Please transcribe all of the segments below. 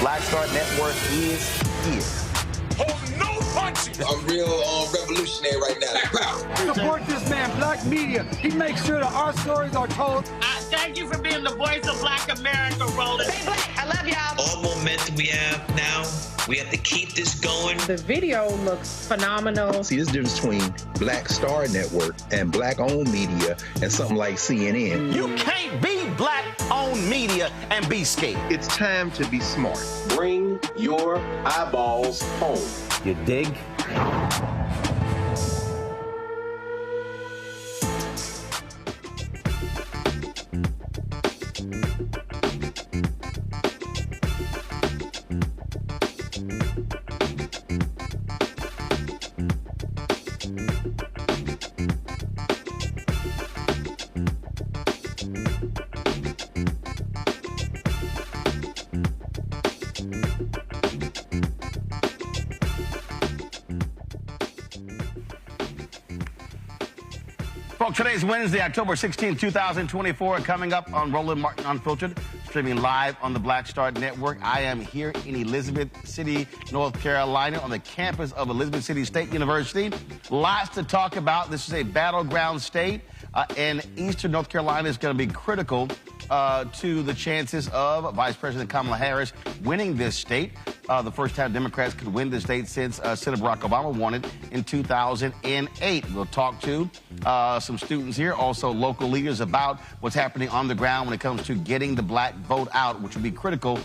Black Star Network is here. Oh, no punches! I'm real revolutionary right now. Support this man, Black Media. He makes sure that our stories are told. Thank you for being the voice of Black America, Roland. Stay black. I love y'all. All momentum we have now, we have to keep this going. The video looks phenomenal. See, this difference between Black Star Network and Black-owned media and something like CNN. You can't be Black-owned media and be scared. It's time to be smart. Bring your eyeballs home. You dig? Folks, today's Wednesday, October 16, 2024. Coming up on Roland Martin Unfiltered, streaming live on the Black Star Network. I am here in Elizabeth City, North Carolina, on the campus of Elizabeth City State University. Lots to talk about. This is a battleground state, and Eastern North Carolina is going to be critical to the chances of Vice President Kamala Harris winning this state. The first time Democrats could win the state since Senator Barack Obama won it in 2008. We'll talk to some students here, also local leaders, about what's happening on the ground when it comes to getting the black vote out, which will be critical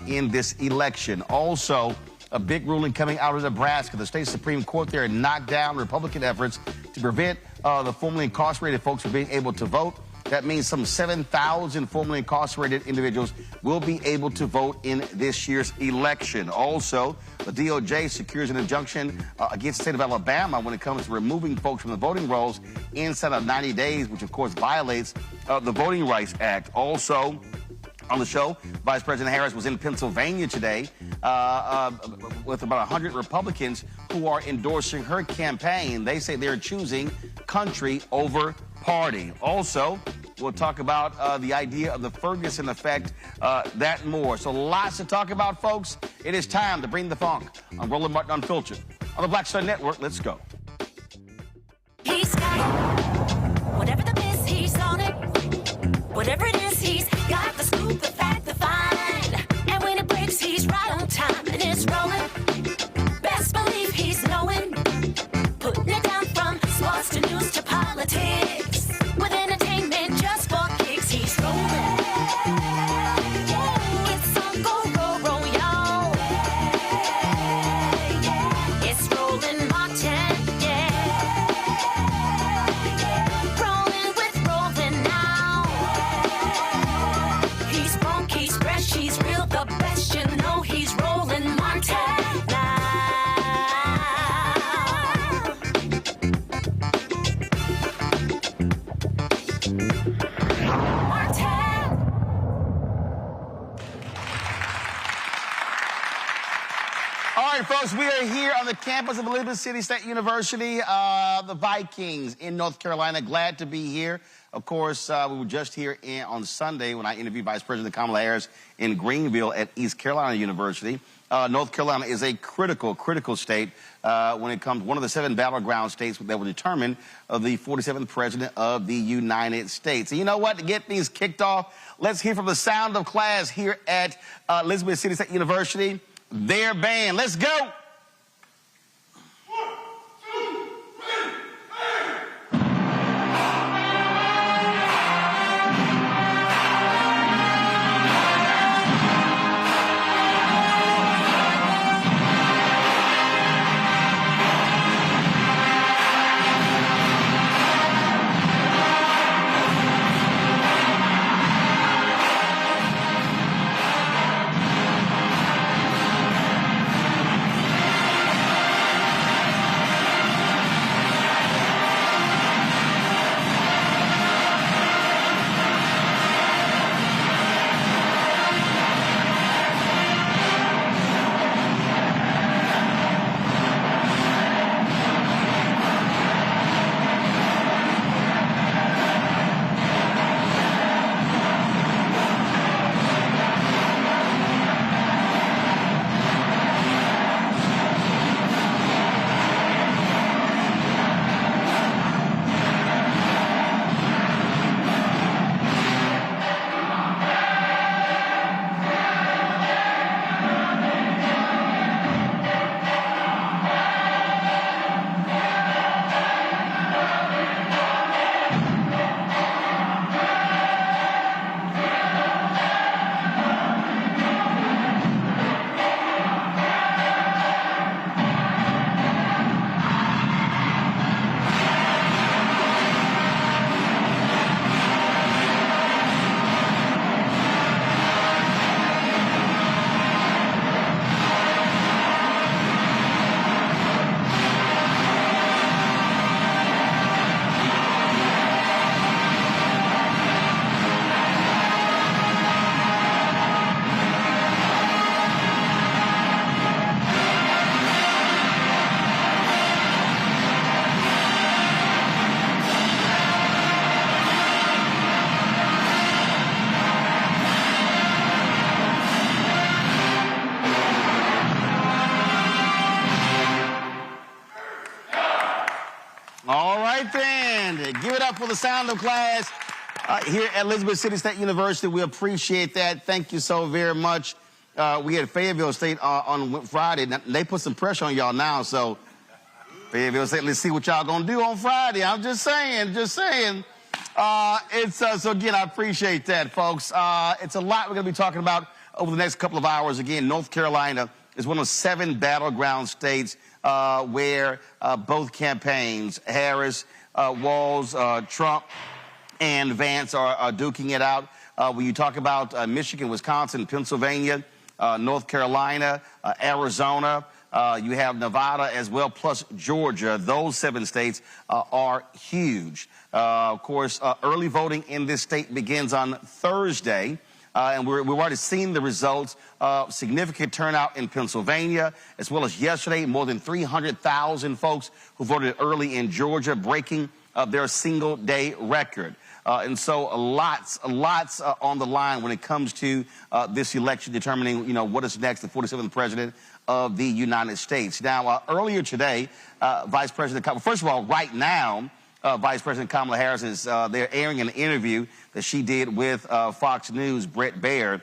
in this election. Also, a big ruling coming out of Nebraska. The state Supreme Court there knocked down Republican efforts to prevent the formerly incarcerated folks from being able to vote. That means some 7,000 formerly incarcerated individuals will be able to vote in this year's election. Also, the DOJ secures an injunction against the state of Alabama when it comes to removing folks from the voting rolls inside of 90 days, which of course violates the Voting Rights Act. Also, on the show, Vice President Harris was in Pennsylvania today with about 100 Republicans who are endorsing her campaign. They say they're choosing country over party. Also, we'll talk about the idea of the Ferguson effect, that and more. So lots to talk about, folks. It is time to bring the funk on Roland Martin Unfiltered. On the Black Star Network, let's go. He's got it. Whatever the miss, he's on it. Whatever it is, he's got the scoop, the fact, the find. And when it breaks, he's right on time, and it's rolling. Best believe he's knowing. Putting it down from sports to news to politics. With entertainment just for kicks, he's rolling. It's on go, roll, roll, y'all. It's Roland Martin, yeah. Rolling with Roland now. He's funk, he's fresh, he's real, the best, you know he's Roland Martin now. All right, folks, we are here on the campus of Elizabeth City State University, the Vikings in North Carolina. Glad to be here. Of course, we were just here on Sunday when I interviewed Vice President Kamala Harris in Greenville at East Carolina University. North Carolina is a critical state when it comes, one of the 7 battleground states that will determine the 47th president of the United States. And you know what? To get things kicked off, let's hear from the sound of class here at Elizabeth City State University. Their band. Let's go. up for the sound of class here at Elizabeth City State University. We appreciate that. Thank you so very much. We had Fayetteville State on Friday. Now, they put some pressure on y'all now, so Fayetteville State, let's see what y'all gonna do on Friday. I'm just saying. So again, I appreciate that, folks. It's a lot we're gonna be talking about over the next couple of hours. Again, North Carolina is one of 7 battleground states where both campaigns, Harris, Walz, Trump, and Vance are duking it out. When you talk about Michigan, Wisconsin, Pennsylvania, North Carolina, Arizona, you have Nevada as well, plus Georgia. Those 7 states are huge. Of course, early voting in this state begins on Thursday. And we've already seen the results. Significant turnout in Pennsylvania, as well as yesterday, more than 300,000 folks who voted early in Georgia, breaking their single-day record. And so lots on the line when it comes to this election, determining, what is next, the 47th president of the United States. Now, earlier today, Vice President Kamala, first of all, right now, Vice President Kamala Harris is they're airing an interview that she did with Fox News' Brett Baird.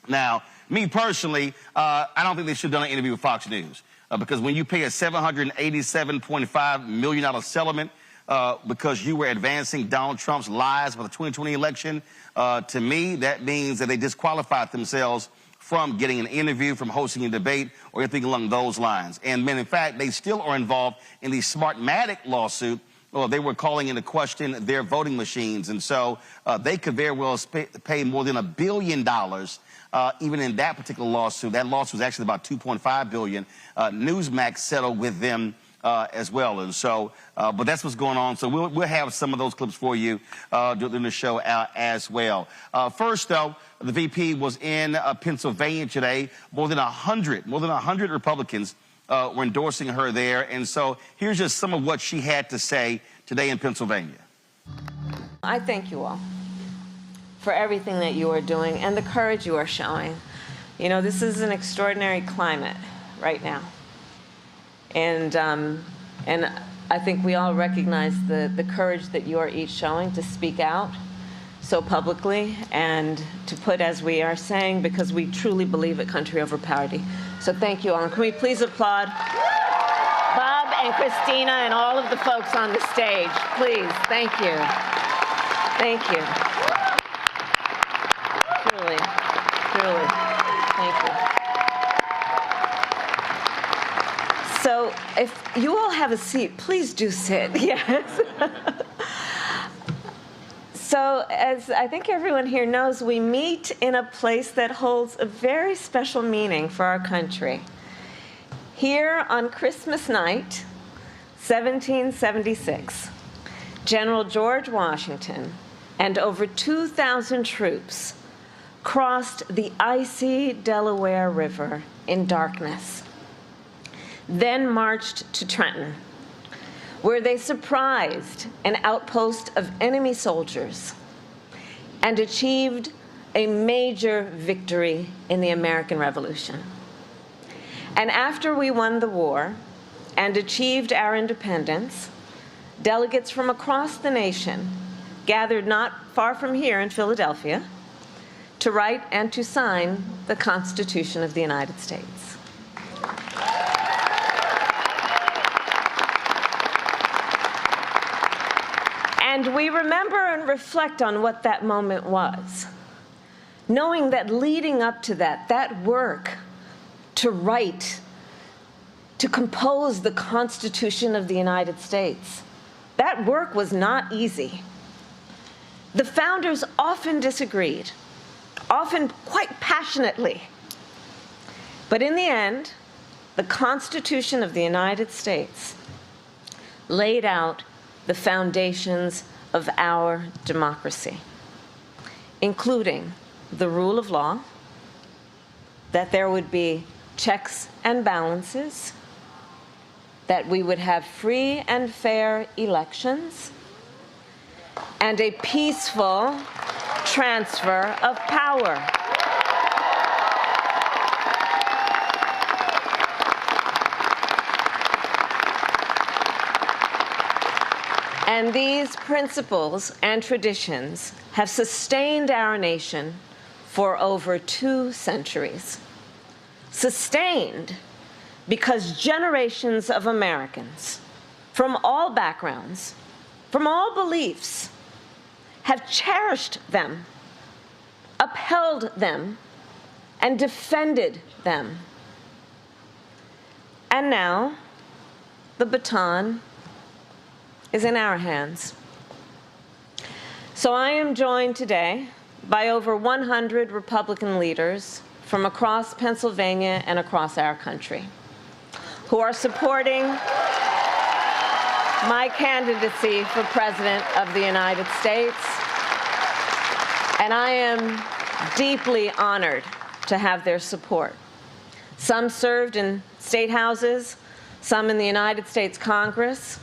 Now, me personally, I don't think they should have done an interview with Fox News because when you pay a $787.5 million settlement because you were advancing Donald Trump's lies for the 2020 election, to me, that means that they disqualified themselves from getting an interview, from hosting a debate, or anything along those lines. And in fact, they still are involved in the Smartmatic lawsuit. Well, they were calling into question their voting machines, and so they could very well pay more than $1 billion, even in that particular lawsuit. That lawsuit was actually about $2.5 billion. Newsmax settled with them as well, and so, but that's what's going on. So we'll have some of those clips for you during the show as well. First, though, the VP was in Pennsylvania today. More than 100 Republicans were endorsing her there. And so here's just some of what she had to say today in Pennsylvania. I thank you all for everything that you are doing and the courage you are showing. This is an extraordinary climate right now. And I think we all recognize the courage that you are each showing to speak out so publicly and to put, as we are saying, because we truly believe in country over party. So thank you all. And can we please applaud Bob and Christina and all of the folks on the stage, please. Thank you. Thank you. Truly. Thank you. So if you all have a seat, please do sit. Yes. So as I think everyone here knows, we meet in a place that holds a very special meaning for our country. Here on Christmas night, 1776, General George Washington and over 2,000 troops crossed the icy Delaware River in darkness, then marched to Trenton, where they surprised an outpost of enemy soldiers and achieved a major victory in the American Revolution. And after we won the war and achieved our independence, delegates from across the nation gathered not far from here in Philadelphia to write and to sign the Constitution of the United States. And we remember and reflect on what that moment was, knowing that leading up to that work to write, to compose the Constitution of the United States, that work was not easy. The founders often disagreed, often quite passionately. But in the end, the Constitution of the United States laid out the foundations of our democracy, including the rule of law, that there would be checks and balances, that we would have free and fair elections, and a peaceful transfer of power. And these principles and traditions have sustained our nation for over 2 centuries. Sustained because generations of Americans from all backgrounds, from all beliefs, have cherished them, upheld them, and defended them. And now, the baton is in our hands. So I am joined today by over 100 Republican leaders from across Pennsylvania and across our country who are supporting my candidacy for President of the United States. And I am deeply honored to have their support. Some served in state houses, some in the United States Congress,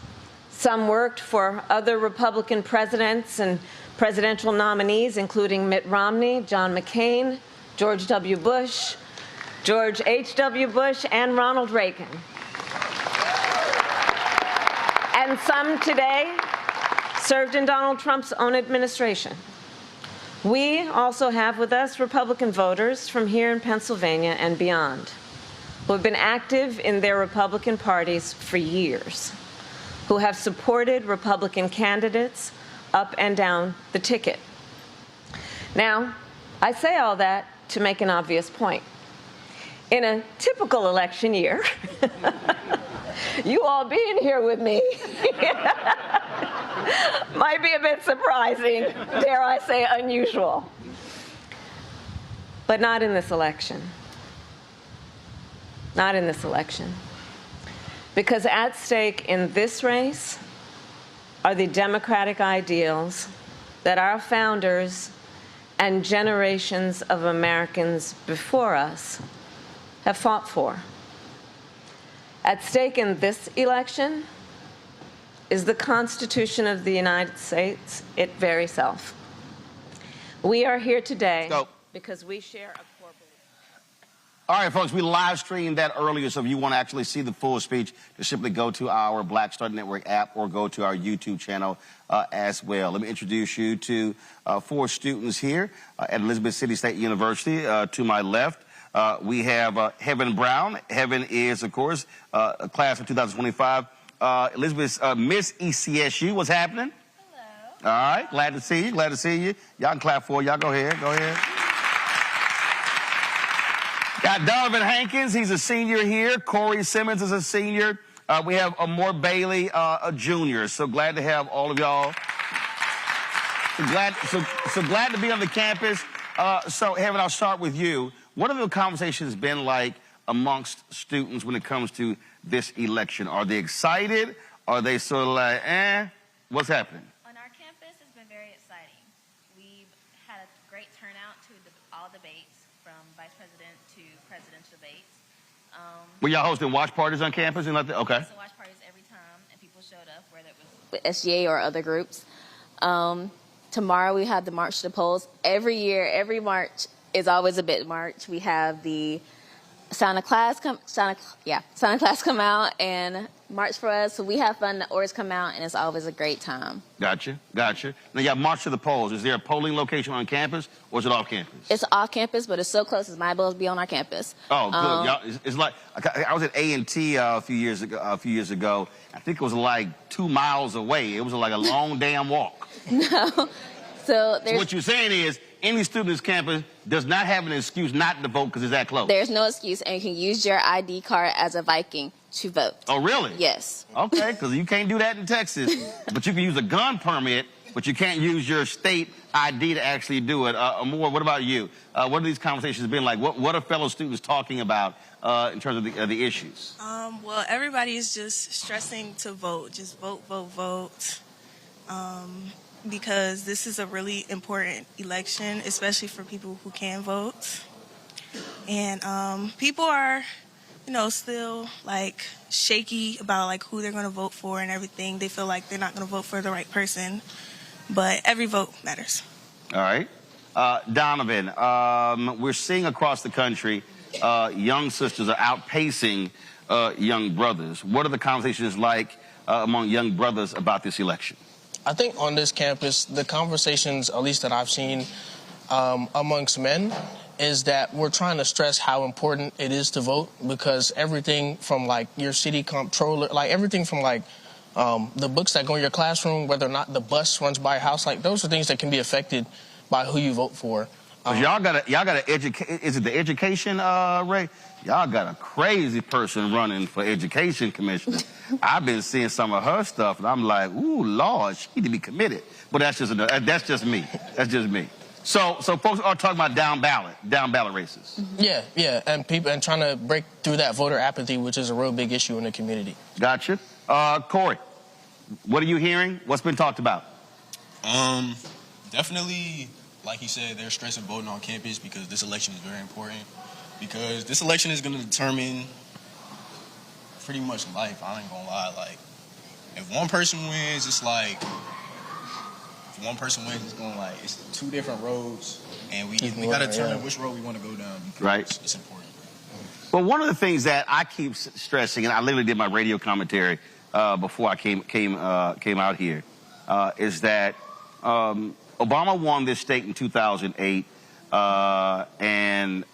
some worked for other Republican presidents and presidential nominees, including Mitt Romney, John McCain, George W. Bush, George H.W. Bush, and Ronald Reagan. And some today served in Donald Trump's own administration. We also have with us Republican voters from here in Pennsylvania and beyond, who have been active in their Republican parties for years, who have supported Republican candidates up and down the ticket. Now, I say all that to make an obvious point. In a typical election year, you all being here with me might be a bit surprising, dare I say unusual. But not in this election. Not in this election. Because at stake in this race are the democratic ideals that our founders and generations of Americans before us have fought for. At stake in this election is the Constitution of the United States, its very self. We are here today because we share a core belief. All right, folks, we live streamed that earlier, so if you want to actually see the full speech, just simply go to our Black Star Network app or go to our YouTube channel as well. Let me introduce you to 4 students here at Elizabeth City State University. To my left, we have Heaven Brown. Heaven is, of course, a class of 2025. Elizabeth's Miss ECSU. What's happening? Hello. All right, glad to see you. Glad to see you. Y'all can clap for her. Y'all go ahead. Go ahead. Got Donovan Hankins. He's a senior here. Corey Simmons is a senior. We have Amor Bailey, a junior. So glad to have all of y'all. So glad to be on the campus. So, Heaven, I'll start with you. What have the conversations been like amongst students when it comes to this election? Are they excited? Are they sort of like, what's happening? On our campus, it's been very exciting. We've had a great turnout to all debates, from vice president to presidential debates. Were y'all hosting watch parties on campus and like that? Okay. So watch parties every time, and people showed up, whether it was with SGA or other groups. Tomorrow we have the March to the Polls. Every year, every March is always a big march. We have the Santa Claus come out and march for us. So we have fun. The orders come out, and it's always a great time. Gotcha. Now you got March to the Polls. Is there a polling location on campus, or is it off campus? It's off campus, but it's so close. It's my ability to be on our campus. Oh, good. Y'all, it's like I was at A&T a few years ago. I think it was like 2 miles away. It was like a long damn walk. No. So what you're saying is, any student on this campus does not have an excuse not to vote because it's that close. There's no excuse, and you can use your ID card as a Viking to vote. Oh, really? Yes. Okay, because you can't do that in Texas. But you can use a gun permit, but you can't use your state ID to actually do it. Amor, what about you? What have these conversations been like? What are fellow students talking about in terms of the issues? Well, everybody is just stressing to vote. Just vote, vote, vote. Because this is a really important election, especially for people who can vote. And people are, still like shaky about like who they're going to vote for and everything. They feel like they're not going to vote for the right person, but every vote matters. All right. Donovan, we're seeing across the country young sisters are outpacing young brothers. What are the conversations like among young brothers about this election? I think on this campus, the conversations, at least that I've seen amongst men, is that we're trying to stress how important it is to vote, because everything from like your city comptroller, like everything from like the books that go in your classroom, whether or not the bus runs by your house, like those are things that can be affected by who you vote for. Y'all gotta educate. Is it the education, Ray? Y'all got a crazy person running for education commissioner. I've been seeing some of her stuff, and I'm like, ooh, Lord, she need to be committed. But that's just me. That's just me. So folks are talking about down ballot races. Yeah, and trying to break through that voter apathy, which is a real big issue in the community. Gotcha. Corey, what are you hearing? What's been talked about? Definitely, like you said, they're stressing voting on campus because this election is very important. Because this election is going to determine pretty much life. I ain't gonna lie. Like, if one person wins, it's like, if one person wins, it's going like, it's two different roads, and we got to determine which road we want to go down. Right. It's important. Well, one of the things that I keep stressing, and I literally did my radio commentary before I came out here, is that Obama won this state in 2008. And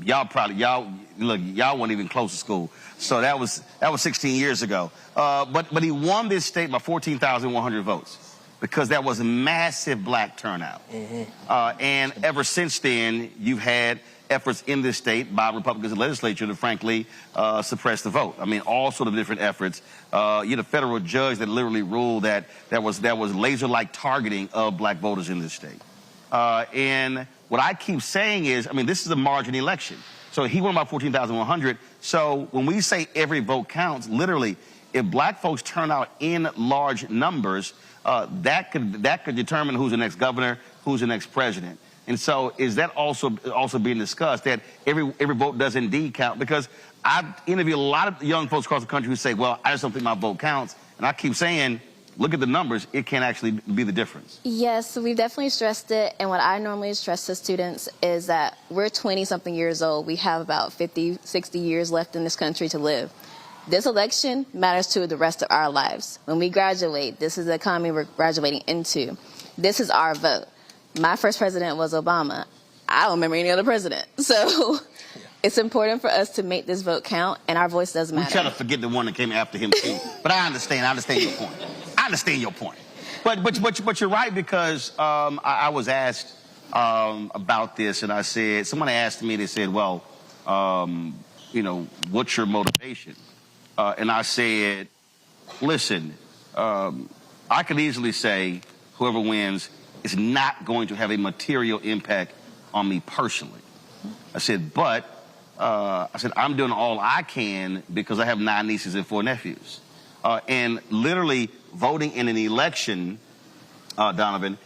y'all weren't even close to school, so that was 16 years ago. But he won this state by 14,100 votes because that was a massive black turnout. And ever since then, you've had efforts in this state by Republicans in the legislature to frankly suppress the vote. I mean, all sort of different efforts. You had a federal judge that literally ruled that was laser-like targeting of black voters in this state. And what I keep saying is, I mean, this is a margin election. So he won by 14,100. So when we say every vote counts, literally, if black folks turn out in large numbers, that could determine who's the next governor, who's the next president. And so is that also being discussed, that every vote does indeed count? Because I've interviewed a lot of young folks across the country who say, well, I just don't think my vote counts. And I keep saying, look at the numbers, it can actually be the difference. Yes, we've definitely stressed it. And what I normally stress to students is that we're 20-something years old. We have about 50, 60 years left in this country to live. This election matters to the rest of our lives. When we graduate, this is the economy we're graduating into. This is our vote. My first president was Obama. I don't remember any other president. So it's important for us to make this vote count, and our voice does matter. We try to forget the one that came after him, too. But I understand your point. I understand your point. But you're right, because I was asked about this, and I said, someone asked me, they said, well, you know, what's your motivation? And I said, listen, I could easily say whoever wins is not going to have a material impact on me personally. I said, but I'm doing all I can because I have 9 nieces and 4 nephews. And literally voting in an election, Donovan,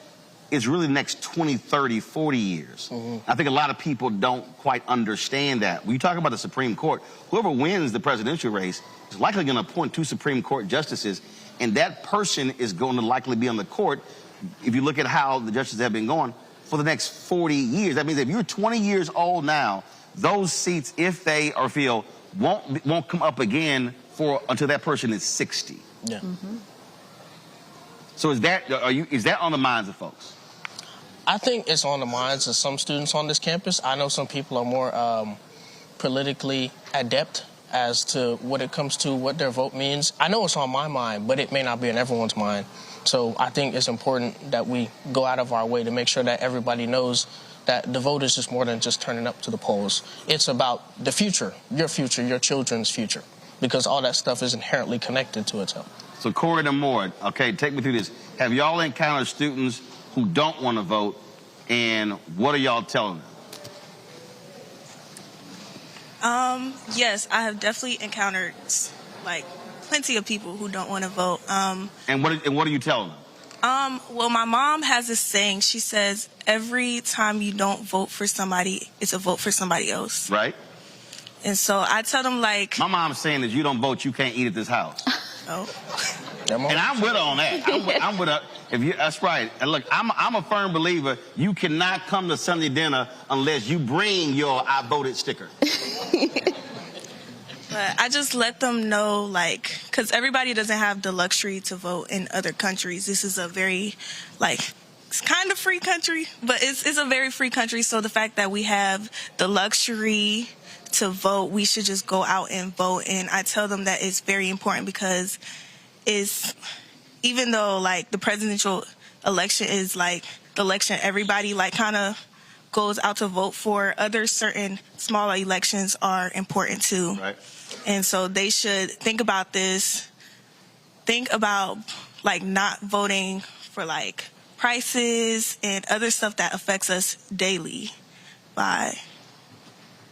is really the next 20, 30, 40 years. I think a lot of people don't quite understand that. When you talk about the Supreme Court, whoever wins the presidential race is likely going to appoint 2 Supreme Court justices, and that person is going to likely be on the court, if you look at how the justices have been going, for the next 40 years. That means if you're 20 years old now, those seats, if they or feel, won't come up again until that person is 60. Yeah. So is that on the minds of folks? I think it's on the minds of some students on this campus. I know some people are more politically adept as to what it comes to what their vote means. I know it's on my mind, but it may not be on everyone's mind. So I think it's important that we go out of our way to make sure that everybody knows that the vote is just more than just turning up to the polls. It's about the future, your children's future, because all that stuff is inherently connected to itself. So Corey and Moore, okay, take me through this. Have y'all encountered students who don't want to vote, and what are y'all telling them? Yes, I have definitely encountered like plenty of people who don't want to vote. And what are you telling them? Well, my mom has this saying. She says every time you don't vote for somebody, it's a vote for somebody else. Right. And so I tell them, like, my mom's saying that you don't vote, you can't eat at this house. Oh. And I'm with her on that. I'm with her. That's right. And look, I'm a firm believer. You cannot come to Sunday dinner unless you bring your "I voted" sticker. But I just let them know, like, because everybody doesn't have the luxury to vote in other countries. This is a very, like, it's kind of free country, but it's a very free country. So the fact that we have the luxury to vote, we should just go out and vote. And I tell them that it's very important because even though, like, the presidential election is, like, the election everybody, like, kind of goes out to vote for, other certain smaller elections are important too. Right. And so they should think about this, think about, like, not voting for, like, prices and other stuff that affects us daily by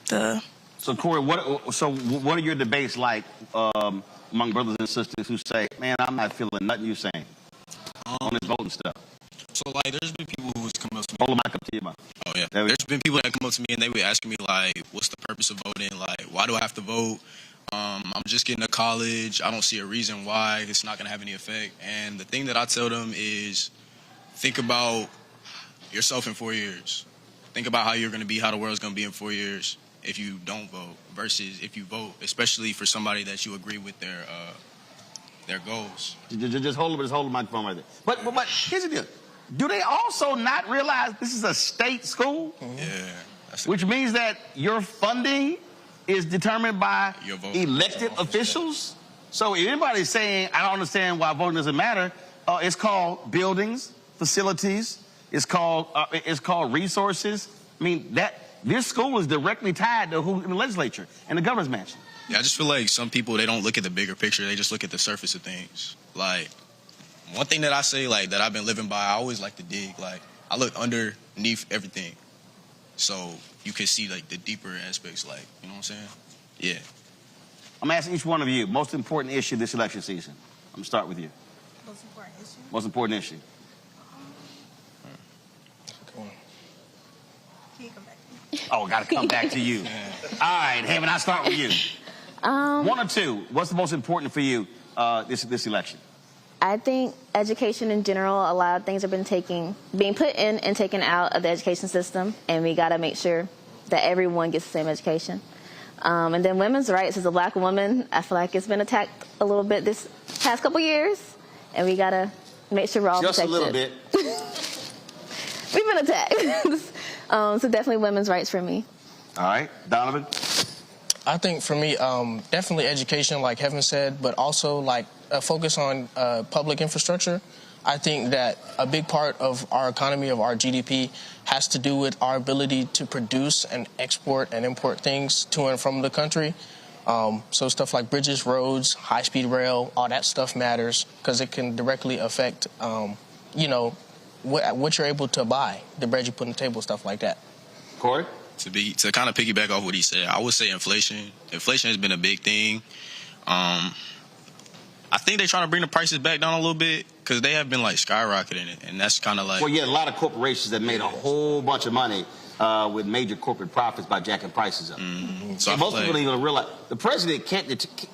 the... So, Corey, what are your debates like among brothers and sisters who say, man, I'm not feeling nothing you're saying on this voting stuff? So, like, there's been people who's come up to me. Hold the mic up to you, man. Oh, yeah. There's been people that come up to me and they would ask me, like, what's the purpose of voting? Like, why do I have to vote? I'm just getting to college. I don't see a reason why it's not going to have any effect. And the thing that I tell them is think about yourself in 4 years. Think about how you're going to be, how the world's going to be in 4 years if you don't vote versus if you vote, especially for somebody that you agree with their goals. Just hold the microphone right there. But here's the deal. Do they also not realize this is a state school? Yeah. Which means that your funding is determined by elected officials? So if anybody's saying, I don't understand why voting doesn't matter, it's called buildings, facilities, it's called resources. I mean, this school is directly tied to who in the legislature and the governor's mansion. Yeah, I just feel like some people, they don't look at the bigger picture. They just look at the surface of things. Like, one thing that I say, like, that I've been living by, I always like to dig. Like, I look underneath everything. So you can see, like, the deeper aspects, like, you know what I'm saying? Yeah. I'm asking each one of you, most important issue this election season. I'm going to start with you. Most important issue? Most important issue. Can you come back to me? Oh, got to come back to you. All right, Haven, I'll start with you. One or two, what's the most important for you this election? I think education in general, a lot of things have been being put in and taken out of the education system, and we got to make sure that everyone gets the same education. And then women's rights. As a black woman, I feel like it's been attacked a little bit this past couple years, and we got to make sure we're all protected. Just a little bit. We've been attacked. So definitely women's rights for me. All right. Donovan? I think for me, definitely education, like Heaven said, but also like a focus on public infrastructure. I think that a big part of our economy, of our GDP, has to do with our ability to produce and export and import things to and from the country. So stuff like bridges, roads, high-speed rail, all that stuff matters because it can directly affect, what you're able to buy, the bread you put on the table, stuff like that. Corey? To kind of piggyback off what he said, I would say inflation. Inflation has been a big thing. I think they're trying to bring the prices back down a little bit because they have been like skyrocketing it, and that's kind of like. Well, yeah, a lot of corporations that made a whole bunch of money with major corporate profits by jacking prices up. Mm-hmm. So most people don't even realize the president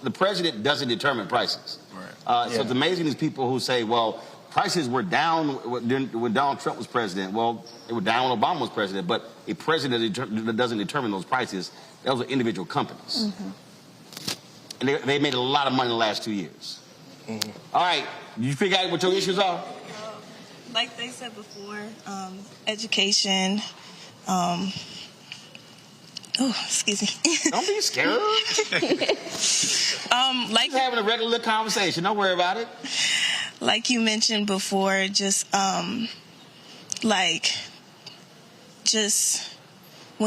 the president doesn't determine prices. Right. So it's amazing these people who say, well, prices were down when Donald Trump was president. Well, they were down when Obama was president, but a president that doesn't determine those prices, those are individual companies. Mm-hmm. And they made a lot of money in the last 2 years. Mm-hmm. All right, you figure out what your issues are? Like they said before, education. Excuse me. Don't be scared. Like having a regular conversation. Don't worry about it. Like you mentioned before, just when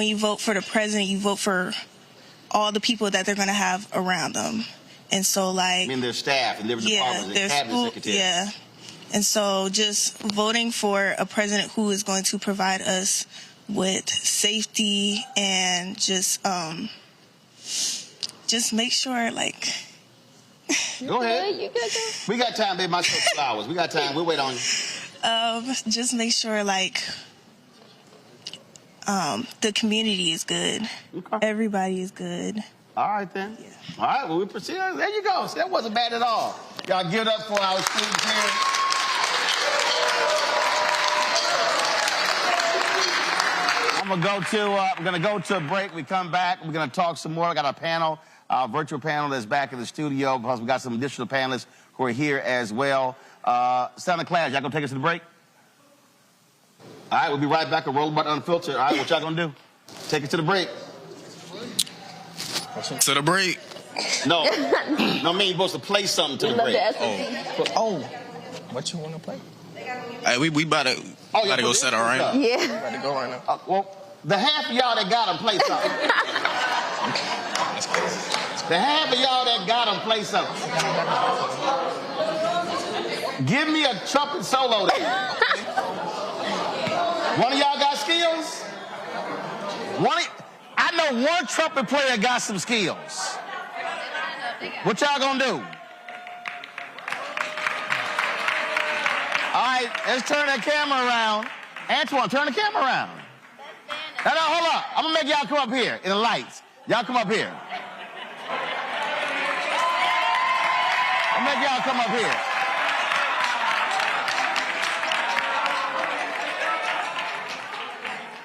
you vote for the president, you vote for all the people that they're going to have around them. And so, like... I mean, their staff and their departments, their cabinet secretaries. Yeah. And so just voting for a president who is going to provide us with safety and just make sure, like... Go ahead. You good, we got time, baby. My flowers. We got time. We'll wait on you. Just make sure, like, the community is good. Okay. Everybody is good. All right, then. Yeah. All right, well, we proceed. There you go. See, that wasn't bad at all. Y'all give it up for our students here. I'm gonna go to a break. We come back. We're gonna talk some more. I got a panel Our virtual panel that's back in the studio, because we got some additional panelists who are here as well. Santa Claus, y'all gonna take us to the break? All right, we'll be right back at Roland Unfiltered. All right, what y'all gonna do? Take us to the break. To the break. No, no, me, you're supposed to play something to the break. Oh, what you want to play? Hey, we about to go set our right now. Yeah. About to go right now. Well, the half of y'all that got them play something. The half of y'all that got them play something. Give me a trumpet solo there. One of y'all got skills? I know one trumpet player got some skills. What y'all gonna do? All right, let's turn that camera around. Antoine, turn the camera around. No, hold up. I'm gonna make y'all come up here in the lights. Y'all come up here. I'll make y'all come up here.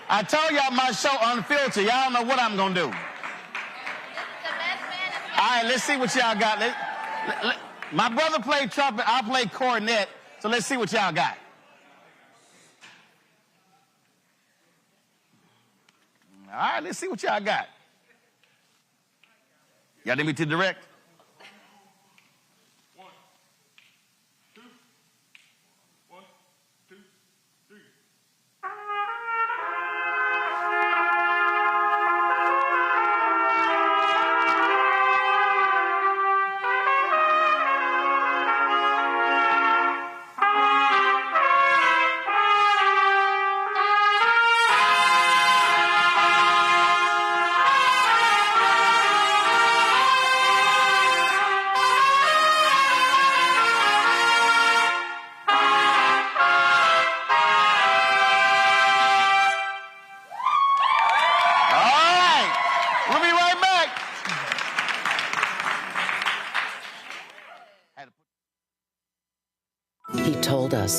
I told y'all my show Unfiltered. Y'all know what I'm gonna do. All right, let's see what y'all got. My brother played trumpet, I played cornet, so let's see what y'all got. All right, let's see what y'all got. Y'all need me to direct?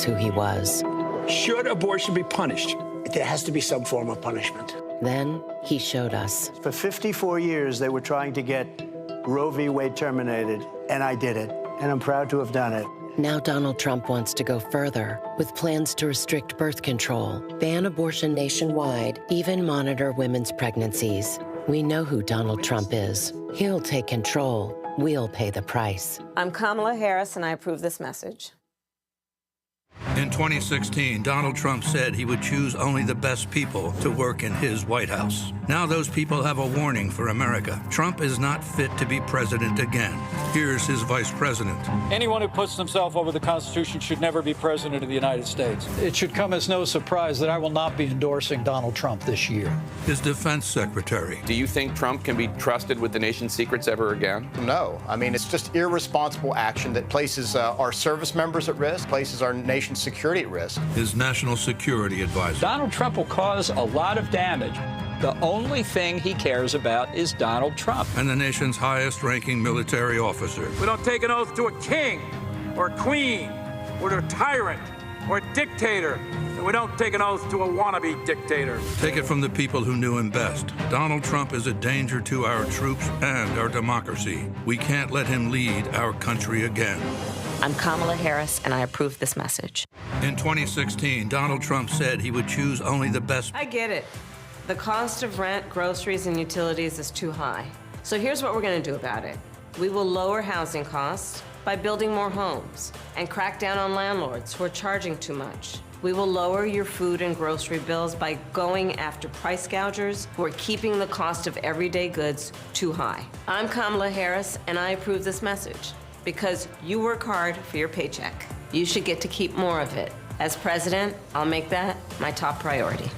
Who he was. Should abortion be punished? There has to be some form of punishment. Then he showed us. For 54 years, they were trying to get Roe v. Wade terminated, and I did it, and I'm proud to have done it. Now Donald Trump wants to go further with plans to restrict birth control, ban abortion nationwide, even monitor women's pregnancies. We know who Donald Trump is. He'll take control. We'll pay the price. I'm Kamala Harris, and I approve this message. In 2016, Donald Trump said he would choose only the best people to work in his White House. Now those people have a warning for America. Trump is not fit to be president again. Here's his vice president. Anyone who puts themselves over the Constitution should never be president of the United States. It should come as no surprise that I will not be endorsing Donald Trump this year. His defense secretary. Do you think Trump can be trusted with the nation's secrets ever again? No. I mean, it's just irresponsible action that places our service members at risk, places our nation's security at risk. His national security advisor. Donald Trump will cause a lot of damage. The only thing he cares about is Donald Trump. And the nation's highest-ranking military officer. We don't take an oath to a king or a queen or to a tyrant or a dictator. And we don't take an oath to a wannabe dictator. Take it from the people who knew him best. Donald Trump is a danger to our troops and our democracy. We can't let him lead our country again. I'm Kamala Harris, and I approve this message. In 2016, Donald Trump said he would choose only the best. I get it. The cost of rent, groceries, and utilities is too high. So here's what we're going to do about it. We will lower housing costs by building more homes and crack down on landlords who are charging too much. We will lower your food and grocery bills by going after price gougers who are keeping the cost of everyday goods too high. I'm Kamala Harris, and I approve this message. Because you work hard for your paycheck. You should get to keep more of it. As president, I'll make that my top priority.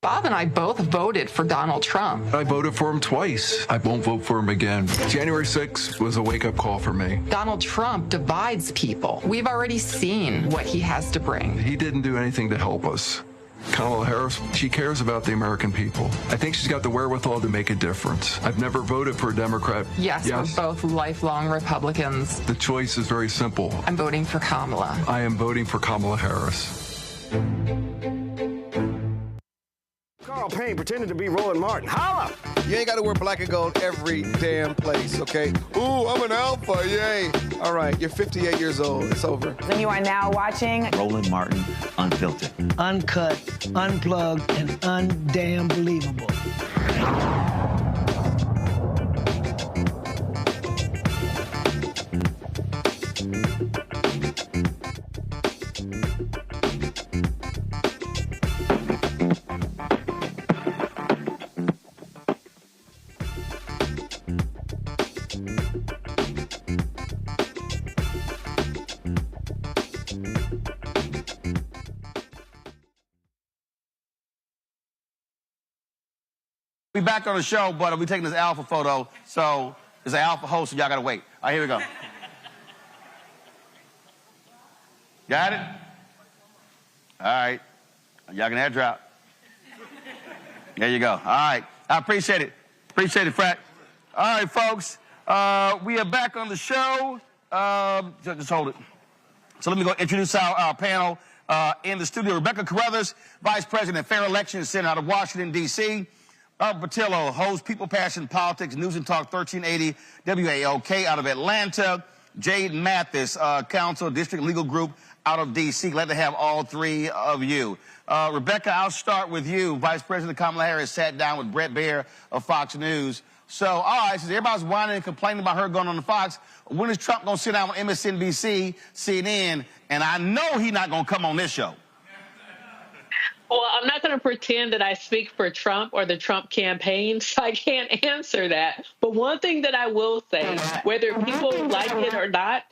Bob and I both voted for Donald Trump. I voted for him twice. I won't vote for him again. January 6th was a wake-up call for me. Donald Trump divides people. We've already seen what he has to bring. He didn't do anything to help us. Kamala Harris, she cares about the American people. I think she's got the wherewithal to make a difference. I've never voted for a Democrat. Yes, we're both lifelong Republicans. The choice is very simple. I'm voting for Kamala. I am voting for Kamala Harris. Carl Payne pretending to be Roland Martin. Holla! You ain't got to wear black and gold every damn place, okay? Ooh, I'm an alpha, yay. All right, you're 58 years old. It's over. And you are now watching Roland Martin Unfiltered. Uncut, unplugged, and undamn believable. We back on the show, but we taking this alpha photo, so it's an alpha host, and y'all gotta wait. All right, here we go. Got it? All right. Y'all can head drop. There you go. All right. I appreciate it. Appreciate it, Frat. All right, folks. We are back on the show. Just hold it. So let me go introduce our panel in the studio. Rebecca Carruthers, Vice President, Fair Elections Center out of Washington, D.C. Patillo, host People, Passion, Politics, News and Talk 1380 WAOK out of Atlanta. Jade Mathis, Counsel, District Legal Group out of D.C. Glad to have all three of you. Rebecca, I'll start with you. Vice President Kamala Harris sat down with Brett Baier of Fox News. So, all right, since everybody's whining and complaining about her going on the Fox, when is Trump going to sit down with MSNBC, CNN, and I know he's not going to come on this show? Well, I'm not going to pretend that I speak for Trump or the Trump campaign, so I can't answer that. But one thing that I will say, whether people like it or not,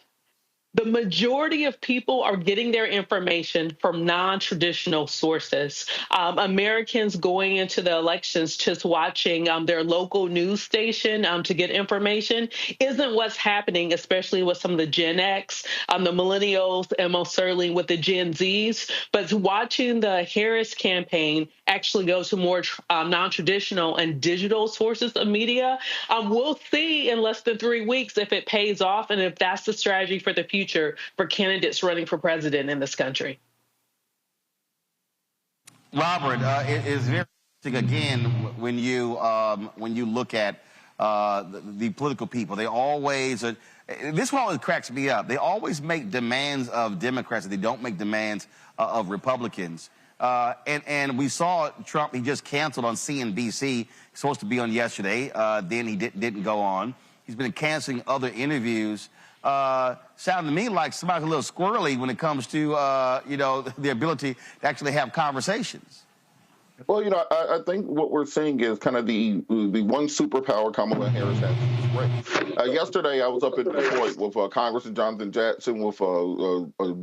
the majority of people are getting their information from non-traditional sources. Americans going into the elections just watching their local news station to get information isn't what's happening, especially with some of the Gen X, the millennials, and most certainly with the Gen Zs. But watching the Harris campaign actually go to more non-traditional and digital sources of media, we'll see in less than 3 weeks if it pays off and if that's the strategy for the future for candidates running for president in this country. Robert, it is very interesting again when you look at the political people. They always this one always cracks me up. They always make demands of Democrats. They don't make demands of Republicans. And we saw Trump. He just canceled on CNBC. He's supposed to be on yesterday. Then he didn't go on. He's been canceling other interviews. Sounded to me like somebody's a little squirrely when it comes to, the ability to actually have conversations. Well, I think what we're seeing is kind of the one superpower Kamala Harris has. Yesterday, I was up in Detroit with Congressman Jonathan Jackson, with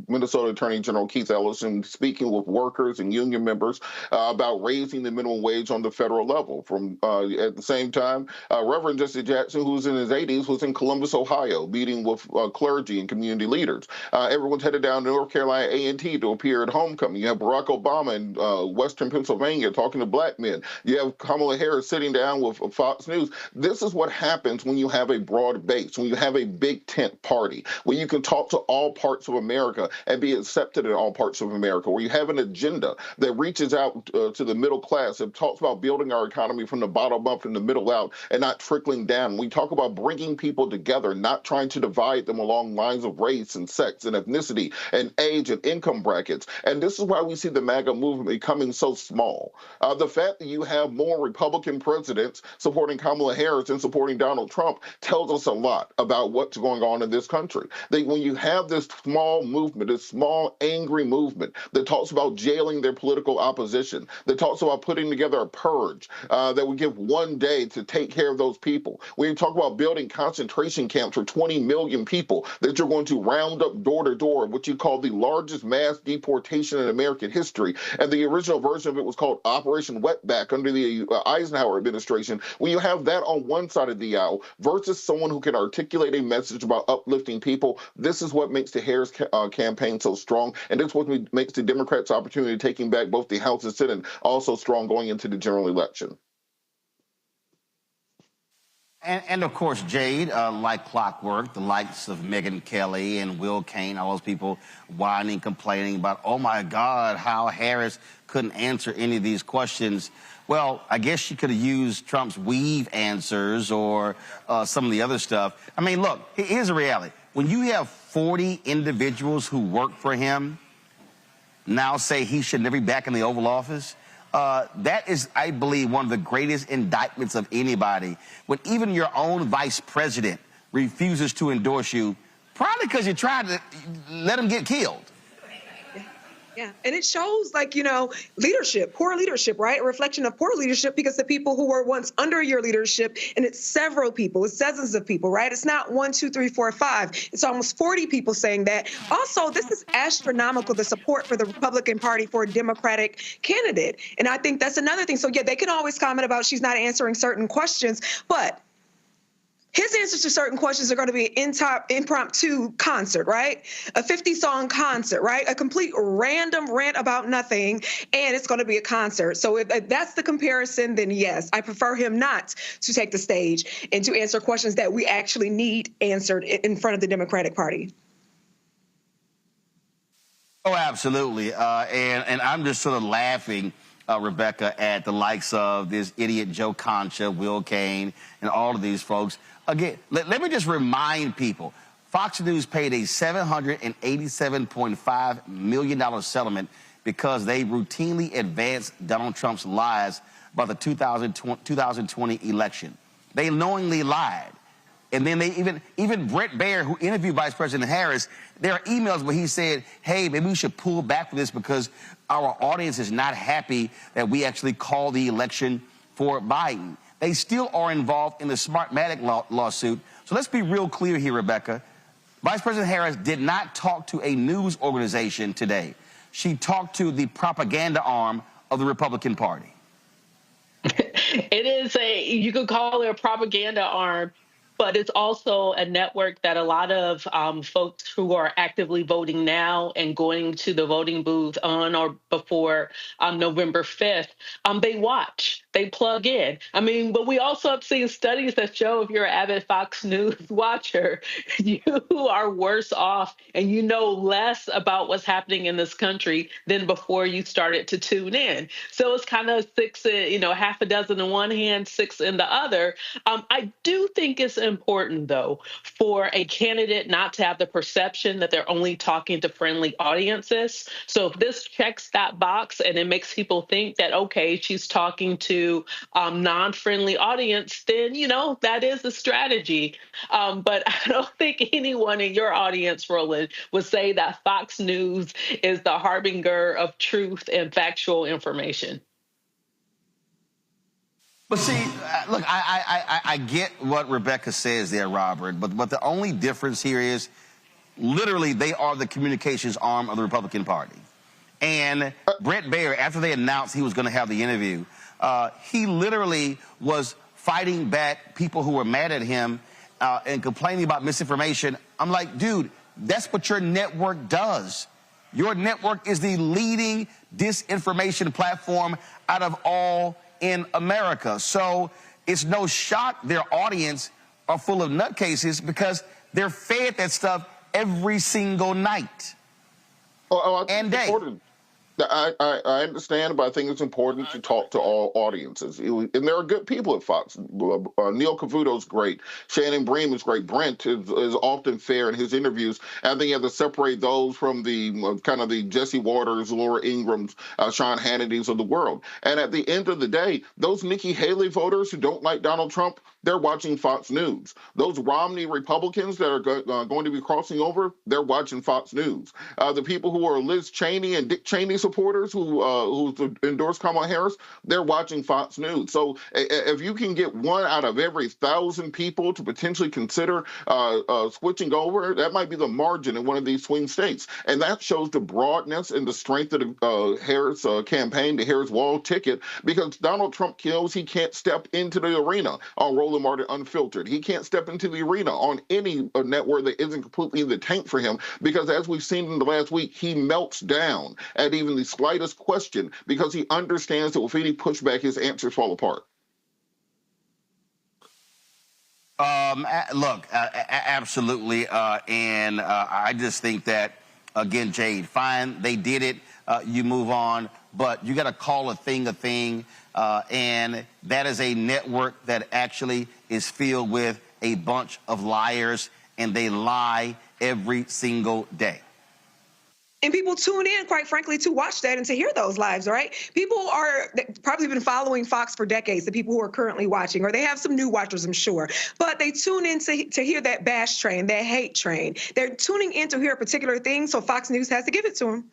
Minnesota Attorney General Keith Ellison, speaking with workers and union members about raising the minimum wage on the federal level. At the same time, Reverend Jesse Jackson, who's in his 80s, was in Columbus, Ohio, meeting with clergy and community leaders. Everyone's headed down to North Carolina A&T to appear at homecoming. You have Barack Obama in Western Pennsylvania talking to black men. You have Kamala Harris sitting down with Fox News. This is what happens when you have a broad base, when you have a big tent party, where you can talk to all parts of America and be accepted in all parts of America, where you have an agenda that reaches out to the middle class and talks about building our economy from the bottom up and the middle out and not trickling down. We talk about bringing people together, not trying to divide them along lines of race and sex and ethnicity and age and income brackets. And this is why we see the MAGA movement becoming so small. The fact that you have more Republican presidents supporting Kamala Harris and supporting Donald Trump tells us a lot about what's going on in this country. That when you have this small movement, this small angry movement that talks about jailing their political opposition, that talks about putting together a purge that would give one day to take care of those people. When you talk about building concentration camps for 20 million people that you're going to round up door to door, what you call the largest mass deportation in American history. And the original version of it was called Operation Wetback under the Eisenhower administration. When you have that on one side of the aisle versus someone who can articulate a message about uplifting people, this is what makes the Harris campaign so strong. And this is what makes the Democrats' opportunity of taking back both the House and Senate also strong going into the general election. And of course, Jade, like clockwork, the likes of Megyn Kelly and Will Cain, all those people whining, complaining about, oh my God, how Harris couldn't answer any of these questions. Well, I guess she could have used Trump's weave answers or some of the other stuff. I mean, look, here's the reality. When you have 40 individuals who work for him now say he should never be back in the Oval Office, that is, I believe, one of the greatest indictments of anybody. When even your own vice president refuses to endorse you, probably because you tried to let him get killed. Yeah, and it shows, like, you know, leadership, poor leadership, right? A reflection of poor leadership, because the people who were once under your leadership, and it's several people, it's dozens of people, right? It's not 1, 2, 3, 4, 5. It's almost 40 people saying that. Also, this is astronomical, the support for the Republican Party for a Democratic candidate. And I think that's another thing. So, yeah, they can always comment about she's not answering certain questions, but his answers to certain questions are going to be an impromptu concert, right? A 50-song concert, right? A complete random rant about nothing, and it's going to be a concert. So if that's the comparison, then yes, I prefer him not to take the stage and to answer questions that we actually need answered in front of the Democratic Party. Oh, absolutely. And I'm just sort of laughing, Rebecca, at the likes of this idiot Joe Concha, Will Cain, and all of these folks. Again, let me just remind people, Fox News paid a $787.5 million settlement because they routinely advanced Donald Trump's lies about the 2020 election. They knowingly lied. And then they even Brett Baer, who interviewed Vice President Harris, there are emails where he said, hey, maybe we should pull back from this because our audience is not happy that we actually called the election for Biden. They still are involved in the Smartmatic lawsuit. So let's be real clear here, Rebecca. Vice President Harris did not talk to a news organization today. She talked to the propaganda arm of the Republican Party. It is you could call it a propaganda arm, but it's also a network that a lot of folks who are actively voting now and going to the voting booth on or before November 5th, they watch, they plug in. I mean, but we also have seen studies that show if you're an avid Fox News watcher, you are worse off and you know less about what's happening in this country than before you started to tune in. So it's kind of half a dozen in one hand, 6 in the other. I do think it's important, though, for a candidate not to have the perception that they're only talking to friendly audiences. So if this checks that box and it makes people think that, okay, she's talking to non-friendly audience, then, that is the strategy. But I don't think anyone in your audience, Roland, would say that Fox News is the harbinger of truth and factual information. But see, look, I get what Rebecca says there, Robert, but the only difference here is literally they are the communications arm of the Republican Party. And Brett Baer, after they announced he was going to have the interview, he literally was fighting back people who were mad at him and complaining about misinformation. I'm like, dude, that's what your network does. Your network is the leading disinformation platform out of all in America. So it's no shock their audience are full of nutcases because they're fed that stuff every single night and day. I understand, but I think it's important to talk to all audiences. And there are good people at Fox. Neil Cavuto's great. Shannon Bream is great. Brent is often fair in his interviews. And I think you have to separate those from the kind of the Jesse Waters, Laura Ingrams, Sean Hannity's of the world. And at the end of the day, those Nikki Haley voters who don't like Donald Trump, they're watching Fox News. Those Romney Republicans that are going to be crossing over, they're watching Fox News. The people who are Liz Cheney and Dick Cheney supporters who endorse Kamala Harris, they're watching Fox News. So if you can get 1 out of every 1,000 people to potentially consider switching over, that might be the margin in one of these swing states. And that shows the broadness and the strength of the Harris campaign, the Harris wall ticket, because Donald Trump knows he can't step into the arena on Roland Martin Unfiltered. He can't step into the arena on any network that isn't completely in the tank for him, because as we've seen in the last week, he melts down at even the slightest question because he understands that with any pushback, his answers fall apart. Look, absolutely, and I just think that, again, Jade, fine, they did it, you move on, but you got to call a thing, and that is a network that actually is filled with a bunch of liars, and they lie every single day. And people tune in, quite frankly, to watch that and to hear those lives, right? People are probably been following Fox for decades, the people who are currently watching, or they have some new watchers, I'm sure. But they tune in to hear that bash train, that hate train. They're tuning in to hear a particular thing, so Fox News has to give it to them.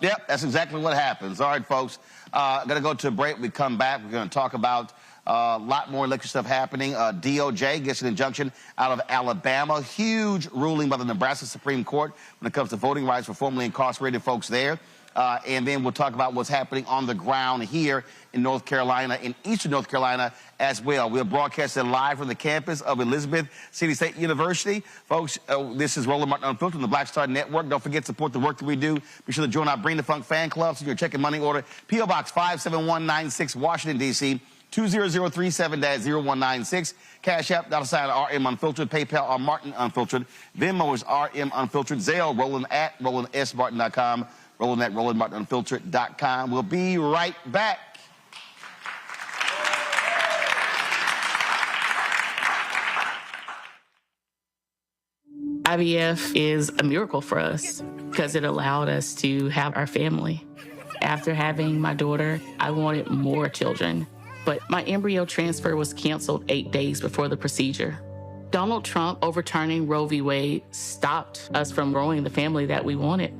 Yep, that's exactly what happens. All right, folks, going to go to a break. We come back. We're going to talk about a lot more election stuff happening. DOJ gets an injunction out of Alabama. Huge ruling by the Nebraska Supreme Court when it comes to voting rights for formerly incarcerated folks there. And then we'll talk about what's happening on the ground here in North Carolina, in eastern North Carolina as well. We're broadcasting live from the campus of Elizabeth City State University. Folks, this is Roland Martin Unfiltered on the Black Star Network. Don't forget to support the work that we do. Be sure to join our Bring the Funk fan club so you're checking money order. P.O. Box 57196, Washington, D.C., 20037-0196. Cash App, $RM Unfiltered. PayPal, R Martin Unfiltered. Venmo is RM Unfiltered. Zelle, Roland at RolandSMartin.com. Roland at RolandMartinUnfiltered.com. We'll be right back. IVF is a miracle for us because it allowed us to have our family. After having my daughter, I wanted more children, but my embryo transfer was canceled 8 days before the procedure. Donald Trump overturning Roe v. Wade stopped us from growing the family that we wanted.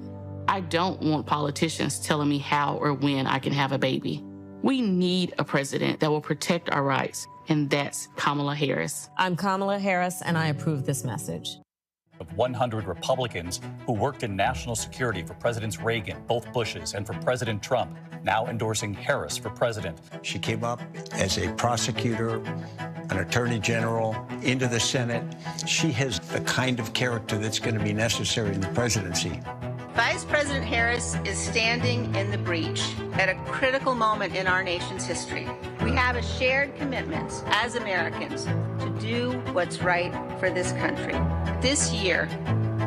I don't want politicians telling me how or when I can have a baby. We need a president that will protect our rights, and that's Kamala Harris. I'm Kamala Harris, and I approve this message. Of 100 Republicans who worked in national security for Presidents Reagan, both Bushes, and for President Trump, now endorsing Harris for president. She came up as a prosecutor, an attorney general, into the Senate. She has the kind of character that's going to be necessary in the presidency. Vice President Harris is standing in the breach at a critical moment in our nation's history. We have a shared commitment as Americans to do what's right for this country. This year,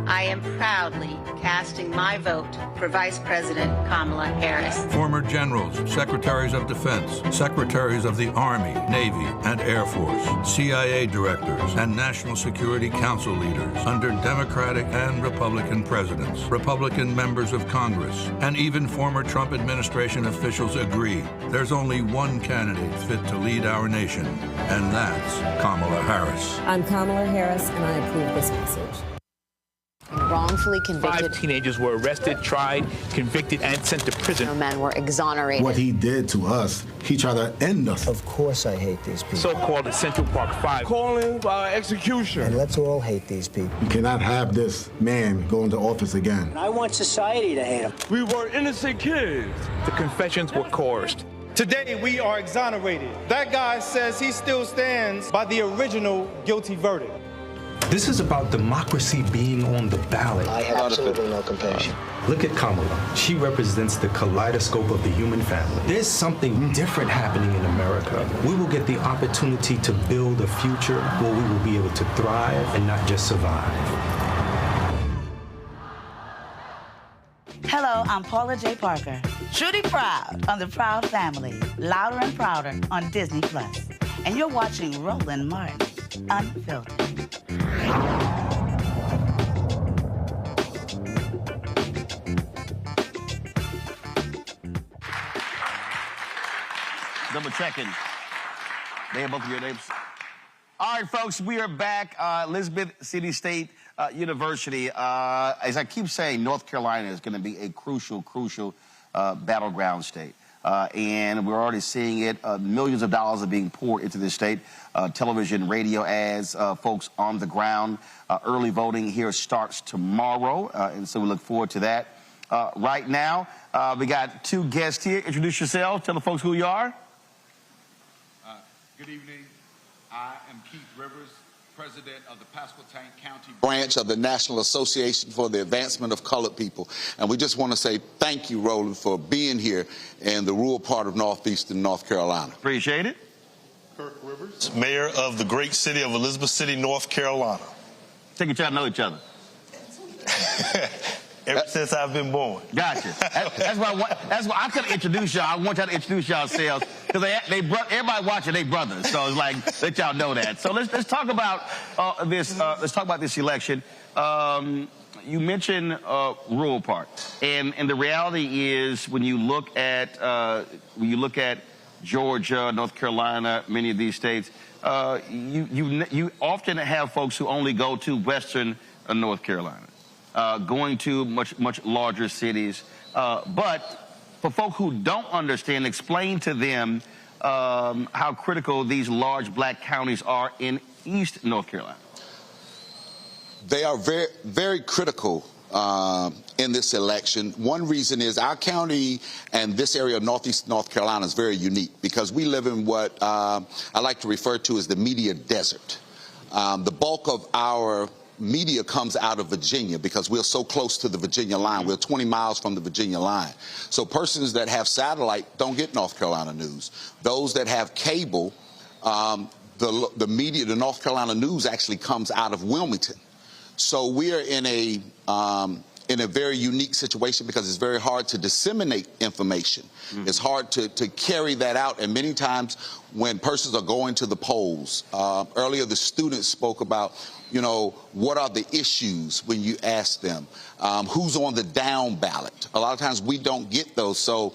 I am proudly casting my vote for Vice President Kamala Harris. Former generals, secretaries of defense, secretaries of the Army, Navy, and Air Force, CIA directors, and National Security Council leaders under Democratic and Republican presidents, Republican members of Congress, and even former Trump administration officials agree there's only one candidate fit to lead our nation, and that's Kamala Harris. I'm Kamala Harris, and I approve this message. Wrongfully convicted. 5 teenagers were arrested, tried, convicted, and sent to prison. No men were exonerated. What he did to us, he tried to end us. Of course I hate these people. So-called Central Park 5. Calling for execution. And let's all hate these people. You cannot have this man go into office again. I want society to hate him. We were innocent kids. The confessions were coerced. Today, we are exonerated. That guy says he still stands by the original guilty verdict. This is about democracy being on the ballot. I have absolutely no compassion. Look at Kamala. She represents the kaleidoscope of the human family. There's something different happening in America. We will get the opportunity to build a future where we will be able to thrive and not just survive. Hello, I'm Paula J. Parker. Truly proud on the Proud Family, Louder and Prouder on Disney+. And you're watching Roland Martin Unfiltered. Double checking. They have both of your names. All right, folks, we are back. Elizabeth City State University. As I keep saying, North Carolina is going to be a crucial battleground state. And we're already seeing it. Millions of dollars are being poured into this state. Television, radio ads, folks on the ground. Early voting here starts tomorrow, and so we look forward to that. Right now, we got 2 guests here. Introduce yourself. Tell the folks who you are. Good evening. I am Keith Rivers. President of the Pasquotank County branch of the National Association for the Advancement of Colored People. And we just want to say thank you, Roland, for being here in the rural part of northeastern North Carolina. Appreciate it. Kirk Rivers, mayor of the great city of Elizabeth City, North Carolina. Take each other to know each other. Ever since I've been born. Gotcha. That's why I couldn't introduce y'all. I want y'all to introduce yourselves because everybody watching they brothers. So it's like let y'all know that. So let's talk about this. Let's talk about this election. You mentioned rural part, and the reality is when you look at Georgia, North Carolina, many of these states, you often have folks who only go to Western North Carolina. Going to much larger cities. But for folk who don't understand, explain to them how critical these large black counties are in East North Carolina. They are very, very critical in this election. One reason is our county and this area of Northeast North Carolina is very unique because we live in what I like to refer to as the media desert. The bulk of our media comes out of Virginia because we're so close to the Virginia line. We're 20 miles from the Virginia line. So persons that have satellite don't get North Carolina news. Those that have cable, the media, the North Carolina news actually comes out of Wilmington. So we are in a very unique situation because it's very hard to disseminate information. It's hard to carry that out. And many times when persons are going to the polls, earlier the students spoke about, you know, what are the issues when you ask them? Who's on the down ballot? A lot of times we don't get those. So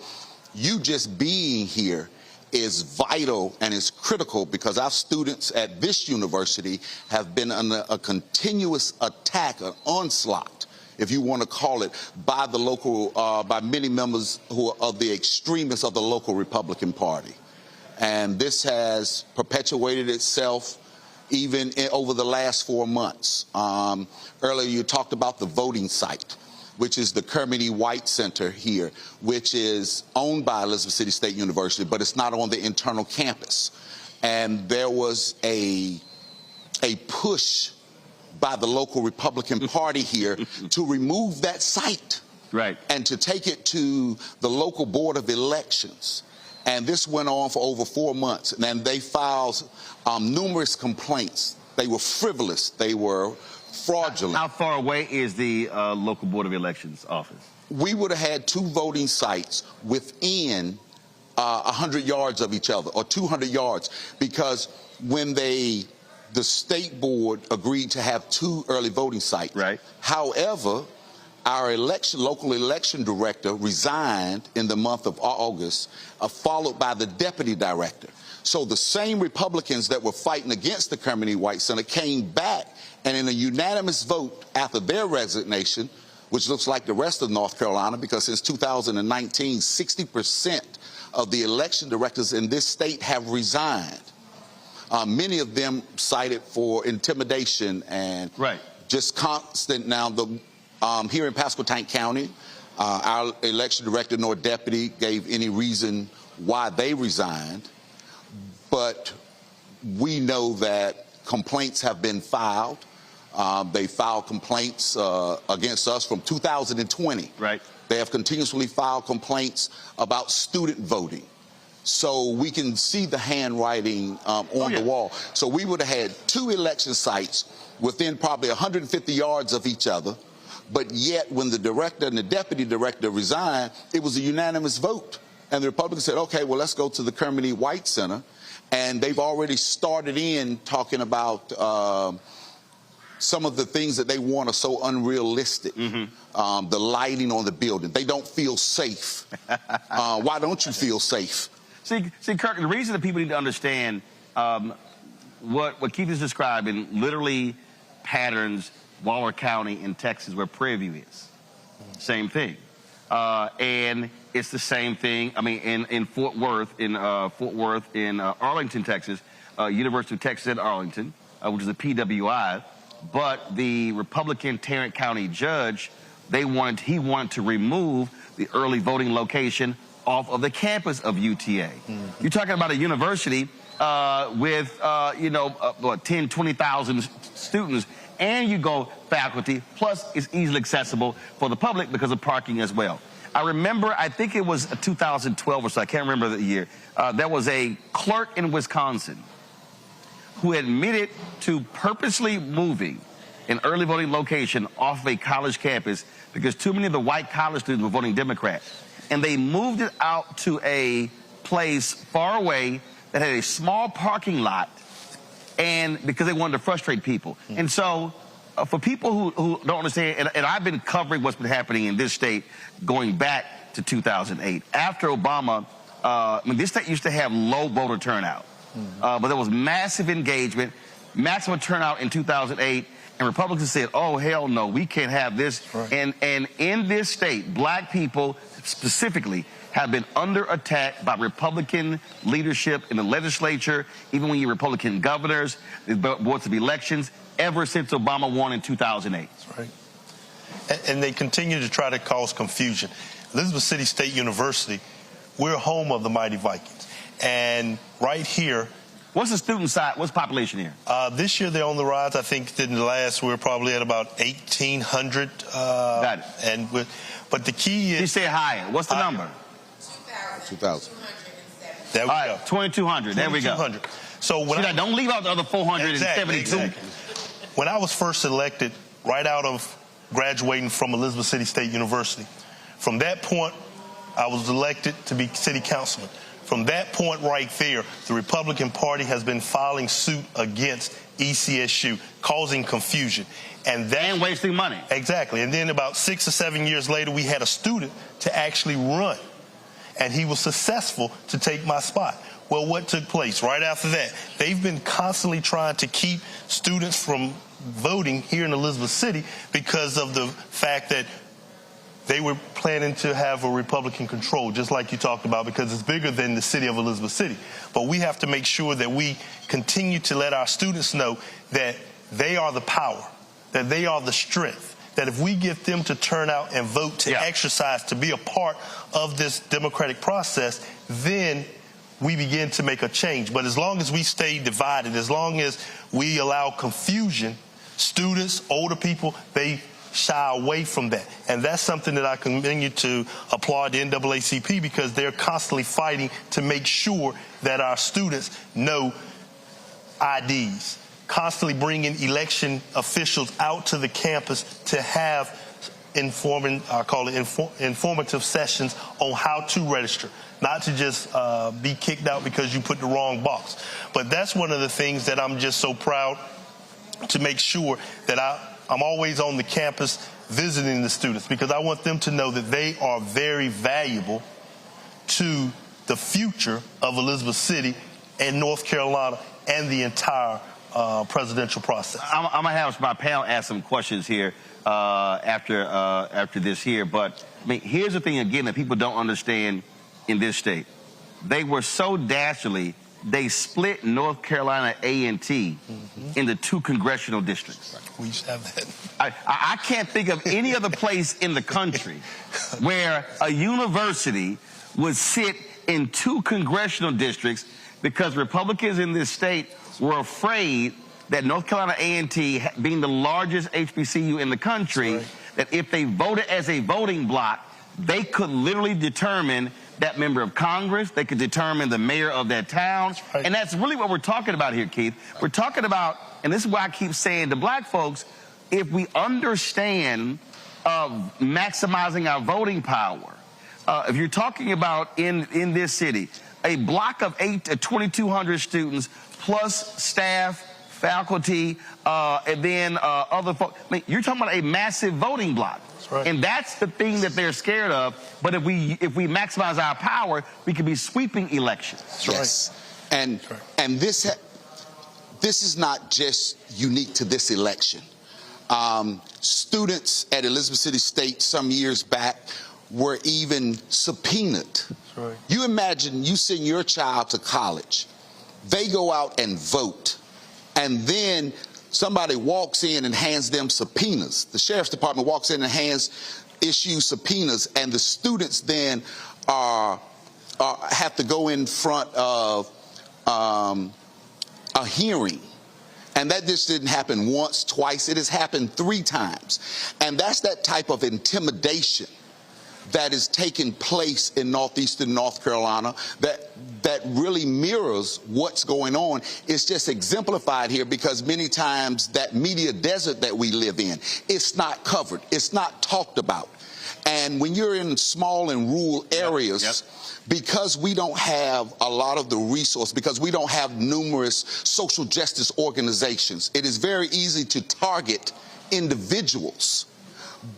you just being here is vital and is critical because our students at this university have been under a continuous attack, an onslaught, if you want to call it, by the local, by many members who are of the extremists of the local Republican Party. And this has perpetuated itself even over the last 4 months. Earlier you talked about the voting site, which is the Kermit E. White Center here, which is owned by Elizabeth City State University, but it's not on the internal campus. And there was a push by the local Republican Party here to remove that site. Right. And to take it to the local Board of Elections. And this went on for over 4 months. And they filed numerous complaints. They were frivolous. They were fraudulent. How far away is the local Board of Elections office? We would have had 2 voting sites within 100 yards of each other, or 200 yards, because when the state board agreed to have 2 early voting sites. Right. However, our local election director resigned in the month of August, followed by the deputy director. So the same Republicans that were fighting against the Kermit E. White Center came back, and in a unanimous vote after their resignation, which looks like the rest of North Carolina, because since 2019, 60% of the election directors in this state have resigned. Many of them cited for intimidation and just constant. Now, here in Pasquotank County, our election director nor deputy gave any reason why they resigned, but we know that complaints have been filed. They filed complaints against us from 2020. Right. They have continuously filed complaints about student voting. So we can see the handwriting on the wall. So we would have had 2 election sites within probably 150 yards of each other. But yet, when the director and the deputy director resigned, it was a unanimous vote. And the Republicans said, okay, well, let's go to the Kermit E. White Center. And they've already started in talking about some of the things that they want are so unrealistic. The lighting on the building. They don't feel safe. Why don't you feel safe? See, Kirk, the reason that people need to understand what Keith is describing, literally patterns, Waller County in Texas, where Prairie View is. Same thing. And it's the same thing, I mean, in Fort Worth, in Arlington, Texas, University of Texas at Arlington, which is a PWI. But the Republican Tarrant County judge, he wanted to remove the early voting location off of the campus of UTA. You're talking about a university with, 10, 20,000 students, and you go faculty, plus it's easily accessible for the public because of parking as well. I remember, I think it was 2012 or so, I can't remember the year, there was a clerk in Wisconsin who admitted to purposely moving an early voting location off of a college campus because too many of the white college students were voting Democrat. And they moved it out to a place far away that had a small parking lot, and because they wanted to frustrate people. And so for people who don't understand, and I've been covering what's been happening in this state going back to 2008. After Obama, this state used to have low voter turnout, but there was massive engagement, maximum turnout in 2008, and Republicans said, oh, hell no, we can't have this. Right. And in this state, black people specifically have been under attack by Republican leadership in the legislature, even when you Republican governors, the boards of elections, ever since Obama won in 2008. That's right. And they continue to try to cause confusion. Elizabeth City State University, we're home of the mighty Vikings. And right here, what's the student side? What's the population here? This year they're on the rise. I think in the last we're probably at about 1,800. Got it. But the key is... You say higher. What's the number? 2,000. There we go. 2,200. There we go. 2,200. So when don't leave out the other 472. Exactly. When I was first elected, right out of graduating from Elizabeth City State University, from that point, I was elected to be city councilman. From that point right there, the Republican Party has been filing suit against ECSU, causing confusion. And wasting money. Exactly. And then about 6 or 7 years later, we had a student to actually run. And he was successful to take my spot. Well, what took place right after that? They've been constantly trying to keep students from voting here in Elizabeth City because of the fact that they were planning to have a Republican control, just like you talked about, because it's bigger than the city of Elizabeth City. But we have to make sure that we continue to let our students know that they are the power, that they are the strength, that if we get them to turn out and vote, to exercise, to be a part of this democratic process, then we begin to make a change. But as long as we stay divided, as long as we allow confusion, students, older people, they shy away from that. And that's something that I continue to applaud the NAACP, because they're constantly fighting to make sure that our students know IDs, constantly bringing election officials out to the campus to have informative sessions on how to register, not to just be kicked out because you put the wrong box. But that's one of the things that I'm just so proud to make sure that I'm always on the campus visiting the students, because I want them to know that they are very valuable to the future of Elizabeth City and North Carolina and the entire presidential process. I'm going to have my panel ask some questions here after this here. But I mean, here's the thing, again, that people don't understand in this state. They were so dastardly, they split North Carolina A&T into 2 congressional districts. We used to have that. I can't think of any other place in the country where a university would sit in 2 congressional districts because Republicans in this state were afraid that North Carolina A&T, being the largest HBCU in the country, that if they voted as a voting block, they could literally determine that member of Congress, they could determine the mayor of that town. And that's really what we're talking about here, Keith. We're talking about, and this is why I keep saying to black folks, if we understand maximizing our voting power, if you're talking about in this city, a block of 2,200 students plus staff, faculty, and then other folks. I mean, you're talking about a massive voting block. Right. And that's the thing that they're scared of. But if we maximize our power, we could be sweeping elections. Yes. Right. And this is not just unique to this election. Students at Elizabeth City State some years back were even subpoenaed. Right. You imagine you send your child to college, they go out and vote, and then somebody walks in and hands them subpoenas. The sheriff's department walks in and issues subpoenas, and the students then are have to go in front of a hearing. And that just didn't happen once, twice. It has happened 3 times. And that's that type of intimidation that is taking place in northeastern North Carolina that really mirrors what's going on. It's just exemplified here because many times that media desert that we live in, it's not covered. It's not talked about. And when you're in small and rural areas, because we don't have a lot of the resource, because we don't have numerous social justice organizations, it is very easy to target individuals.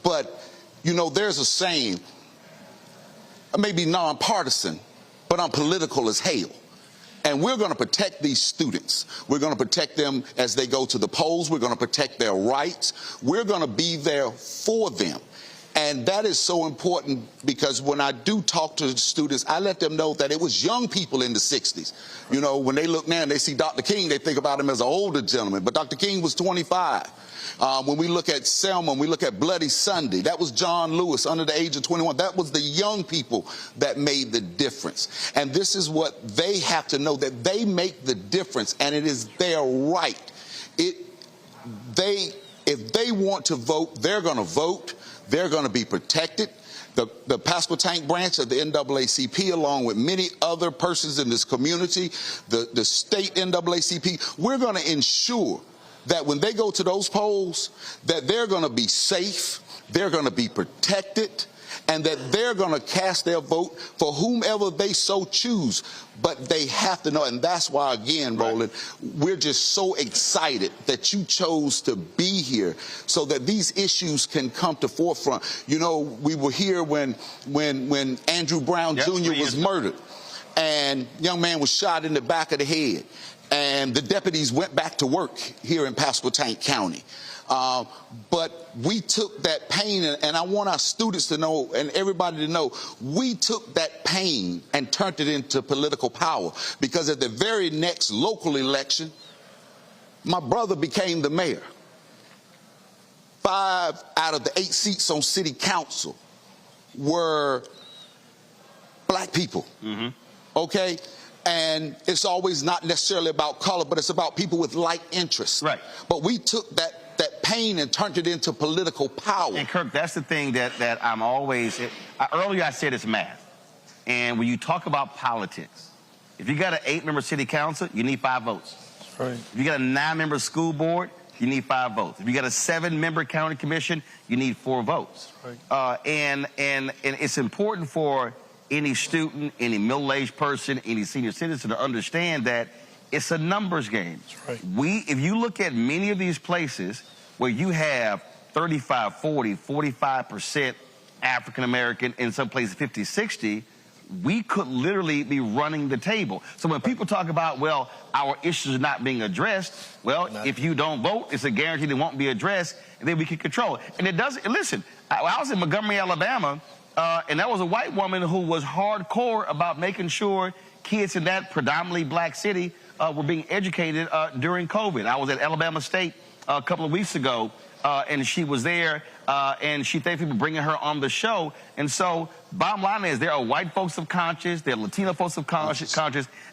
But, you know, there's a saying, I may be nonpartisan, but I'm political as hell. And we're going to protect these students. We're going to protect them as they go to the polls. We're going to protect their rights. We're going to be there for them. And that is so important because when I do talk to the students, I let them know that it was young people in the 60s. You know, when they look now and they see Dr. King, they think about him as an older gentleman. But Dr. King was 25. When we look at Selma, when we look at Bloody Sunday, that was John Lewis under the age of 21. That was the young people that made the difference. And this is what they have to know, that they make the difference, and it is their right. If they want to vote, they're going to vote. They're going to be protected. The Pasquotank branch of the NAACP, along with many other persons in this community, the state NAACP, we're going to ensure that when they go to those polls, that they're going to be safe, they're going to be protected, and that they're going to cast their vote for whomever they so choose. But they have to know, and that's why, again, Roland, we're just so excited that you chose to be here so that these issues can come to forefront. You know, we were here when Andrew Brown Jr. was murdered, and young man was shot in the back of the head, and the deputies went back to work here in Pasquotank County. But we took that pain, and I want our students to know and everybody to know, we took that pain and turned it into political power. Because at the very next local election, my brother became the mayor. 5 out of the 8 seats on city council were black people. Okay? And it's always not necessarily about color, but it's about people with like interests. Right. But we took that pain and turned it into political power. And Kirk, that's the thing that I'm always, earlier I said it's math. And when you talk about politics, if you got an 8-member city council, you need 5 votes. That's right. If you got a 9-member school board, you need 5 votes. If you got a 7-member county commission, you need 4 votes. Right. And it's important for any student, any middle-aged person, any senior citizen to understand that it's a numbers game. That's right. If you look at many of these places where you have 35, 40, 45% African-American, in some places 50, 60, we could literally be running the table. So when people talk about, well, our issues are not being addressed, well, if you don't vote, it's a guarantee they won't be addressed, and then we can control it. And it doesn't, listen, I was in Montgomery, Alabama, and that was a white woman who was hardcore about making sure kids in that predominantly black city were being educated during COVID. I was at Alabama State a couple of weeks ago, and she was there, and she thanked people bringing her on the show. And so, bottom line is, there are white folks of conscience, there are Latino folks of conscience,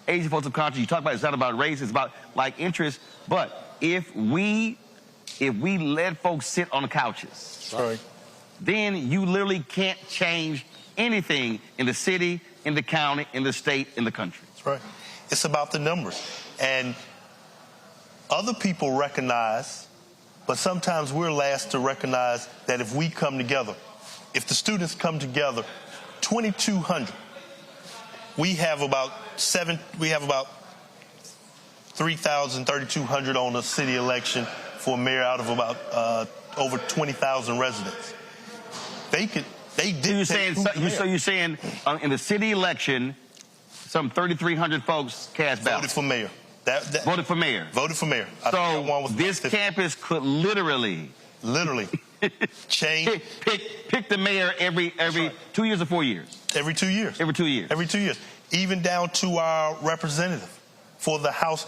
Asian folks of conscience. You talk about it's not about race, it's about like interest. But if we let folks sit on the couches, then you literally can't change anything in the city, in the county, in the state, in the country. That's right. It's about the numbers. And other people recognize, but sometimes we're last to recognize that if we come together, if the students come together, 2,200, we have about 3,000, 3,200 on a city election for a mayor out of about over 20,000 residents. You're saying in the city election, some 3,300 folks cast ballots. Voted for mayor. Voted for mayor. Voted for mayor. So this campus could literally change. Pick the mayor every 2 years or 4 years. Every 2 years. Every 2 years. Every 2 years. Even down to our representative for the House.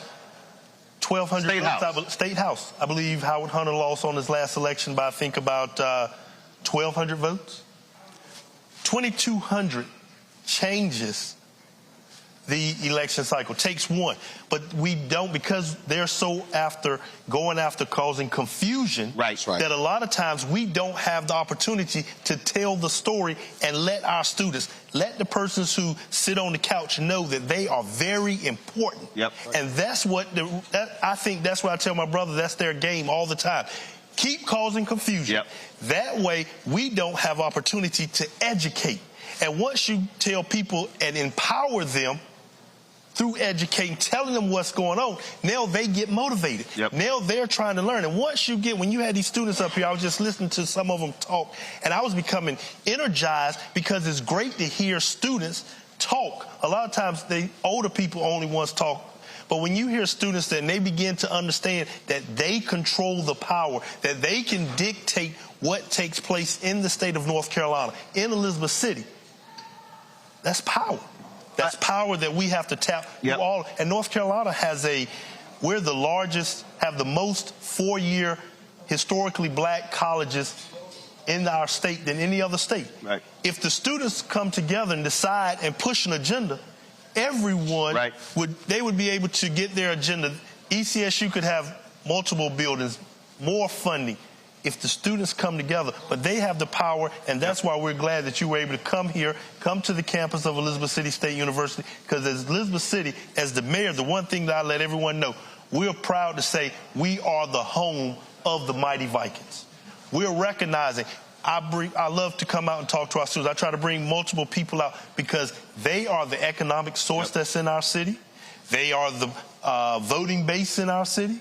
1,200 State House. I believe Howard Hunter lost on his last election by I think about 1,200 votes. 2,200 changes the election cycle. Takes one. But we don't, because they're so going after causing confusion, that a lot of times we don't have the opportunity to tell the story and let our students, let the persons who sit on the couch know that they are very important. And that's what, I think that's what I tell my brother, that's their game all the time. Keep causing confusion. That way we don't have opportunity to educate. And once you tell people and empower them through educating, telling them what's going on, now they get motivated. Now they're trying to learn. And once you get, when you had these students up here, I was just listening to some of them talk, and I was becoming energized because it's great to hear students talk. A lot of times, older people only once talk. But when you hear students that they begin to understand that they control the power, that they can dictate what takes place in the state of North Carolina, in Elizabeth City, that's power. That's power that we have to tap through all. And North Carolina we're the largest, have the most four-year historically black colleges in our state than any other state. If the students come together and decide and push an agenda, everyone would be able to get their agenda. ECSU could have multiple buildings, more funding, if the students come together. But they have the power, and that's why we're glad that you were able to come here, come to the campus of Elizabeth City State University, because as Elizabeth City, as the mayor, the one thing that I let everyone know, we're proud to say we are the home of the mighty Vikings. We're recognizing, I love to come out and talk to our students. I try to bring multiple people out because they are the economic source that's in our city. They are the voting base in our city.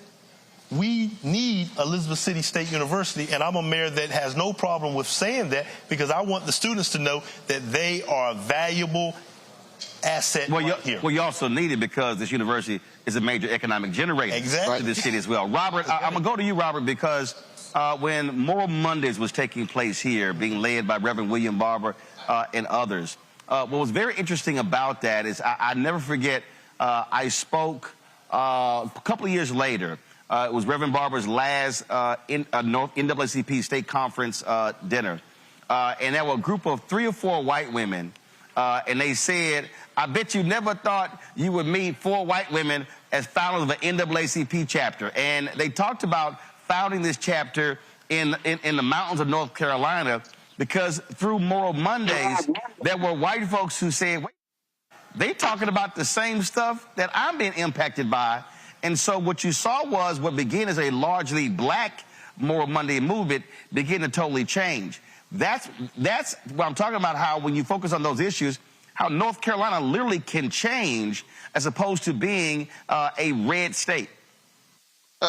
We need Elizabeth City State University, and I'm a mayor that has no problem with saying that because I want the students to know that they are a valuable asset here. Well, you also need it because this university is a major economic generator to this city as well. Robert, I'm going to go to you, Robert, because when Moral Mondays was taking place here, being led by Reverend William Barber and others, what was very interesting about that is I never forget, I spoke a couple of years later. It was Reverend Barber's last NAACP state conference dinner. And there were a group of 3 or 4 white women, and they said, I bet you never thought you would meet 4 white women as founders of an NAACP chapter. And they talked about founding this chapter in the mountains of North Carolina because through Moral Mondays, there were white folks who said, wait, they talking about the same stuff that I'm being impacted by. And so what you saw was what began as a largely black Moral Monday movement begin to totally change. That's what I'm talking about, how when you focus on those issues, how North Carolina literally can change as opposed to being a red state.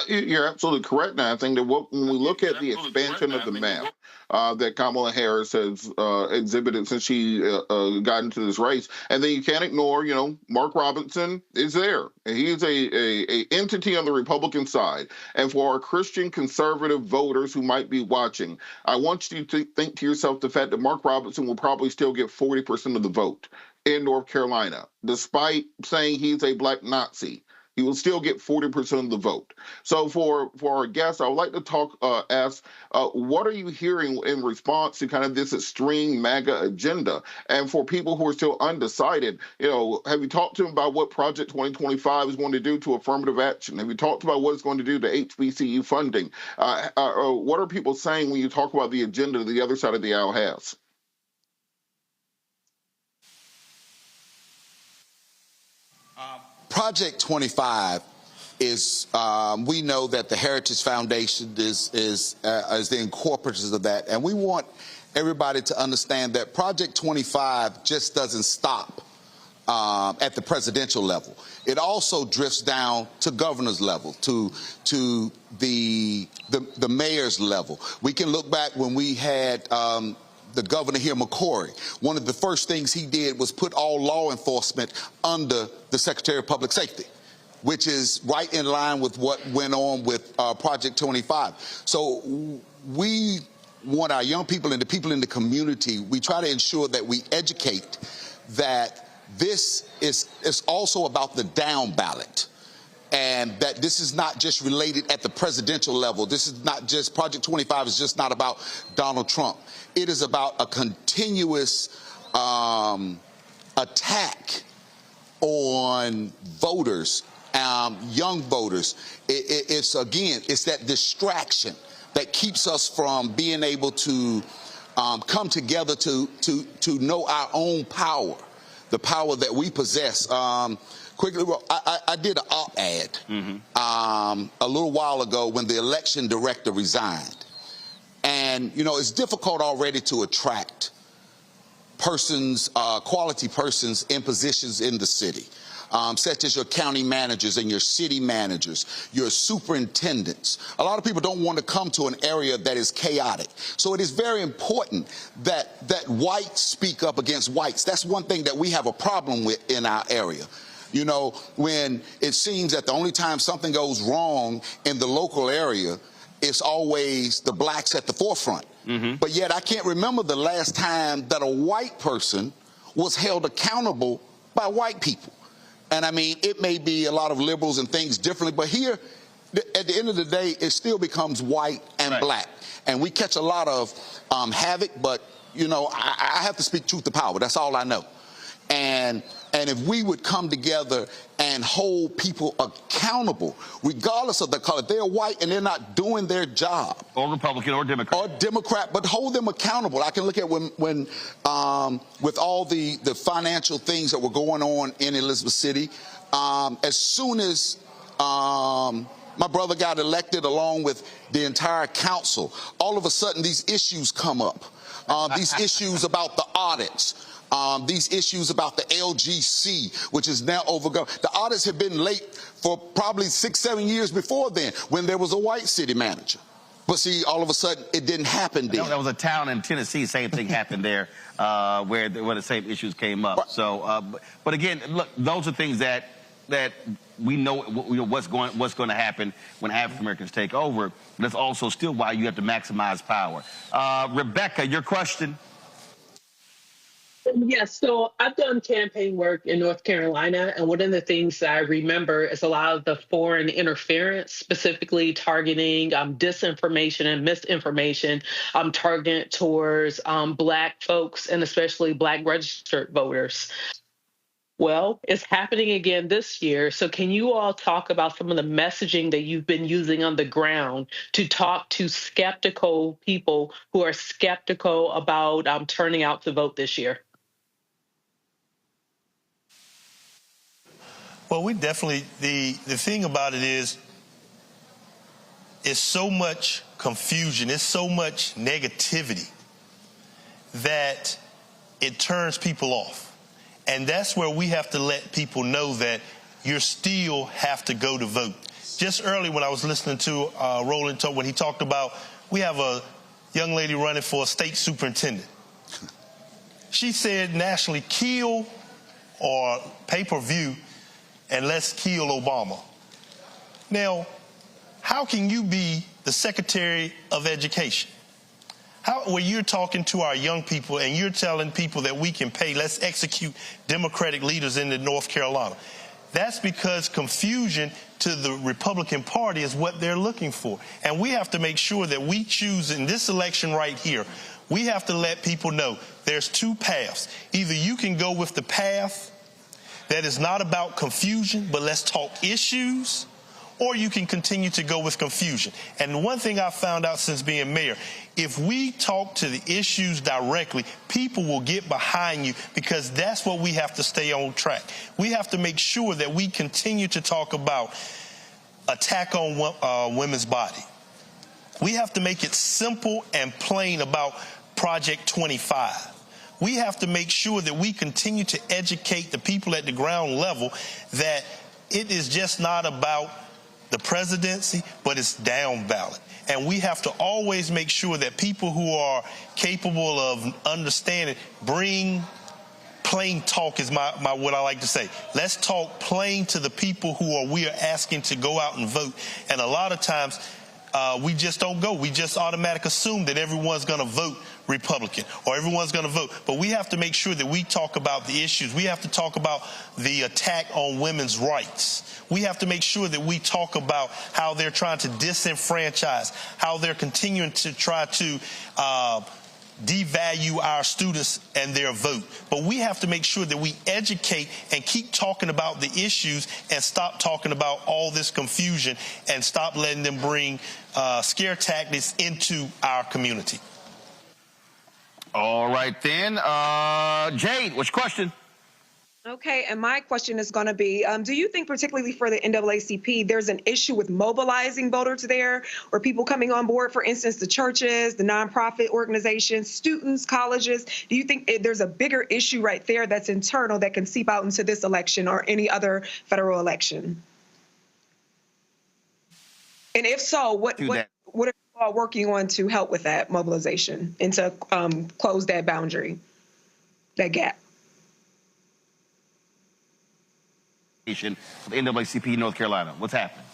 You're absolutely correct. Now, I think that when we look at the expansion of the map that Kamala Harris has exhibited since she got into this race, and then you can't ignore, Mark Robinson is there. And he is a entity on the Republican side. And for our Christian conservative voters who might be watching, I want you to think to yourself the fact that Mark Robinson will probably still get 40% of the vote in North Carolina, despite saying he's a black Nazi. He will still get 40% of the vote. So for our guests, I would like to ask, what are you hearing in response to kind of this extreme MAGA agenda? And for people who are still undecided, have you talked to them about what Project 2025 is going to do to affirmative action? Have you talked about what it's going to do to HBCU funding? What are people saying when you talk about the agenda that the other side of the aisle has? Project 25 is, we know that the Heritage Foundation is the incorporators of that. And we want everybody to understand that Project 25 just doesn't stop at the presidential level. It also drifts down to governor's level, to the mayor's level. We can look back when we had the governor here, McCory. One of the first things he did was put all law enforcement under the Secretary of Public Safety, which is right in line with what went on with Project 25. So we want our young people and the people in the community, we try to ensure that we educate that this is also about the down ballot. And that this is not just related at the presidential level. This is not just, Project 25 is just not about Donald Trump. It is about a continuous attack on voters, young voters. It's that distraction that keeps us from being able to come together to know our own power, the power that we possess. Quickly, I did an op-ed a little while ago when the election director resigned. And, you know, it's difficult already to attract persons, quality persons in positions in the city, such as your county managers and your city managers, your superintendents. A lot of people don't want to come to an area that is chaotic. So it is very important that whites speak up against whites. That's one thing that we have a problem with in our area. You know, when it seems that the only time something goes wrong in the local area, it's always the blacks at the forefront. But yet I can't remember the last time that a white person was held accountable by white people. And I mean, it may be a lot of liberals and things differently, but here, at the end of the day, it still becomes white and black. And we catch a lot of havoc, but, you know, I have to speak truth to power. That's all I know. And if we would come together and hold people accountable, regardless of the color, they're white and they're not doing their job. Or Republican or Democrat. Or Democrat, but hold them accountable. I can look at when with all the financial things that were going on in Elizabeth City, as soon as my brother got elected along with the entire council, all of a sudden these issues come up. These issues about the audits. These issues about the LGC, which is now overgone. The audits have been late for probably 6-7 years before then, when there was a white city manager. But see, all of a sudden, it didn't happen then. There was a town in Tennessee, same thing happened there, where the same issues came up. So, but again, look, those are things that we know what's going to happen when African Americans take over. But that's also still why you have to maximize power. Rebecca, your question. Yes, so I've done campaign work in North Carolina, and one of the things that I remember is a lot of the foreign interference, specifically targeting disinformation and misinformation, targeted towards Black folks and especially Black registered voters. Well, it's happening again this year. So can you all talk about some of the messaging that you've been using on the ground to talk to skeptical people who are skeptical about turning out to vote this year? Well, we definitely, the thing about it is, it's so much confusion, it's so much negativity that it turns people off. And that's where we have to let people know that you still have to go to vote. Just earlier when I was listening to Roland talk, when he talked about, we have a young lady running for a state superintendent. She said nationally, kill or pay-per-view, and let's kill Obama. Now, how can you be the Secretary of Education? When you're talking to our young people and you're telling people that we can pay, let's execute Democratic leaders in North Carolina. That's because confusion to the Republican Party is what they're looking for. And we have to make sure that we choose in this election right here, we have to let people know there's two paths. Either you can go with the path that is not about confusion, but let's talk issues, or you can continue to go with confusion. And one thing I found out since being mayor, if we talk to the issues directly, people will get behind you, because that's what we have to stay on track. We have to make sure that we continue to talk about attack on women's body. We have to make it simple and plain about Project 25. We have to make sure that we continue to educate the people at the ground level that it is just not about the presidency, but it's down ballot. And we have to always make sure that people who are capable of understanding bring plain talk is what I like to say. Let's talk plain to the people we are asking to go out and vote. And a lot of times we just don't go. We just automatically assume that everyone's going to vote Republican or everyone's going to vote. But we have to make sure that we talk about the issues. We have to talk about the attack on women's rights. We have to make sure that we talk about how they're trying to disenfranchise, how they're continuing to try to devalue our students and their vote. But we have to make sure that we educate and keep talking about the issues and stop talking about all this confusion and stop letting them bring scare tactics into our community. All right, then. Jade, what's your question? Okay, and my question is going to be, do you think particularly for the NAACP, there's an issue with mobilizing voters there or people coming on board, for instance, the churches, the nonprofit organizations, students, colleges? Do you think there's a bigger issue right there that's internal that can seep out into this election or any other federal election? And if so, what are you all working on to help with that mobilization and to close that boundary, that gap? The NAACP North Carolina. What's happening?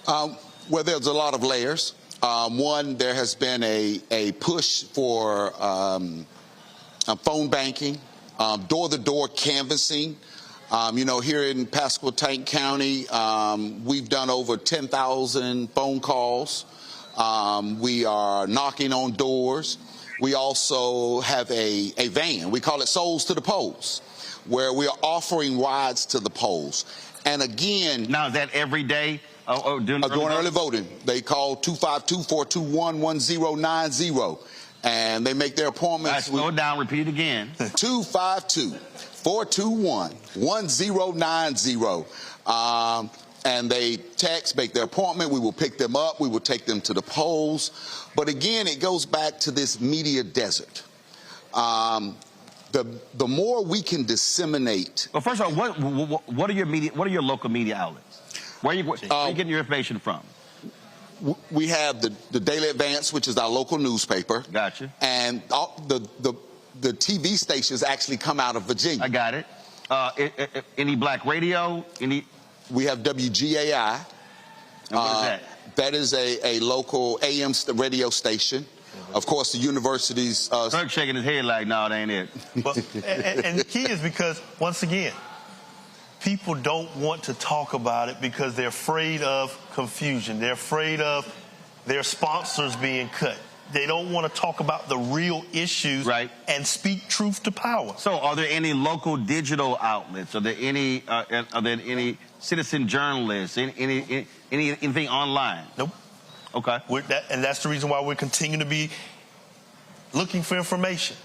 Well, there's a lot of layers. One, there has been a push for phone banking, door-to-door canvassing. Here in Pasquotank County, we've done over 10,000 phone calls. We are knocking on doors. We also have a van. We call it Souls to the Polls, where we are offering rides to the polls. And again... Now, is that every day? During early voting. They call 252-421-1090. And they make their appointments. Slow down, repeat it again. 252-421-1090. And they make their appointment. We will pick them up. We will take them to the polls. But again, it goes back to this media desert. The more we can disseminate. Well, first of all, what are your media? What are your local media outlets? Where are you getting your information from? We have the Daily Advance, which is our local newspaper. Gotcha. And the TV stations actually come out of Virginia. I got it. Any black radio? We have WGAI. And what is that? That is a local AM radio station. Of course, the universities... Kirk shaking his head like, no, that ain't it. And the key is because, once again, people don't want to talk about it because they're afraid of confusion. They're afraid of their sponsors being cut. They don't want to talk about the real issues and speak truth to power. So are there any local digital outlets? Are there any citizen journalists? Anything online? Nope. Okay. And that's the reason why we're continuing to be looking for information,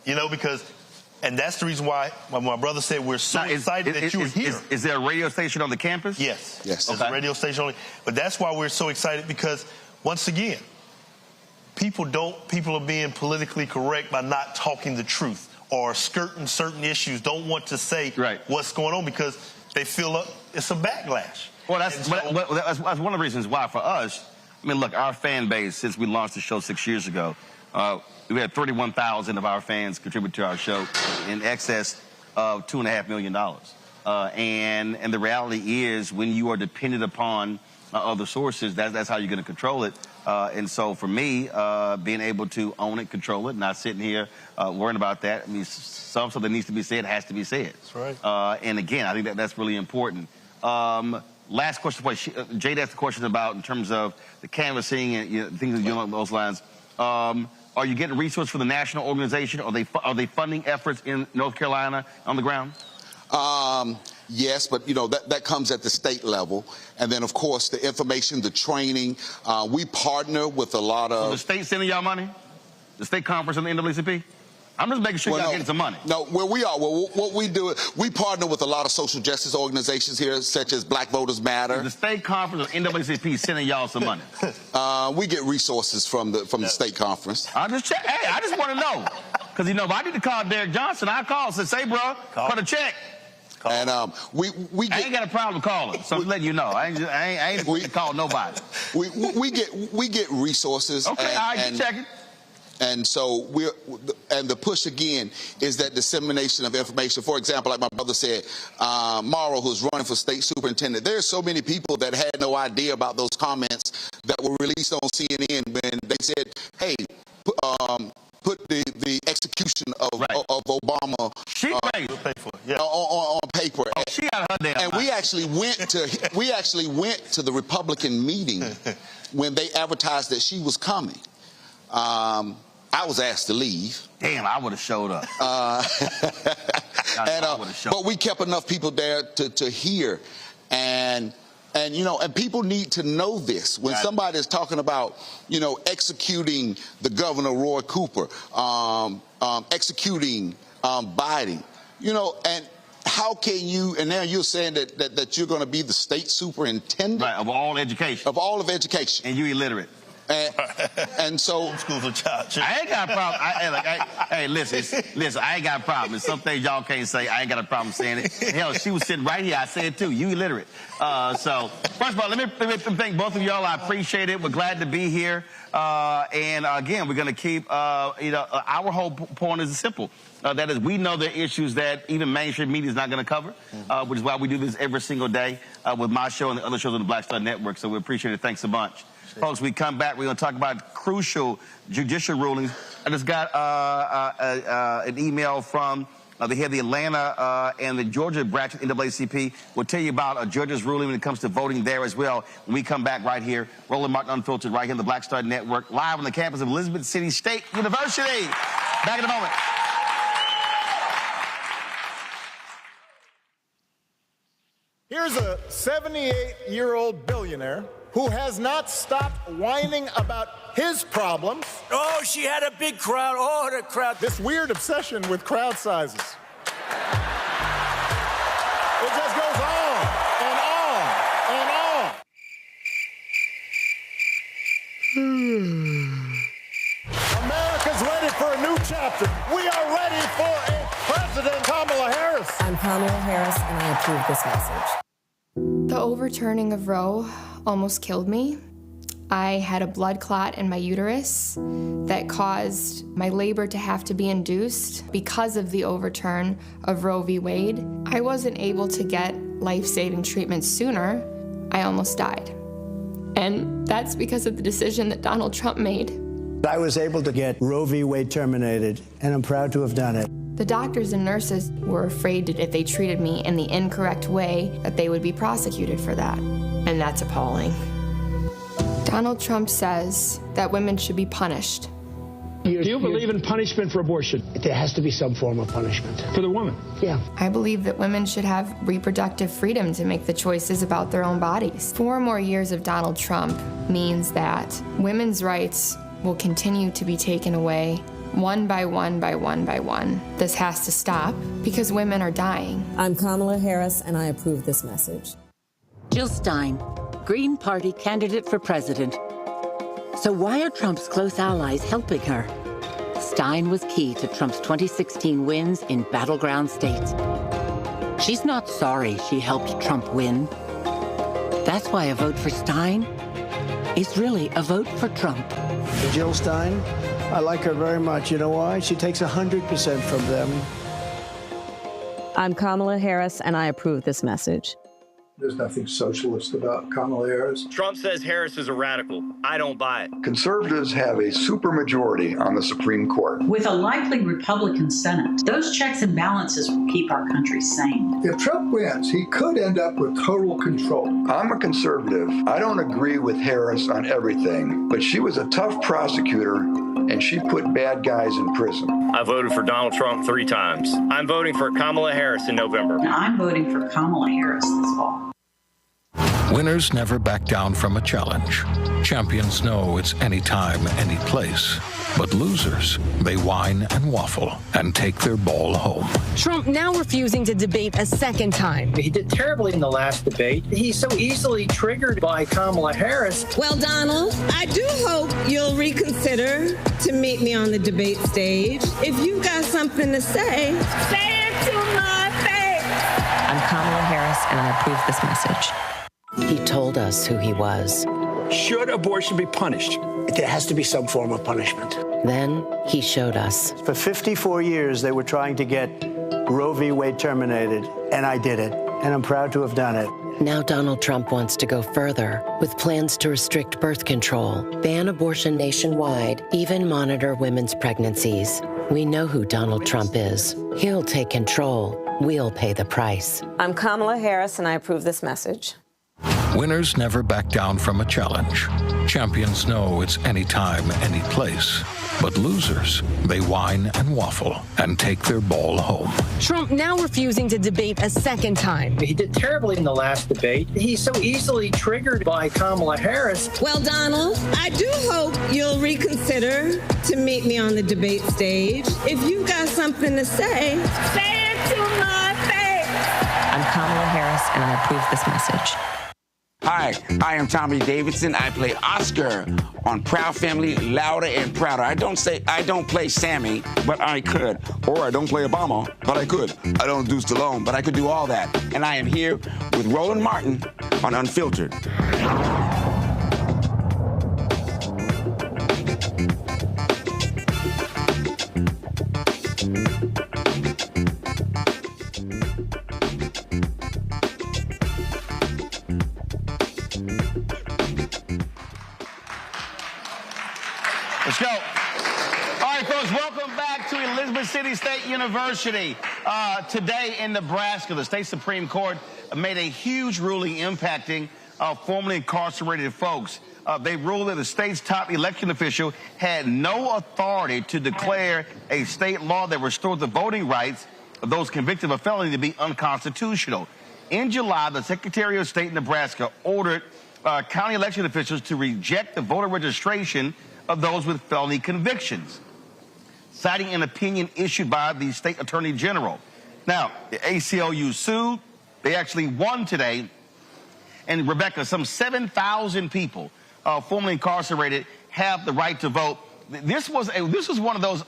and that's the reason why my brother said we're so excited that you're here. Is there a radio station on the campus? Yes. Yes. There's a radio station only. But that's why we're so excited because, once again, people are being politically correct by not talking the truth or skirting certain issues, don't want to say what's going on because they feel it's a backlash. Well, that's one of the reasons why for us, look, our fan base, since we launched the show 6 years ago, we had 31,000 of our fans contribute to our show in excess of $2.5 million. And the reality is when you are dependent upon other sources, that's how you're going to control it. And so for me, being able to own it, control it, not sitting here worrying about that. Something that needs to be said has to be said. That's right. And again, I think that's really important. Last question for you. Jade asked a question about in terms of the canvassing and things along those lines. Are you getting resources from the national organization? Are they funding efforts in North Carolina on the ground? Yes, but that comes at the state level, and then of course the information, the training. We partner with a lot of. So the state sending y'all money? The state conference and the NAACP? I'm just making sure y'all getting some money. No, where we are, what we do is we partner with a lot of social justice organizations here, such as Black Voters Matter. The state conference or NAACP sending y'all some money? We get resources from the state conference. I just want to know, because if I need to call Derek Johnson, I call and say, bro, cut a check. And we I ain't got a problem calling, so I'm letting you know. I ain't going to call nobody. We get resources. Okay, all right, keep checking. And so the push again is that dissemination of information. For example, like my brother said, Morrow, who's running for state superintendent, there's so many people that had no idea about those comments that were released on CNN when they said, hey, put the execution of Obama on paper. Oh, she got her damn and we actually went to the Republican meeting when they advertised that she was coming. I was asked to leave. Damn, I would have showed up. But we kept enough people there to hear, and people need to know this. When somebody is talking about, executing the governor, Roy Cooper, executing Biden, and how can you, and now you're saying that you're going to be the state superintendent? Right, of all education. Of all of education. And you illiterate. And so schools of child. I ain't got a problem. Hey, listen, I ain't got a problem. There's some things y'all can't say. I ain't got a problem saying it. Hell, she was sitting right here. I said it too. You illiterate. So first of all, let me thank both of y'all. I appreciate it. We're glad to be here. And again, we're going to keep. Our whole point is simple. That is, we know the issues that even mainstream media is not going to cover, which is why we do this every single day with my show and the other shows on the Black Star Network. So we appreciate it. Thanks a bunch. Folks, we come back, we're going to talk about crucial judicial rulings. I just got an email from the head of the Atlanta and the Georgia branch of NAACP. We'll tell you about a judge's ruling when it comes to voting there as well when we come back right here. Roland Martin Unfiltered right here on the Black Star Network, live on the campus of Elizabeth City State University. Back in a moment. Here's a 78-year-old billionaire who has not stopped whining about his problems. Oh, she had a big crowd. Oh, the crowd. This weird obsession with crowd sizes. It just goes on and on and on. America's ready for a new chapter. We are ready for a President Kamala Harris. I'm Kamala Harris, and I approve this message. The overturning of Roe almost killed me. I had a blood clot in my uterus that caused my labor to have to be induced because of the overturn of Roe v. Wade. I wasn't able to get life-saving treatment sooner. I almost died. And that's because of the decision that Donald Trump made. I was able to get Roe v. Wade terminated, and I'm proud to have done it. The doctors and nurses were afraid that if they treated me in the incorrect way, that they would be prosecuted for that. And that's appalling. Donald Trump says that women should be punished. Do you believe in punishment for abortion? There has to be some form of punishment. For the woman? Yeah. I believe that women should have reproductive freedom to make the choices about their own bodies. 4 more years of Donald Trump means that women's rights will continue to be taken away one by one by one by one. This has to stop because women are dying. I'm Kamala Harris, and I approve this message. Jill Stein, Green Party candidate for president. So why are Trump's close allies helping her? Stein was key to Trump's 2016 wins in battleground states. She's not sorry she helped Trump win. That's why a vote for Stein is really a vote for Trump. Jill Stein, I like her very much. You know why? She takes 100% from them. I'm Kamala Harris, and I approve this message. There's nothing socialist about Kamala Harris. Trump says Harris is a radical. I don't buy it. Conservatives have a supermajority on the Supreme Court. With a likely Republican Senate, those checks and balances will keep our country sane. If Trump wins, he could end up with total control. I'm a conservative. I don't agree with Harris on everything, but she was a tough prosecutor, and she put bad guys in prison. I voted for Donald Trump 3 times. I'm voting for Kamala Harris in November. And I'm voting for Kamala Harris this fall. Winners never back down from a challenge. Champions know it's anytime, any place. But losers, they whine and waffle and take their ball home. Trump now refusing to debate a second time. He did terribly in the last debate. He's so easily triggered by Kamala Harris. Well, Donald, I do hope you'll reconsider to meet me on the debate stage. If you've got something to say it to my face. I'm Kamala Harris, and I approve this message. He told us who he was. Should abortion be punished? There has to be some form of punishment. Then he showed us. For 54 years, they were trying to get Roe v. Wade terminated, and I did it, and I'm proud to have done it. Now Donald Trump wants to go further with plans to restrict birth control, ban abortion nationwide, even monitor women's pregnancies. We know who Donald Trump is. He'll take control. We'll pay the price. I'm Kamala Harris, and I approve this message. Winners never back down from a challenge. Champions know it's anytime, any place. But losers, they whine and waffle and take their ball home. Trump now refusing to debate a second time. He did terribly in the last debate. He's so easily triggered by Kamala Harris. Well, Donald, I do hope you'll reconsider to meet me on the debate stage. If you've got something to say it to my face. I'm Kamala Harris, and I approve this message. Hi, I am Tommy Davidson. I play Oscar on Proud Family, Louder and Prouder. I don't play Sammy, but I could. Or I don't play Obama, but I could. I don't do Stallone, but I could do all that. And I am here with Roland Martin on Unfiltered. Let's go. All right, folks, welcome back to Elizabeth City State University. Today in Nebraska, the state Supreme Court made a huge ruling impacting formerly incarcerated folks. They ruled that the state's top election official had no authority to declare a state law that restored the voting rights of those convicted of a felony to be unconstitutional. In July, the Secretary of State in Nebraska ordered county election officials to reject the voter registration of those with felony convictions, citing an opinion issued by the state attorney general. Now, the ACLU sued. They actually won today. And Rebecca, some 7,000 people formerly incarcerated have the right to vote. This was one of those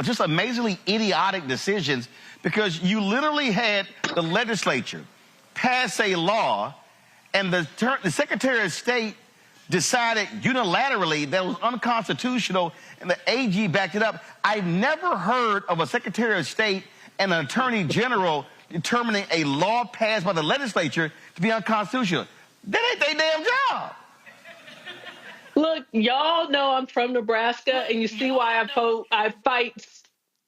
just amazingly idiotic decisions, because you literally had the legislature pass a law, and the Secretary of State decided unilaterally that it was unconstitutional, and the AG backed it up. I've never heard of a Secretary of State and an Attorney General determining a law passed by the legislature to be unconstitutional. That ain't their damn job. Look, y'all know I'm from Nebraska, and you see why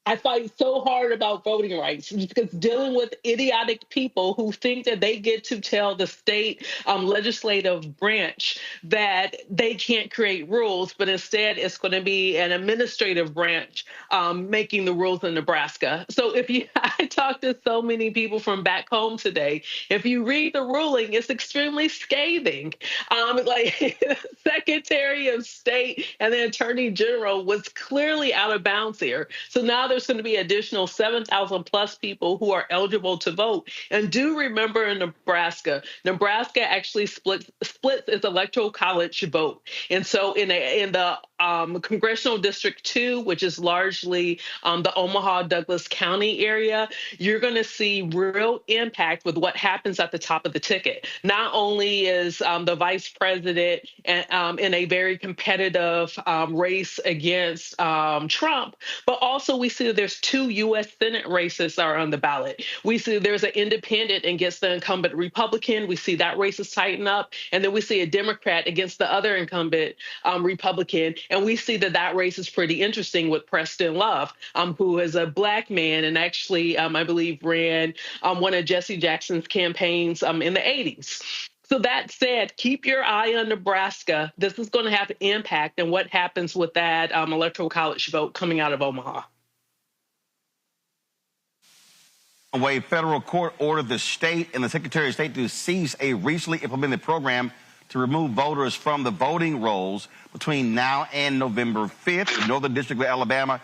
I fight so hard about voting rights, because dealing with idiotic people who think that they get to tell the state legislative branch that they can't create rules, but instead it's going to be an administrative branch making the rules in Nebraska. So I talked to so many people from back home today. If you read the ruling, it's extremely scathing. Like the Secretary of State and the Attorney General was clearly out of bounds here. So now there's going to be additional 7,000 plus people who are eligible to vote. And do remember, in Nebraska actually splits its electoral college vote. And so in the Congressional District 2, which is largely the Omaha-Douglas County area, you're going to see real impact with what happens at the top of the ticket. Not only is the vice president in a very competitive race against Trump, but also we see that there's 2 U.S. Senate races are on the ballot. We see there's an independent against the incumbent Republican. We see that race is tightened up. And then we see a Democrat against the other incumbent Republican. And we see that race is pretty interesting with Preston Love, who is a Black man and actually, I believe, ran one of Jesse Jackson's campaigns in the 80s. So that said, keep your eye on Nebraska. This is going to have impact on what happens with that electoral college vote coming out of Omaha. A federal court ordered the state and the Secretary of State to cease a recently implemented program to remove voters from the voting rolls between now and November 5th. The Northern District of Alabama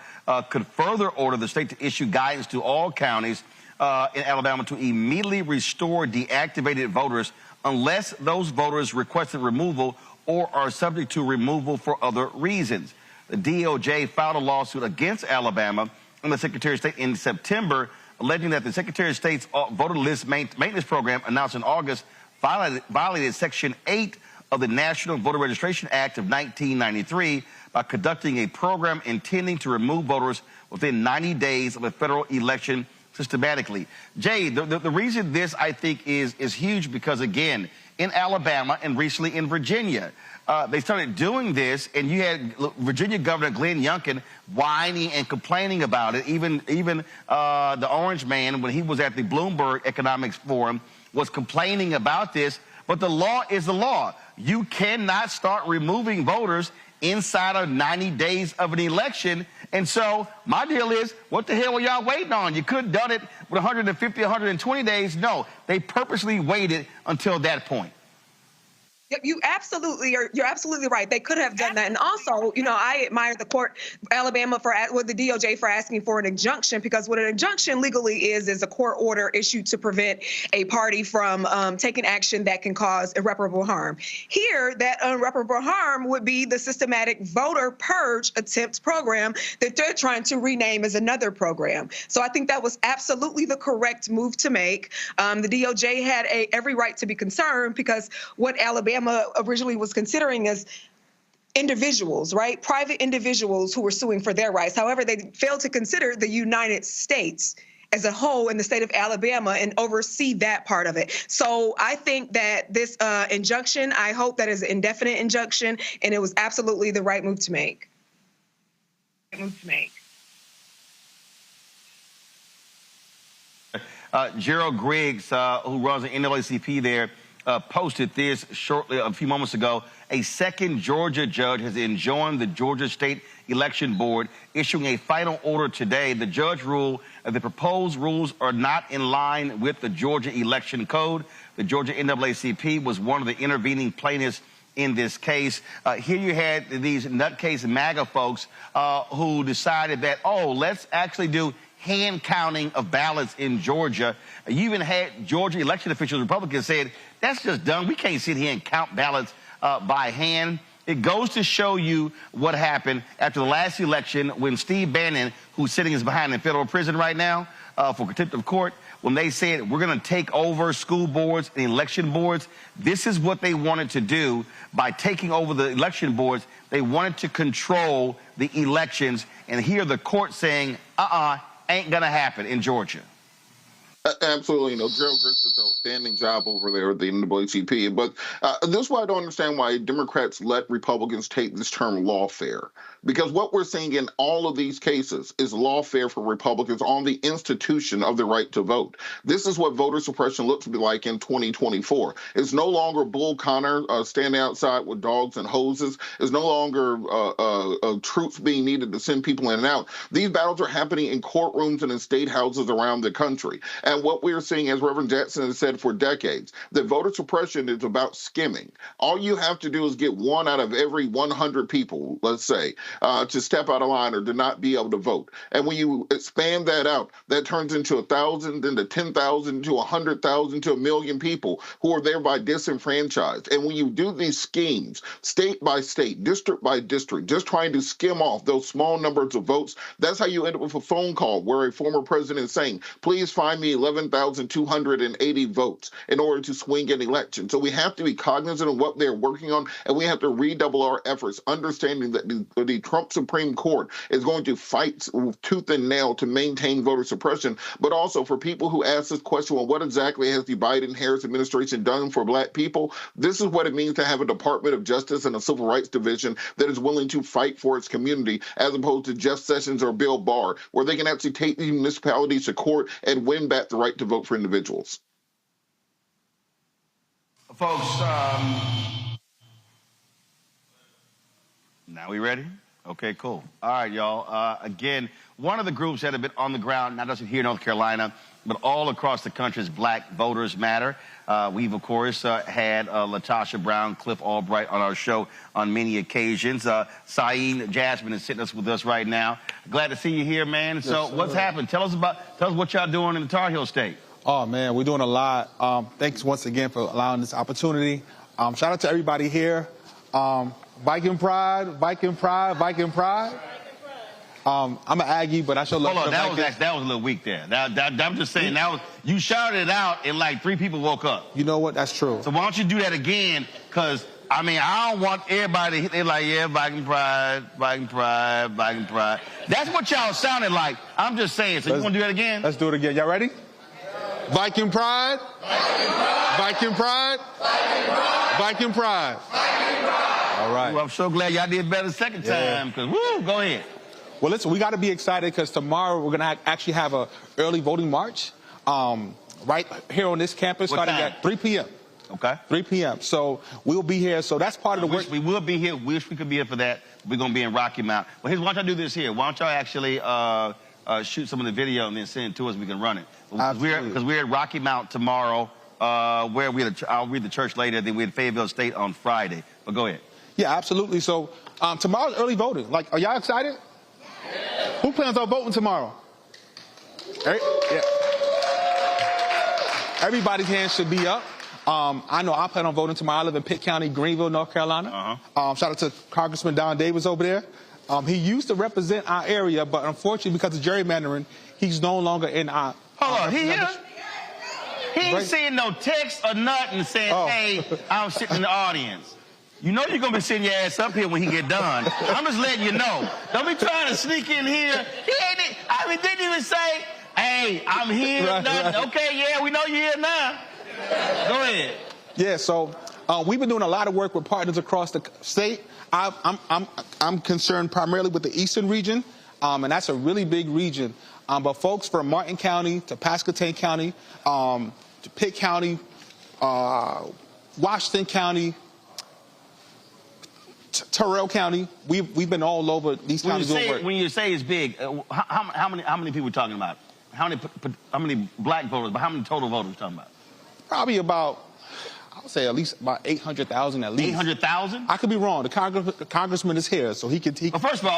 could further order the state to issue guidance to all counties in Alabama to immediately restore deactivated voters unless those voters requested removal or are subject to removal for other reasons. The DOJ filed a lawsuit against Alabama and the Secretary of State in September, alleging that the Secretary of State's voter list maintenance program announced in August violated Section 8 of the National Voter Registration Act of 1993 by conducting a program intending to remove voters within 90 days of a federal election systematically. Jay, the reason this, I think, is huge because, again, in Alabama and recently in Virginia, they started doing this, and you had Virginia Governor Glenn Youngkin whining and complaining about it. Even the Orange Man, when he was at the Bloomberg Economics Forum, was complaining about this. But the law is the law. You cannot start removing voters inside of 90 days of an election. And so my deal is, what the hell were y'all waiting on? You could have done it with 150, 120 days. No, they purposely waited until that point. You absolutely are. You're absolutely right. They could have done that. And also, you know, I admire the court, Alabama, with the DOJ for asking for an injunction, because what an injunction legally is a court order issued to prevent a party from taking action that can cause irreparable harm. Here, that irreparable harm would be the systematic voter purge attempt program that they're trying to rename as another program. So I think that was absolutely the correct move to make. The DOJ had every right to be concerned, because what Alabama originally was considering as individuals, right? Private individuals who were suing for their rights. However, they failed to consider the United States as a whole in the state of Alabama and oversee that part of it. So I think that this injunction, I hope that is an indefinite injunction, and it was absolutely the right move to make. Gerald Griggs, who runs the NAACP there, posted this shortly, a few moments ago. A second Georgia judge has enjoined the Georgia State Election Board, issuing a final order today. The judge ruled that the proposed rules are not in line with the Georgia Election Code. The Georgia NAACP was one of the intervening plaintiffs in this case. Here you had these nutcase MAGA folks who decided that, oh, let's actually do hand counting of ballots in Georgia. You even had Georgia election officials, Republicans, said, that's just dumb. We can't sit here and count ballots by hand. It goes to show you what happened after the last election when Steve Bannon, who's sitting behind in federal prison right now for contempt of court, when they said we're going to take over school boards and election boards, this is what they wanted to do by taking over the election boards. They wanted to control the elections, and here the court saying, ain't going to happen in Georgia. Absolutely. You know, Gerald Griggs does an outstanding job over there at the NAACP. But this is why I don't understand why Democrats let Republicans take this term lawfare. Because what we're seeing in all of these cases is lawfare for Republicans on the institution of the right to vote. This is what voter suppression looks like in 2024. It's no longer Bull Connor standing outside with dogs and hoses. It's no longer troops being needed to send people in and out. These battles are happening in courtrooms and in state houses around the country. And what we're seeing, as Reverend Jackson has said for decades, that voter suppression is about skimming. All you have to do is get one out of every 100 people, let's say, to step out of line or to not be able to vote. And when you expand that out, that turns into 1,000, then to 10,000, to 100,000, to 1 million people who are thereby disenfranchised. And when you do these schemes, state by state, district by district, just trying to skim off those small numbers of votes, that's how you end up with a phone call where a former president is saying, please find me 11,280 votes in order to swing an election. So we have to be cognizant of what they're working on, and we have to redouble our efforts, understanding that the Trump Supreme Court is going to fight with tooth and nail to maintain voter suppression. But also for people who ask this question, well, what exactly has the Biden-Harris administration done for black people? This is what it means to have a Department of Justice and a Civil Rights Division that is willing to fight for its community, as opposed to Jeff Sessions or Bill Barr, where they can actually take these municipalities to court and win back the right to vote for individuals. Folks, now we ready? Okay, cool. All right, y'all. Again, one of the groups that have been on the ground, not just here in North Carolina, but all across the country, is Black Voters Matter. We've, of course, had Latasha Brown, Cliff Albright on our show on many occasions. Saeed Jasmine is sitting with us right now. Glad to see you here, man. Yes, so what's happened? Tell us what y'all doing in the Tar Heel State. Oh, man, we're doing a lot. Thanks once again for allowing this opportunity. Shout out to everybody here. Viking pride, Viking pride, Viking pride. I'm an Aggie, but I show love. Hold on, that was a little weak there. I'm just saying, you shouted it out and like 3 people woke up. You know what? That's true. So why don't you do that again? Because, I mean, I don't want everybody, they're like, yeah, Viking pride, Viking pride, Viking pride. That's what y'all sounded like. I'm just saying. So you want to do that again? Let's do it again. Y'all ready? Viking pride, Viking pride, Viking pride. All right. Well, I'm so glad y'all did better the second time, because, woo, go ahead. Well, listen, we got to be excited because tomorrow we're going to actually have an early voting march right here on this campus starting at 3 p.m. Okay. 3 p.m. So we'll be here. So that's part of the work. We will be here. Wish we could be here for that. We're going to be in Rocky Mount. Well, why don't y'all do this here? Why don't y'all actually shoot some of the video and then send it to us? We can run it. Because we're at Rocky Mount tomorrow, where I'll read the church later. Then we're at Fayetteville State on Friday. But go ahead. Yeah, absolutely. So tomorrow's early voting. Like, are y'all excited? Yeah. Who plans on voting tomorrow? Yeah. Everybody's hand should be up. I know I plan on voting tomorrow. I live in Pitt County, Greenville, North Carolina. Shout out to Congressman Don Davis over there. He used to represent our area, but unfortunately, because of gerrymandering, he's no longer in our... Hold on, he here? He ain't saying no text or nothing saying, hey, I'm sitting in the audience. You know you're going to be sitting your ass up here when he get done. I'm just letting you know. Don't be trying to sneak in here. He ain't... I mean, didn't even say, hey, I'm here. Right. Okay, yeah, we know you're here now. Go ahead. Yeah, so we've been doing a lot of work with partners across the state. I'm concerned primarily with the eastern region, and that's a really big region. But folks from Martin County to Pasquotank County, to Pitt County, Washington County, Terrell County, we've been all over these counties doing work. When you say it's big, how many people are we talking about? How many black voters, but how many total voters are we talking about? Probably about, I would say at least about 800,000 at least. 800,000? I could be wrong. The congressman is here, so he could... Well, first of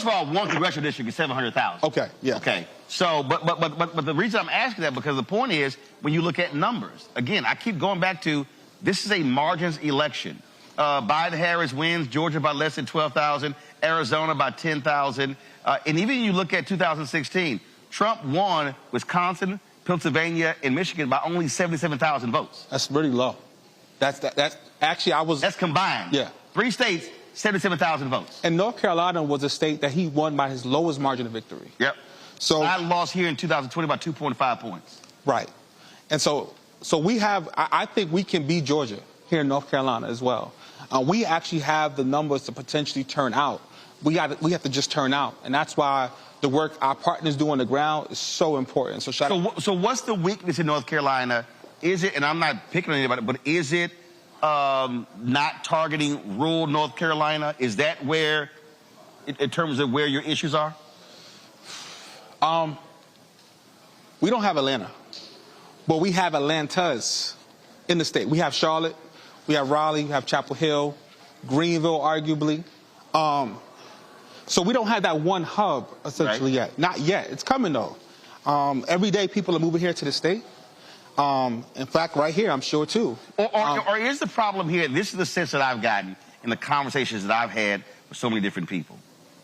all, one congressional district is 700,000. Okay, yeah. Okay, so, but the reason I'm asking that, because the point is, when you look at numbers, again, I keep going back to, this is a margins election. Biden-Harris wins, Georgia by less than 12,000, Arizona by 10,000. And even you look at 2016, Trump won Wisconsin, Pennsylvania, and Michigan by only 77,000 votes. That's really low. That's actually, that's combined. Yeah. 3 states, 77,000 votes. And North Carolina was a state that he won by his lowest margin of victory. Yep. So I lost here in 2020 by 2.5 points. Right. And so we have, I think we can beat Georgia here in North Carolina as well. We actually have the numbers to potentially turn out. We have to just turn out. And that's why the work our partners do on the ground is so important. So what's the weakness in North Carolina? Is it, and I'm not picking on anybody, but is it not targeting rural North Carolina? Is that where, in terms of where your issues are? We don't have Atlanta, but we have Atlantas in the state. We have Charlotte, we have Raleigh, we have Chapel Hill, Greenville, arguably. So we don't have that one hub, essentially, yet. Not yet. It's coming, though. Every day, people are moving here to the state. In fact, right here, I'm sure, too. Or is the problem here, this is the sense that I've gotten in the conversations that I've had with so many different people,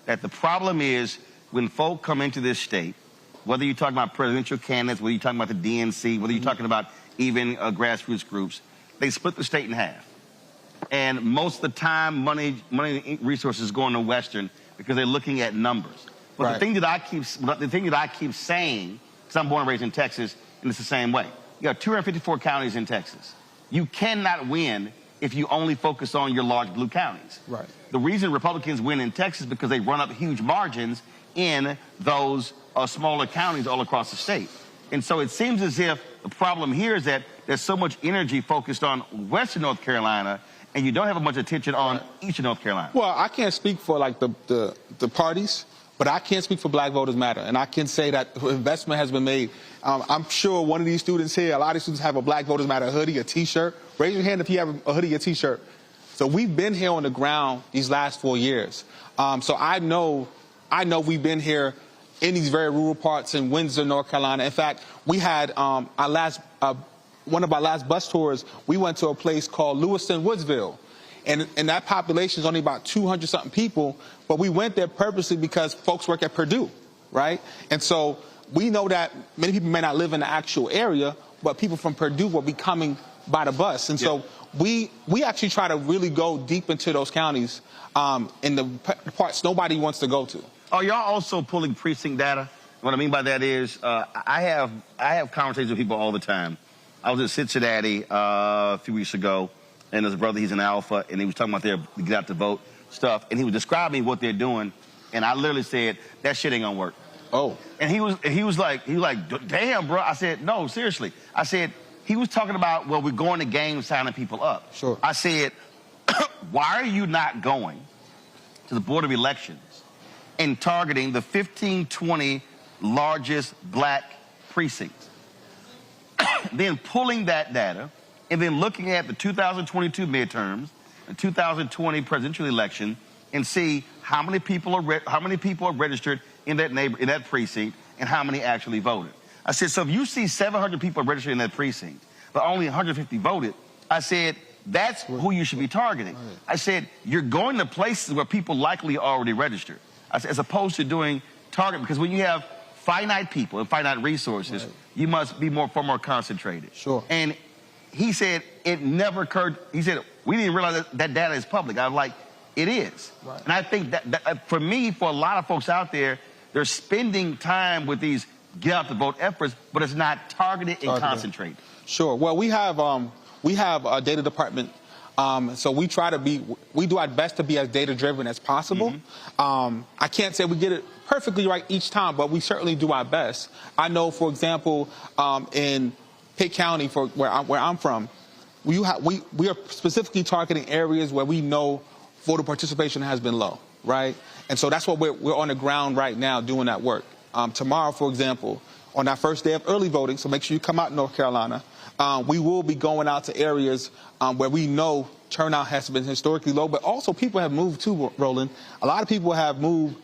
that the problem is when folk come into this state, whether you're talking about presidential candidates, whether you're talking about the DNC, whether you're talking about even grassroots groups, they split the state in half. And most of the time, money, resources go into Western, because they're looking at numbers. But the thing that I keep saying, because I'm born and raised in Texas, and it's the same way. You got 254 counties in Texas. You cannot win if you only focus on your large blue counties. Right. The reason Republicans win in Texas is because they run up huge margins in those smaller counties all across the state. And so it seems as if the problem here is that there's so much energy focused on Western North Carolina, and you don't have much attention on Eastern North Carolina. Well, I can't speak for, like, the parties, but I can speak for Black Voters Matter. And I can say that investment has been made. I'm sure one of these students here, a lot of students have a Black Voters Matter hoodie, a T-shirt. Raise your hand if you have a hoodie, a T-shirt. So we've been here on the ground these last 4 years. So I know we've been here in these very rural parts in Windsor, North Carolina. In fact, we had one of our last bus tours, we went to a place called Lewiston, Woodsville. And that population is only about 200-something people, but we went there purposely because folks work at Purdue, right? And so we know that many people may not live in the actual area, but people from Purdue will be coming by the bus. And so we actually try to really go deep into those counties in the parts nobody wants to go to. Are y'all also pulling precinct data? What I mean by that is I have conversations with people all the time. I was in Cincinnati a few weeks ago, and there's a brother, he's in Alpha, and he was talking about their get out to vote stuff, and he was describing what they're doing, and I literally said, that shit ain't gonna work. Oh. And he was like, damn, bro. I said, no, seriously. I said, he was talking about, well, we're going to games signing people up. Sure. I said, why are you not going to the Board of Elections and targeting the 15, 20 largest black precincts? Then pulling that data and then looking at the 2022 midterms, the 2020 presidential election, and see how many people are registered in that precinct and how many actually voted. I said, so if you see 700 people registered in that precinct, but only 150 voted, I said, that's who you should be targeting. I said, you're going to places where people likely already registered. I said, as opposed to doing target, because when you have finite people and finite resources, you must be far more concentrated. Sure. And he said, it never occurred. He said, we didn't realize that data is public. I was like, it is. Right. And I think that for me, for a lot of folks out there, they're spending time with these get out the vote efforts, but it's not targeted and concentrated. Sure. Well, we have a data department, so we do our best to be as data driven as possible. I can't say we get it perfectly right each time, but we certainly do our best. I know, for example, in Pitt County, where I'm from, we are specifically targeting areas where we know voter participation has been low, right? And so that's what we're on the ground right now doing that work. Tomorrow, for example, on our first day of early voting, so make sure you come out in North Carolina, we will be going out to areas where we know turnout has been historically low, but also people have moved too, Roland. A lot of people have moved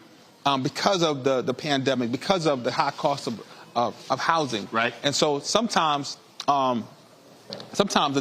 because of the pandemic, because of the high cost of housing. Right. And so sometimes the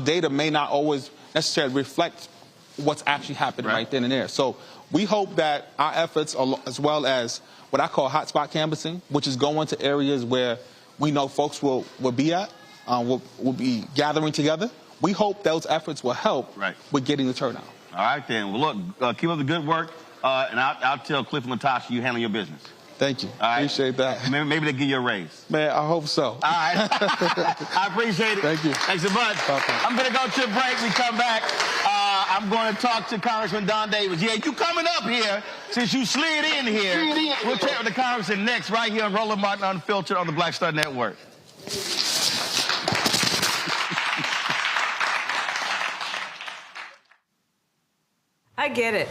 data may not always necessarily reflect what's actually happening right then and there. So we hope that our efforts, as well as what I call hotspot canvassing, which is going to areas where we know folks will be at, will be gathering together. We hope those efforts will help with getting the turnout. All right, then. Well, look, keep up the good work, and I'll tell Cliff and Latasha you handle your business. Thank you. All right. Appreciate that. Maybe they'll give you a raise. Man, I hope so. All right. I appreciate it. Thank you. Thanks so much. I'm going to go to a break. We come back. I'm going to talk to Congressman Don Davis. Yeah, you coming up here since you slid in here. We'll chat with the congressman next right here on Roland Martin Unfiltered on the Black Star Network. I get it.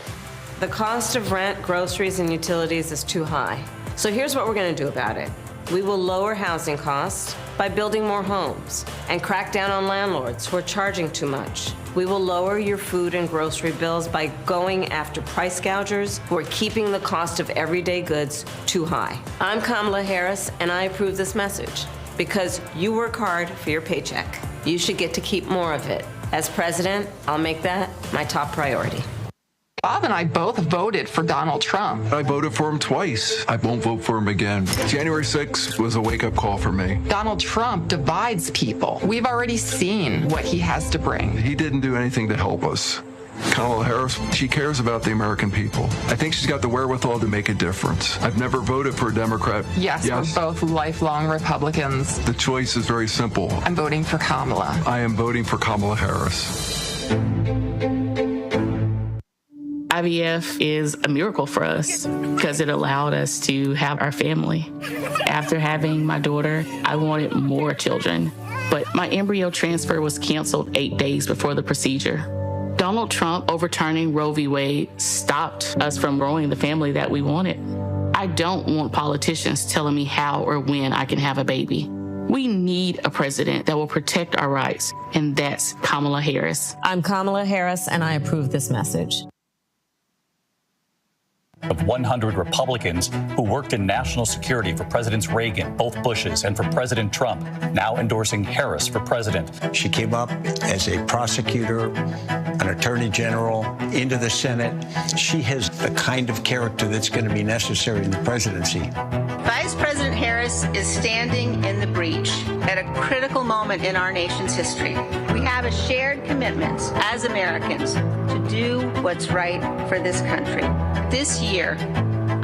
The cost of rent, groceries, and utilities is too high. So here's what we're going to do about it. We will lower housing costs by building more homes and crack down on landlords who are charging too much. We will lower your food and grocery bills by going after price gougers who are keeping the cost of everyday goods too high. I'm Kamala Harris, and I approve this message because you work hard for your paycheck. You should get to keep more of it. As president, I'll make that my top priority. Bob and I both voted for Donald Trump. I voted for him twice. I won't vote for him again. January 6th was a wake-up call for me. Donald Trump divides people. We've already seen what he has to bring. He didn't do anything to help us. Kamala Harris, she cares about the American people. I think she's got the wherewithal to make a difference. I've never voted for a Democrat. Yes, we're both lifelong Republicans. The choice is very simple. I'm voting for Kamala. I am voting for Kamala Harris. IVF is a miracle for us because it allowed us to have our family. After having my daughter, I wanted more children, but my embryo transfer was canceled 8 days before the procedure. Donald Trump overturning Roe v. Wade stopped us from growing the family that we wanted. I don't want politicians telling me how or when I can have a baby. We need a president that will protect our rights, and that's Kamala Harris. I'm Kamala Harris, and I approve this message. Of 100 Republicans who worked in national security for Presidents Reagan, both Bushes, and for President Trump, now endorsing Harris for president. She came up as a prosecutor, an attorney general, into the Senate. She has the kind of character that's going to be necessary in the presidency. Vice President Harris is standing in the breach at a critical moment in our nation's history. We have a shared commitment as Americans to do what's right for this country. This year,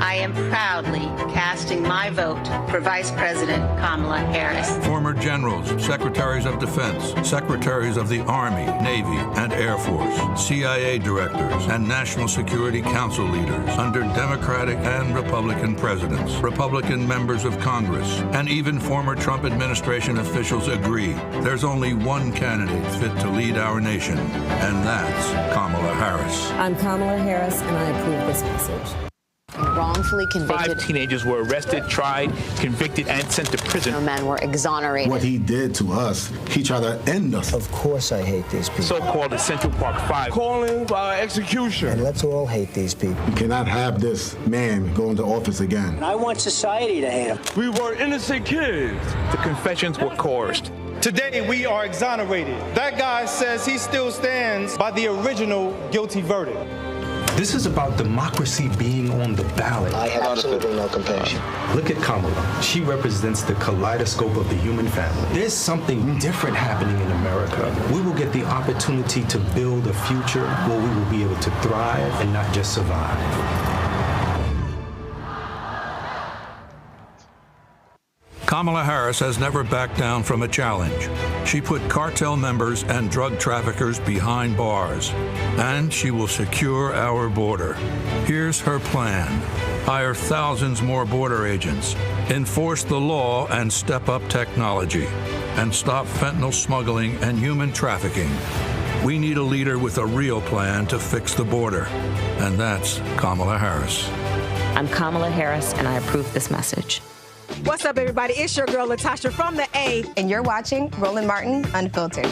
I am proudly casting my vote for Vice President Kamala Harris. Former generals, secretaries of defense, secretaries of the Army, Navy, and Air Force, CIA directors, and National Security Council leaders under Democratic and Republican presidents, Republican members of Congress, and even former Trump administration officials agree there's only one candidate fit to lead our nation, and that's Kamala Harris. I'm Kamala Harris, and I approve this message. Wrongfully convicted. 5 teenagers were arrested, tried, convicted, and sent to prison. No men were exonerated. What he did to us, he tried to end us. Of course I hate these people. So-called the Central Park 5. Calling for execution. And let's all hate these people. We cannot have this man go into office again. I want society to hate him. We were innocent kids. The confessions were coerced. Today, we are exonerated. That guy says he still stands by the original guilty verdict. This is about democracy being on the ballot. I have absolutely no compassion. Look at Kamala. She represents the kaleidoscope of the human family. There's something different happening in America. We will get the opportunity to build a future where we will be able to thrive and not just survive. Kamala Harris has never backed down from a challenge. She put cartel members and drug traffickers behind bars, and she will secure our border. Here's her plan: hire thousands more border agents, enforce the law and step up technology, and stop fentanyl smuggling and human trafficking. We need a leader with a real plan to fix the border, and that's Kamala Harris. I'm Kamala Harris, and I approve this message. What's up, everybody? It's your girl, Latasha from the A. And you're watching Roland Martin Unfiltered.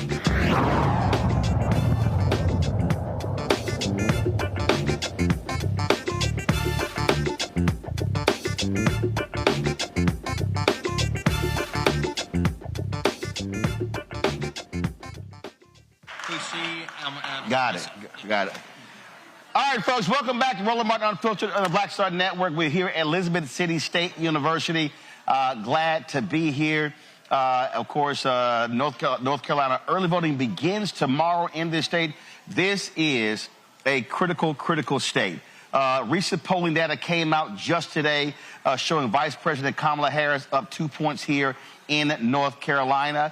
Got it. All right, folks, welcome back to Roland Martin Unfiltered on the Black Star Network. We're here at Elizabeth City State University. Glad to be here. Of course, North Carolina early voting begins tomorrow in this state. This is a critical state. Recent polling data came out just today showing Vice President Kamala Harris up 2 points here in North Carolina.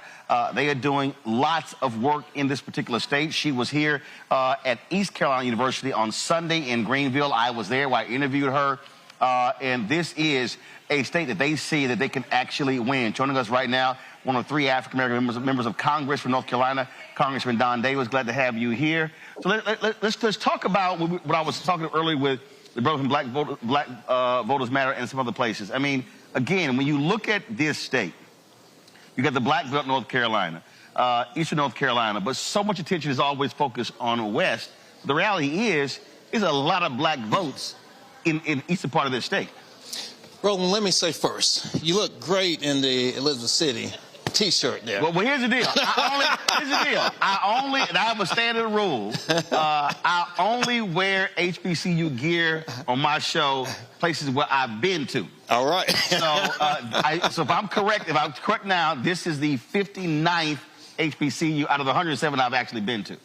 They are doing lots of work in this particular state. She was here at East Carolina University on Sunday in Greenville. I was there while I interviewed her. And this is a state that they see that they can actually win. Joining us right now, one of 3 African-American members of Congress from North Carolina, Congressman Don Davis. Glad to have you here. So let's talk about what I was talking earlier with the brother from Black Voters Matter and some other places. I mean, again, when you look at this state, you got the Black Belt North Carolina, Eastern North Carolina, but so much attention is always focused on the West. The reality is, there's a lot of black votes in the eastern part of this state. Roland, let me say first, you look great in the Elizabeth City T-shirt there. Well, here's the deal. I have a standard rule. I only wear HBCU gear on my show, places where I've been to. All right. So if I'm correct now, this is the 59th HBCU out of the 107 I've actually been to.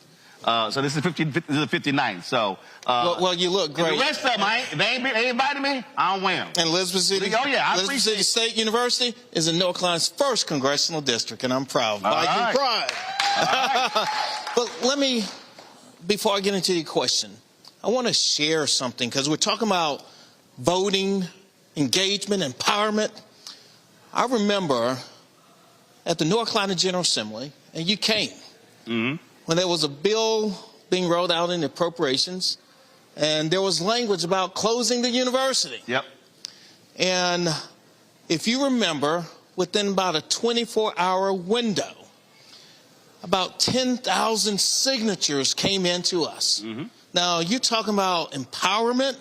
So this is the 59th. So well, you look great. The rest of them, if they ain't invited me, I don't wear them. And Elizabeth City, Elizabeth City State University is in North Carolina's 1st congressional district, and I'm proud. Viking pride. But let me, before I get into your question, I want to share something because we're talking about voting, engagement, empowerment. I remember at the North Carolina General Assembly, and you came. Mm-hmm. When there was a bill being rolled out in the appropriations, and there was language about closing the university. Yep. And if you remember, within about a 24-hour window, about 10,000 signatures came into us. Mm-hmm. Now, you're talking about empowerment,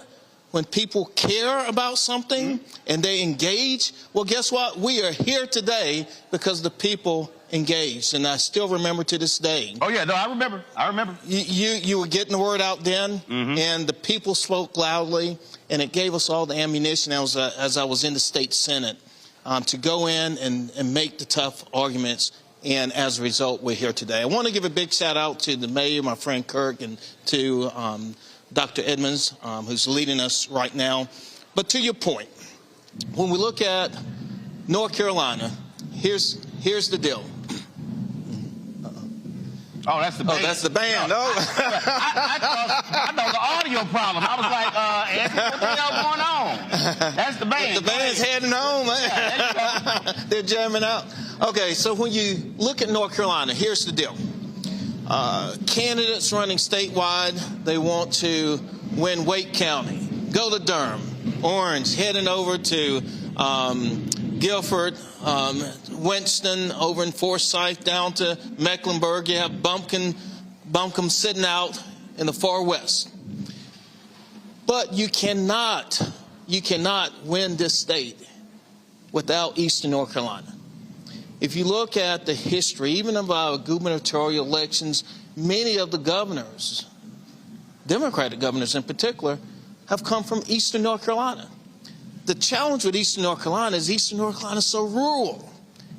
when people care about something and they engage. Well, guess what? We are here today because the people engaged, and I still remember to this day. Oh yeah, no, I remember. You were getting the word out then, and the people spoke loudly, and it gave us all the ammunition as I was in the state Senate to go in and make the tough arguments. And as a result, we're here today. I want to give a big shout out to the mayor, my friend Kirk, and to Dr. Edmonds, who's leading us right now. But to your point, when we look at North Carolina, here's the deal. Oh, that's the band. Oh, that's the band. No. I know the audio problem. I was like, Anthony, what the hell going on? That's the band. The band's heading home. They're jamming out. Okay, so when you look at North Carolina, here's the deal. Candidates running statewide, they want to win Wake County, go to Durham, Orange, heading over to Guilford, Winston, over in Forsyth, down to Mecklenburg. You have Buncombe sitting out in the far west. But you cannot win this state without Eastern North Carolina. If you look at the history, even of our gubernatorial elections, many of the governors, Democratic governors in particular, have come from Eastern North Carolina. The challenge with Eastern North Carolina is Eastern North Carolina is so rural.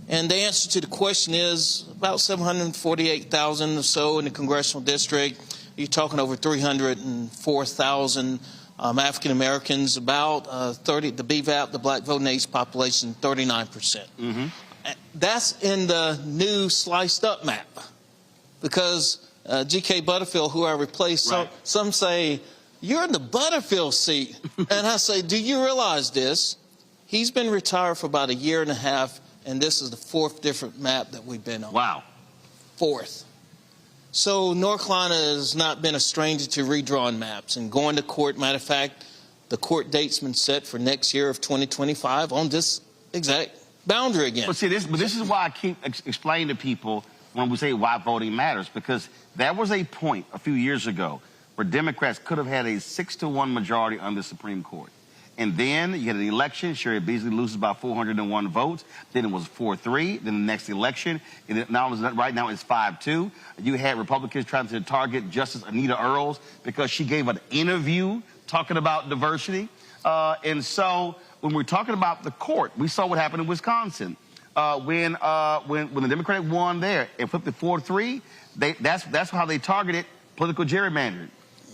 And the answer to the question is about 748,000 or so in the congressional district. You're talking over 304,000 African Americans, about the BVAP, the black voting age population, 39%. Mm-hmm. That's in the new sliced up map, because G.K. Butterfield, who I replaced, right. some say, you're in the Butterfield seat. And I say, do you realize this? He's been retired for about 1.5 years, and this is the 4th different map that we've been on. Wow. 4th. So North Carolina has not been a stranger to redrawing maps and going to court. Matter of fact, the court date's been set for next year of 2025 on this exact boundary again. But see, this is why I keep explaining to people when we say why voting matters, because there was a point a few years ago where Democrats could have had a 6-1 majority on the Supreme Court. And then you had an election. Sherry Beasley loses by 401 votes. Then it was 4-3. Then the next election, and right now it's 5-2. You had Republicans trying to target Justice Anita Earls because she gave an interview talking about diversity. And so when we're talking about the court, we saw what happened in Wisconsin. When the Democratic won there and flipped it 4-3, that's how they targeted political gerrymandering,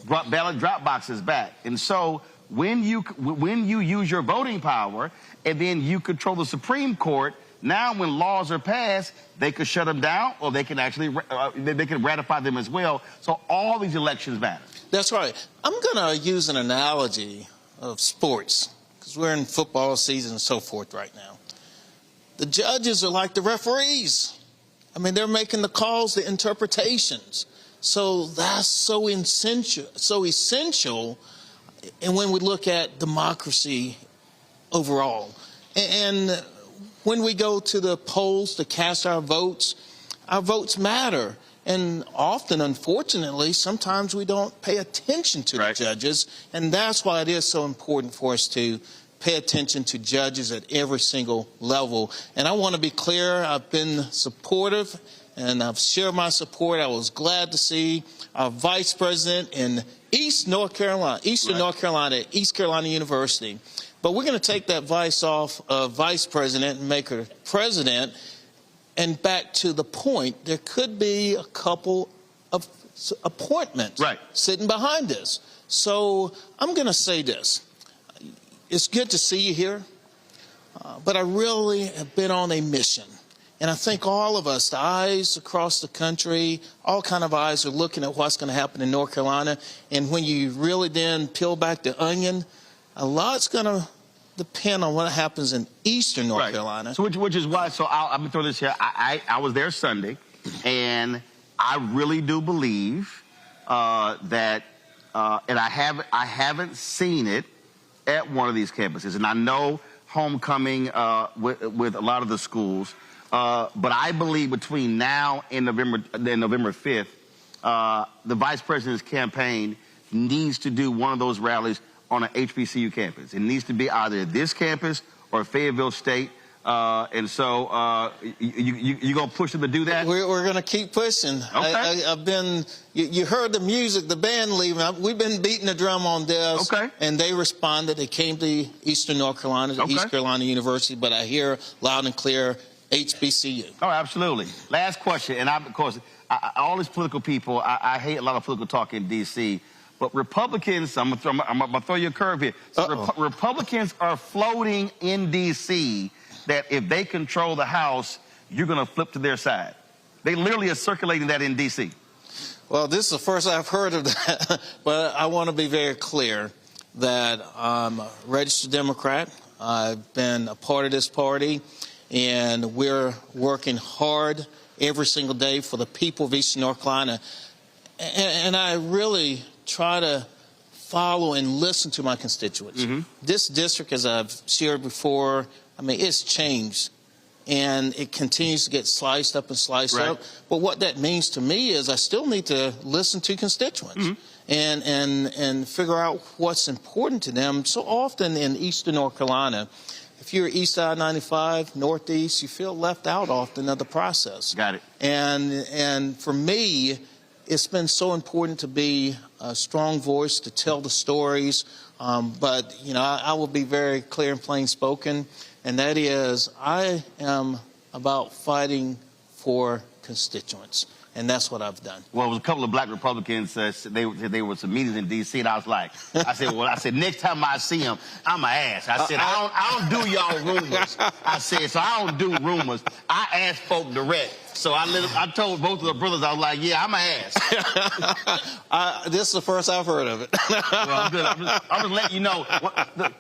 brought ballot drop boxes back. And so when you use your voting power and then you control the Supreme Court, now when laws are passed, they could shut them down, or they can actually they can ratify them as well. So all these elections matter. That's right. I'm going to use an analogy of sports, because we're in football season and so forth right now. The judges are like the referees. I mean, they're making the calls, the interpretations. So that's so essential. And when we look at democracy overall, and when we go to the polls to cast our votes matter. And often, unfortunately, sometimes we don't pay attention to the judges. And that's why it is so important for us to pay attention to judges at every single level. And I want to be clear, I've been supportive and I've shared my support. I was glad to see our vice president in Eastern North Carolina, East Carolina University. But we're going to take that vice off of vice president and make her president. And back to the point, there could be a couple of appointments sitting behind this. So I'm going to say this. It's good to see you here, but I really have been on a mission. And I think all of us, the eyes across the country, all kind of eyes are looking at what's going to happen in North Carolina. And when you really then peel back the onion, a lot's going to depend on what happens in Eastern North Carolina. So which is why, so I'm going to throw this here. I was there Sunday, and I really do believe that, and I haven't seen it at one of these campuses. And I know homecoming with a lot of the schools. But I believe between now and November 5th, the vice president's campaign needs to do one of those rallies on an HBCU campus. It needs to be either this campus or Fayetteville State. And so you going to push them to do that? We're going to keep pushing. Okay. I've been, you heard the music, the band leaving. We've been beating the drum on this. Okay. And they responded. They came to Eastern North Carolina, to East Carolina University. But I hear loud and clear, HBCU. Oh, absolutely. Last question. And of course, all these political people, I hate a lot of political talk in D.C., But Republicans, I'm gonna throw you a curve here. So Republicans are floating in D.C. that if they control the House, you're gonna flip to their side. They literally are circulating that in D.C. Well, this is the first I've heard of that, but I want to be very clear that I'm a registered Democrat. I've been a part of this party, and we're working hard every single day for the people of Eastern North Carolina. And I really try to follow and listen to my constituents. This district, as I've shared before, I mean, it's changed. And it continues to get sliced up and sliced up. But what that means to me is I still need to listen to constituents and figure out what's important to them. So often in Eastern North Carolina, if you're east side 95, northeast, you feel left out often of the process. Got it. And for me, it's been so important to be a strong voice, to tell the stories. But, you know, I will be very clear and plain spoken. And that is, I am about fighting for constituents. And that's what I've done. Well, it was a couple of black Republicans, they were some meetings in D.C., and I was like, I said, next time I see them, I'm an ass. I said, I don't do y'all rumors. I said, so I don't do rumors. I ask folk direct. So I told both of the brothers, I was like, yeah, I'm an ass. This is the first I've heard of it. Well, I'm good. I'm just letting you know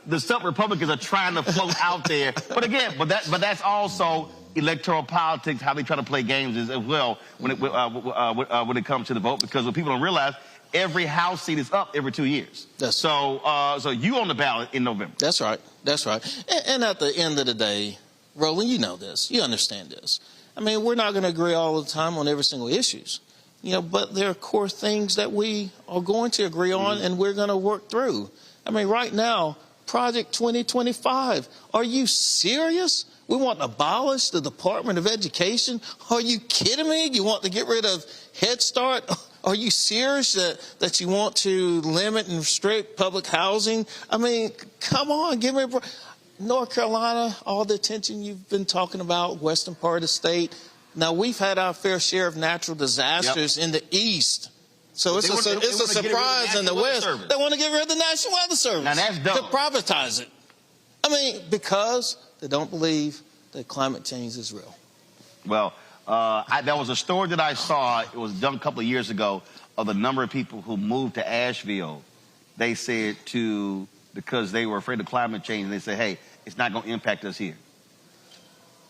the stuff Republicans are trying to float out there. But again, but that's also electoral politics, how they try to play games as well when it comes to the vote. Because what people don't realize, every House seat is up every 2 years. So you on the ballot in November. That's right. That's right. And at the end of the day, Roland, you know this. You understand this. I mean, we're not going to agree all the time on every single issues, you know, but there are core things that we are going to agree on and we're going to work through. I mean, right now, Project 2025, are you serious? We want to abolish the Department of Education? Are you kidding me? You want to get rid of Head Start? Are you serious that you want to limit and restrict public housing? I mean, come on, give me a break. North Carolina, all the attention you've been talking about, western part of the state. Now, we've had our fair share of natural disasters in the east. So it's a surprise in the west. They want to get rid of the National Weather Service. Now, that's dumb. To privatize it. I mean, because they don't believe that climate change is real. Well, there was a story that I saw, it was done a couple of years ago, of the number of people who moved to Asheville. They said because they were afraid of climate change, and they said, hey, it's not going to impact us here.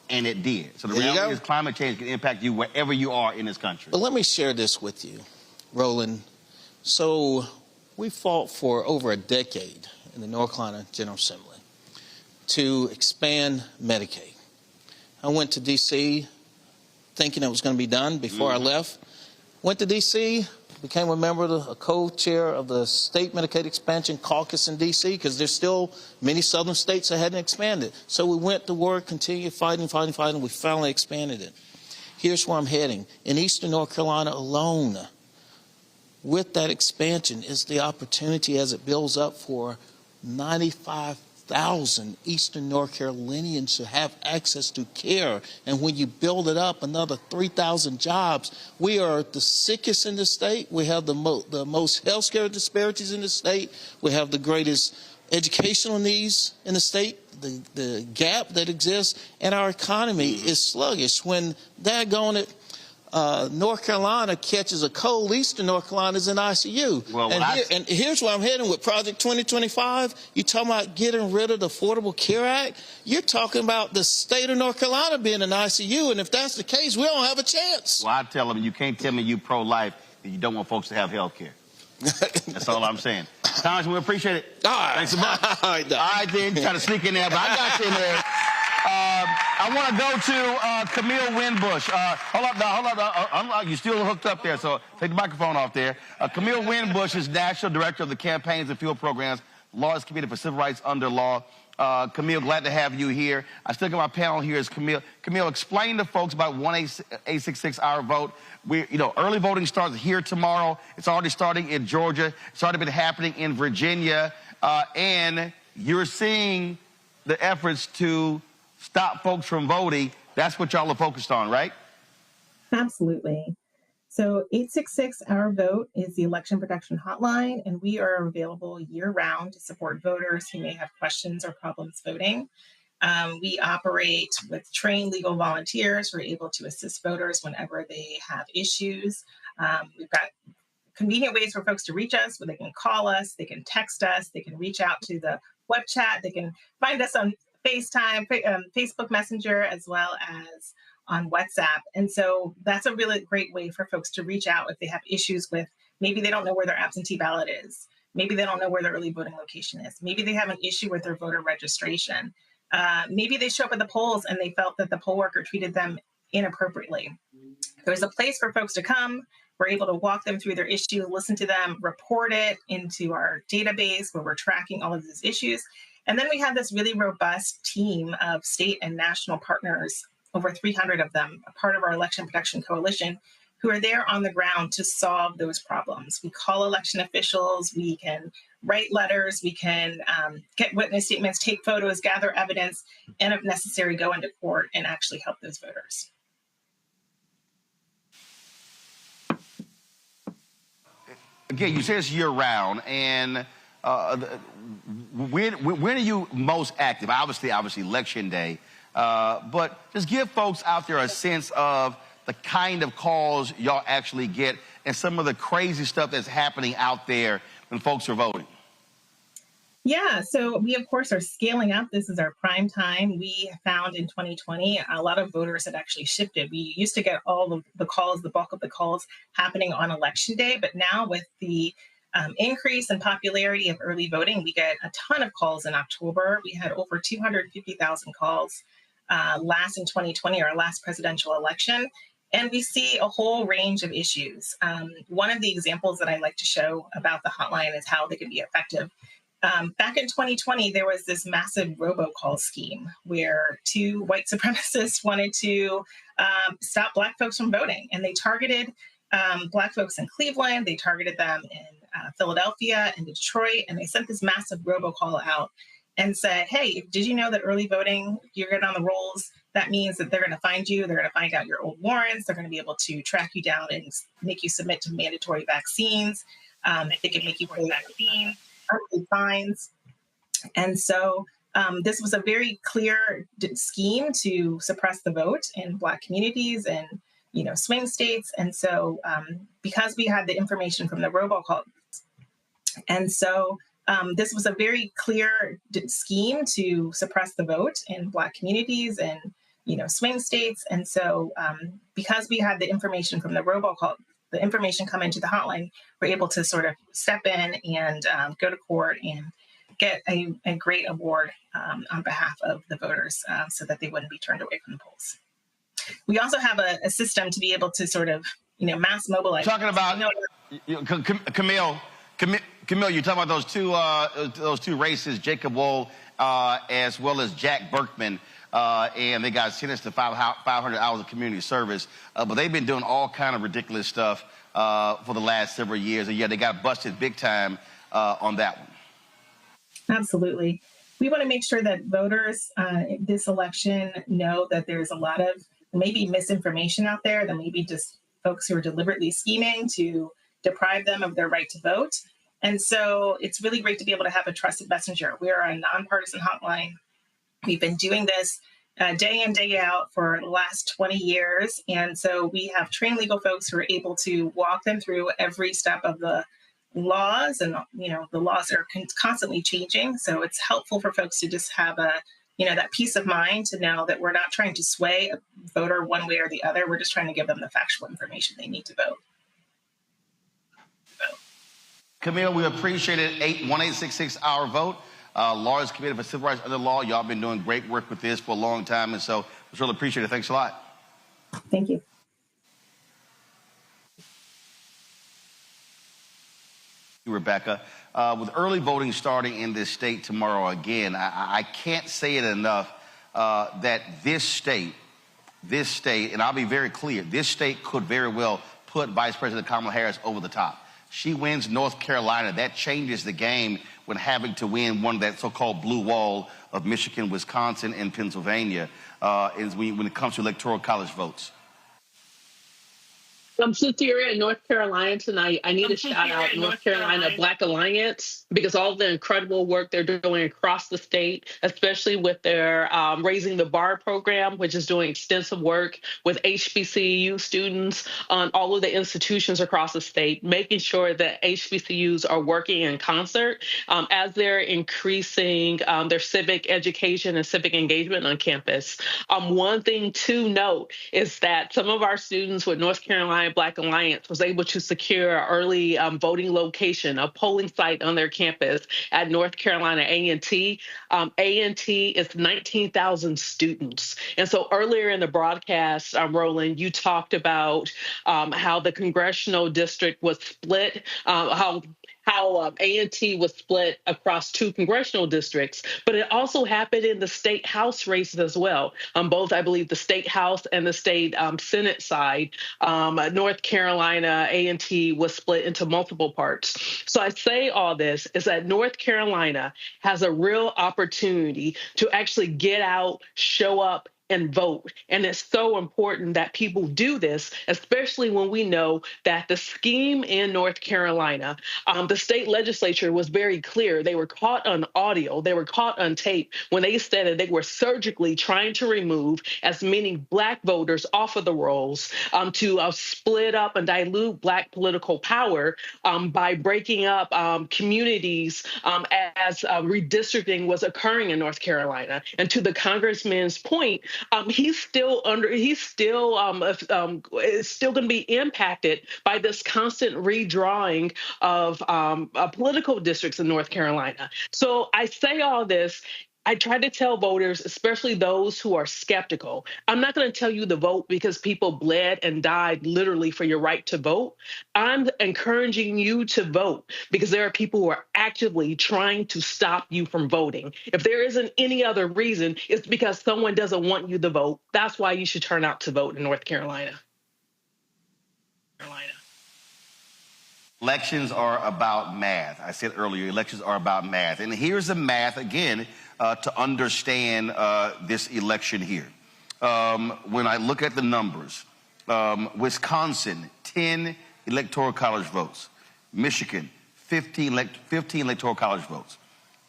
And it did. So the reality is climate change can impact you wherever you are in this country. But let me share this with you, Roland. So we fought for over a decade in the North Carolina General Assembly to expand Medicaid. I went to D.C. thinking it was going to be done before I left. Went to D.C., became a member, a co-chair of the State Medicaid Expansion Caucus in D.C. because there's still many southern states that hadn't expanded. So we went to work, continued fighting. We finally expanded it. Here's where I'm heading. In Eastern North Carolina alone, with that expansion is the opportunity as it builds up for 95,000 Eastern North Carolinians to have access to care. And when you build it up, another 3,000 jobs. We are the sickest in the state. We have the most health care disparities in the state. We have the greatest educational needs in the state, the gap that exists, and our economy is sluggish. When daggone it, North Carolina catches a cold, Eastern North Carolina is in ICU. Well, and here's where I'm heading with Project 2025. You're talking about getting rid of the Affordable Care Act. You're talking about the state of North Carolina being in ICU, and if that's the case, we don't have a chance. Well, I tell them, you can't tell me you pro-life if you don't want folks to have health care. That's all I'm saying. Congressman, we appreciate it. All right. Thanks so much. All right, then. Try to sneak in there, but I got you in there. I want to go to Camille Winbush. Hold up. You still hooked up there, so take the microphone off there. Camille Winbush is National Director of the Campaigns and Field Programs, Laws Committee for Civil Rights under Law. Camille, glad to have you here. I still got my panel here is Camille. Camille, explain to folks about 1-866 Our Vote. Early voting starts here tomorrow. It's already starting in Georgia. It's already been happening in Virginia. And you're seeing the efforts to stop folks from voting. That's what y'all are focused on, right? Absolutely. So 866-OUR-VOTE is the election protection hotline, and we are available year-round to support voters who may have questions or problems voting. We operate with trained legal volunteers who are able to assist voters whenever they have issues. We've got convenient ways for folks to reach us, where they can call us, they can text us, they can reach out to the web chat, they can find us on FaceTime, Facebook Messenger, as well as on WhatsApp. And so that's a really great way for folks to reach out if they have issues with, maybe they don't know where their absentee ballot is. Maybe they don't know where their early voting location is. Maybe they have an issue with their voter registration. Maybe they show up at the polls and they felt that the poll worker treated them inappropriately. There's a place for folks to come. We're able to walk them through their issue, listen to them, report it into our database where we're tracking all of these issues. And then we have this really robust team of state and national partners, over 300 of them, a part of our Election Protection Coalition, who are there on the ground to solve those problems. We call election officials, we can write letters, we can get witness statements, take photos, gather evidence, and if necessary, go into court and actually help those voters. Again, you say it's year-round, and when are you most active? Obviously, Election Day, but just give folks out there a sense of the kind of calls y'all actually get and some of the crazy stuff that's happening out there when folks are voting. Yeah, so we, of course, are scaling up. This is our prime time. We found in 2020, a lot of voters had actually shifted. We used to get all of the calls, the bulk of the calls happening on Election Day. But now with the increase in popularity of early voting, we get a ton of calls in October. We had over 250,000 calls last in 2020, our last presidential election. And we see a whole range of issues. One of the examples that I like to show about the hotline is how they can be effective. Back in 2020, there was this massive robocall scheme where two white supremacists wanted to stop Black folks from voting. And they targeted Black folks in Cleveland, they targeted them in Philadelphia and Detroit, and they sent this massive robocall out and said, hey, did you know that early voting, you're good on the rolls? That means that they're going to find you, they're going to find out your old warrants, they're going to be able to track you down and make you submit to mandatory vaccines. They can make you pay vaccines, fines. And so this was a very clear scheme to suppress the vote in Black communities and, swing states. And so because we had the information from the robocall, and so this was a very clear scheme to suppress the vote in Black communities and, swing states. And so because we had the information from the robocall, the information come into the hotline, we're able to sort of step in and go to court and get a great award on behalf of the voters so that they wouldn't be turned away from the polls. We also have a system to be able to sort of, mass mobilize. Talking about, Camille, you're talking about those two races, Jacob Wohl as well as Jack Burkman, and they got sentenced to 500 hours of community service. But they've been doing all kind of ridiculous stuff for the last several years. And yeah, they got busted big time on that one. Absolutely. We want to make sure that voters this election know that there's a lot of maybe misinformation out there, that maybe just folks who are deliberately scheming to deprive them of their right to vote. And so it's really great to be able to have a trusted messenger. We are a nonpartisan hotline. We've been doing this day in, day out for the last 20 years. And so we have trained legal folks who are able to walk them through every step of the laws. And, the laws are constantly changing. So it's helpful for folks to just have that peace of mind to know that we're not trying to sway a voter one way or the other. We're just trying to give them the factual information they need to vote. Camille, we appreciate it. 1-866-OUR-VOTE. Lawyers Committee for Civil Rights Under Law. Y'all been doing great work with this for a long time, and so we really appreciate it. Thanks a lot. Thank you. Rebecca, with early voting starting in this state tomorrow again, I can't say it enough that this state, and I'll be very clear, this state could very well put Vice President Kamala Harris over the top. She wins North Carolina. That changes the game when having to win one of that so-called blue wall of Michigan, Wisconsin, and Pennsylvania when it comes to electoral college votes. Since you're in North Carolina tonight, I need to shout out North Carolina Black Alliance because all the incredible work they're doing across the state, especially with their Raising the Bar program, which is doing extensive work with HBCU students on all of the institutions across the state, making sure that HBCUs are working in concert as they're increasing their civic education and civic engagement on campus. One thing to note is that some of our students with North Carolina Black Alliance was able to secure an early voting location, a polling site on their campus at North Carolina A&T. A&T is 19,000 students. And so earlier in the broadcast, Roland, you talked about how the congressional district was split, how A&T was split across 2 congressional districts, but it also happened in the state house races as well. Both, I believe, the state house and the state Senate side, North Carolina A&T was split into multiple parts. So I say all this is that North Carolina has a real opportunity to actually get out, show up, and vote. And it's so important that people do this, especially when we know that the scheme in North Carolina, the state legislature was very clear. They were caught on audio, they were caught on tape when they said that they were surgically trying to remove as many Black voters off of the rolls to split up and dilute Black political power by breaking up communities as redistricting was occurring in North Carolina. And to the congressman's point, he's still is still going to be impacted by this constant redrawing of political districts in North Carolina. So I say all this. I try to tell voters, especially those who are skeptical, I'm not going to tell you to vote because people bled and died literally for your right to vote. I'm encouraging you to vote because there are people who are actively trying to stop you from voting. If there isn't any other reason, it's because someone doesn't want you to vote. That's why you should turn out to vote in North Carolina. Elections are about math. I said earlier, elections are about math. And here's the math, again, to understand this election here. When I look at the numbers, Wisconsin, 10 electoral college votes. Michigan, 15 electoral college votes.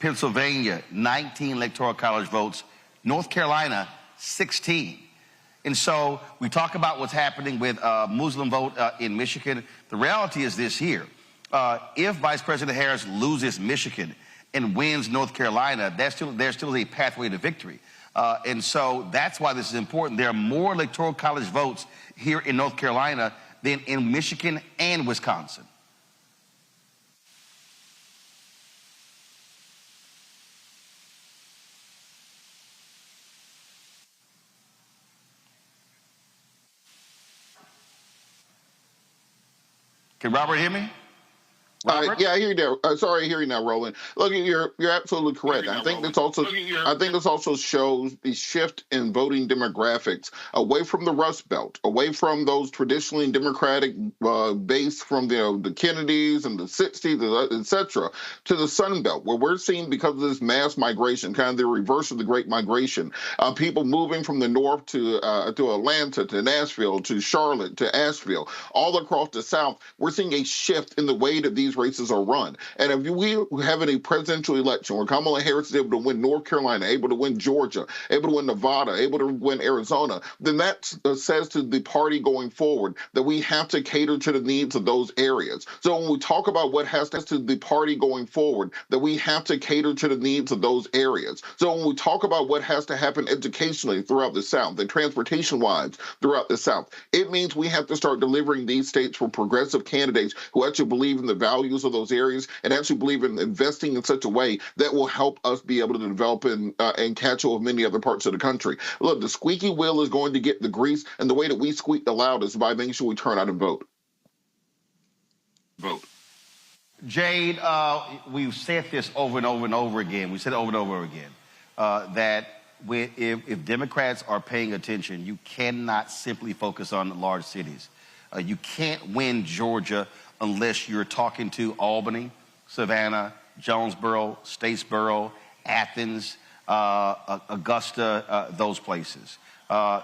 Pennsylvania, 19 electoral college votes. North Carolina, 16. And so we talk about what's happening with Muslim vote in Michigan. The reality is this here. If Vice President Harris loses Michigan and wins North Carolina, there's still a pathway to victory. And so that's why this is important. There are more electoral college votes here in North Carolina than in Michigan and Wisconsin. Can Robert hear me? Yeah, I hear you there. Sorry, I hear you now, Roland. Look, you're absolutely correct. I think this also shows the shift in voting demographics away from the Rust Belt, away from those traditionally Democratic base from the Kennedys and the 60s, et cetera, to the Sun Belt, where we're seeing, because of this mass migration, kind of the reverse of the Great Migration, people moving from the north to Atlanta, to Nashville, to Charlotte, to Asheville, all across the South. We're seeing a shift in the way that these races are run. And if we have a presidential election where Kamala Harris is able to win North Carolina, able to win Georgia, able to win Nevada, able to win Arizona, then that says to the party going forward that we have to cater to the needs of those areas. So when we talk about what has to the party going forward, that we have to cater to the needs of those areas. So when we talk about what has to happen educationally throughout the South and transportation-wise throughout the South, it means we have to start delivering these states for progressive candidates who actually believe in the values of those areas and actually believe in investing in such a way that will help us be able to develop and catch up with many other parts of the country. Look, the squeaky wheel is going to get the grease, and the way that we squeak the loudest is by making sure we turn out and vote. Jade, we've said this over and over and over again. We said it over and over again, that if Democrats are paying attention, you cannot simply focus on large cities. You can't win Georgia unless you're talking to Albany, Savannah, Jonesboro, Statesboro, Athens, Augusta, those places.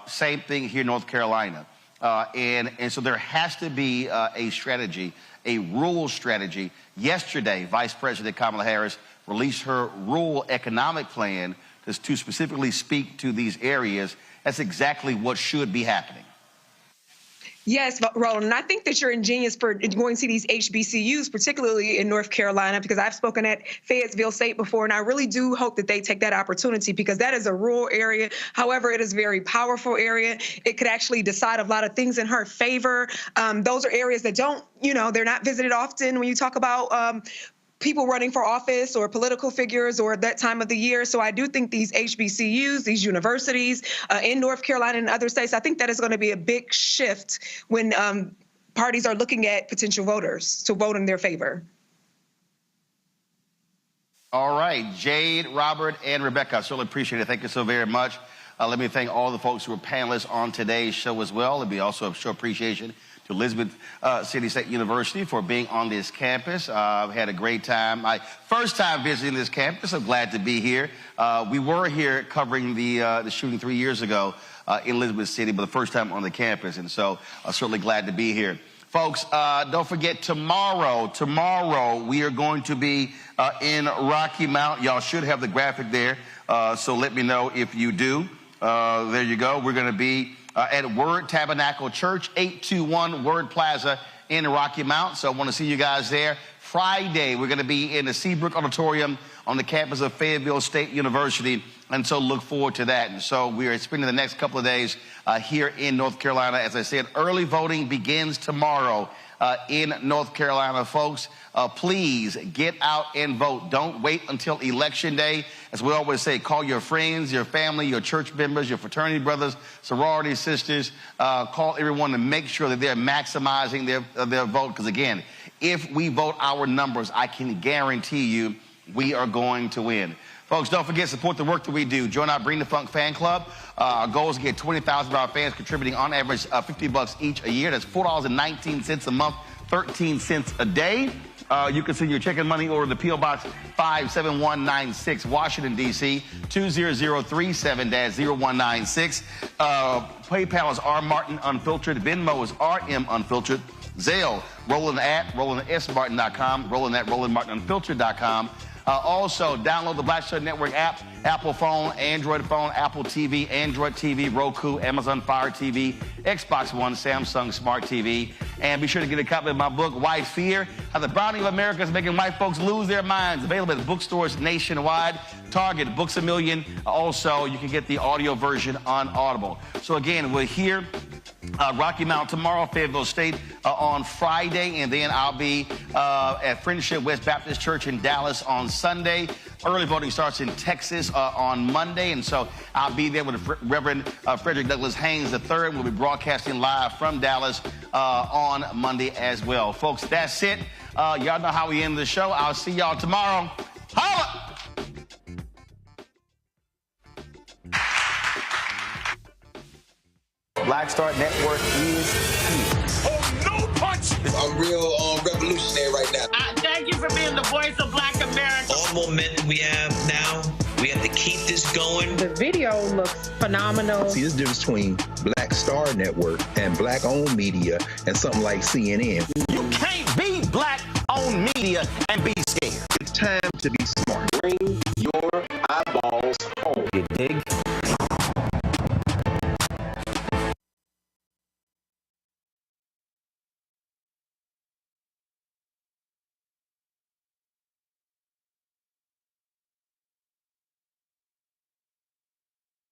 Same thing here in North Carolina. And so there has to be a strategy, a rural strategy. Yesterday, Vice President Kamala Harris released her rural economic plan to specifically speak to these areas. That's exactly what should be happening. Yes, Roland, and I think that you're ingenious for going to these HBCUs, particularly in North Carolina, because I've spoken at Fayetteville State before, and I really do hope that they take that opportunity, because that is a rural area. However, it is a very powerful area. It could actually decide a lot of things in her favor. Those are areas that don't, they're not visited often when you talk about people running for office or political figures or that time of the year. So I do think these HBCUs, these universities in North Carolina and other states, I think that is going to be a big shift when parties are looking at potential voters to vote in their favor. All right, Jade, Robert, and Rebecca, I certainly appreciate it. Thank you so very much. Let me thank all the folks who were panelists on today's show as well. Let me also show appreciation to Elizabeth City State University for being on this campus. I've had a great time. My first time visiting this campus. I'm glad to be here. We were here covering the shooting 3 years ago in Elizabeth City, but the first time on the campus, and so I'm certainly glad to be here. Folks, don't forget tomorrow we are going to be in Rocky Mount. Y'all should have the graphic there, so let me know if you do. There you go. We're going to be at Word Tabernacle Church, 821 Word Plaza in Rocky Mount. So I want to see you guys there. Friday, we're going to be in the Seabrook Auditorium on the campus of Fayetteville State University. And so look forward to that. And so we are spending the next couple of days here in North Carolina. As I said, early voting begins tomorrow in North Carolina, folks. Please get out and vote. Don't wait until Election Day. As we always say, call your friends, your family, your church members, your fraternity brothers, sorority sisters. Call everyone to make sure that they're maximizing their vote. Because again, if we vote our numbers, I can guarantee you we are going to win. Folks, don't forget, support the work that we do. Join our Bring the Funk fan club. Our goal is to get 20,000 of our fans contributing on average $50 each a year. That's $4.19 a month, 13 cents a day. You can send your check and money order to P.O. Box 57196, Washington, D.C., 20037-0196. PayPal is R. Martin Unfiltered. Venmo is RM Unfiltered. Zelle, Roland at RolandSMartin.com, Roland at RolandMartinUnfiltered.com. Also, download the Black Star Network app, Apple phone, Android phone, Apple TV, Android TV, Roku, Amazon Fire TV, Xbox One, Samsung Smart TV. And be sure to get a copy of my book, White Fear, How the Browning of America is Making White Folks Lose Their Minds. Available at bookstores nationwide, Target, Books A Million. Also, you can get the audio version on Audible. So again, we're here. Rocky Mount tomorrow, Fayetteville State on Friday, and then I'll be at Friendship West Baptist Church in Dallas on Sunday. Early voting starts in Texas on Monday, and so I'll be there with Reverend Frederick Douglass Haynes III. We'll be broadcasting live from Dallas on Monday as well. Folks, that's it. Y'all know how we end the show. I'll see y'all tomorrow. Holla! Black Star Network is here. Oh, no punch! I'm real revolutionary right now. Thank you for being the voice of Black America. All momentum we have now, we have to keep this going. The video looks phenomenal. See, this difference between Black Star Network and Black-owned media and something like CNN.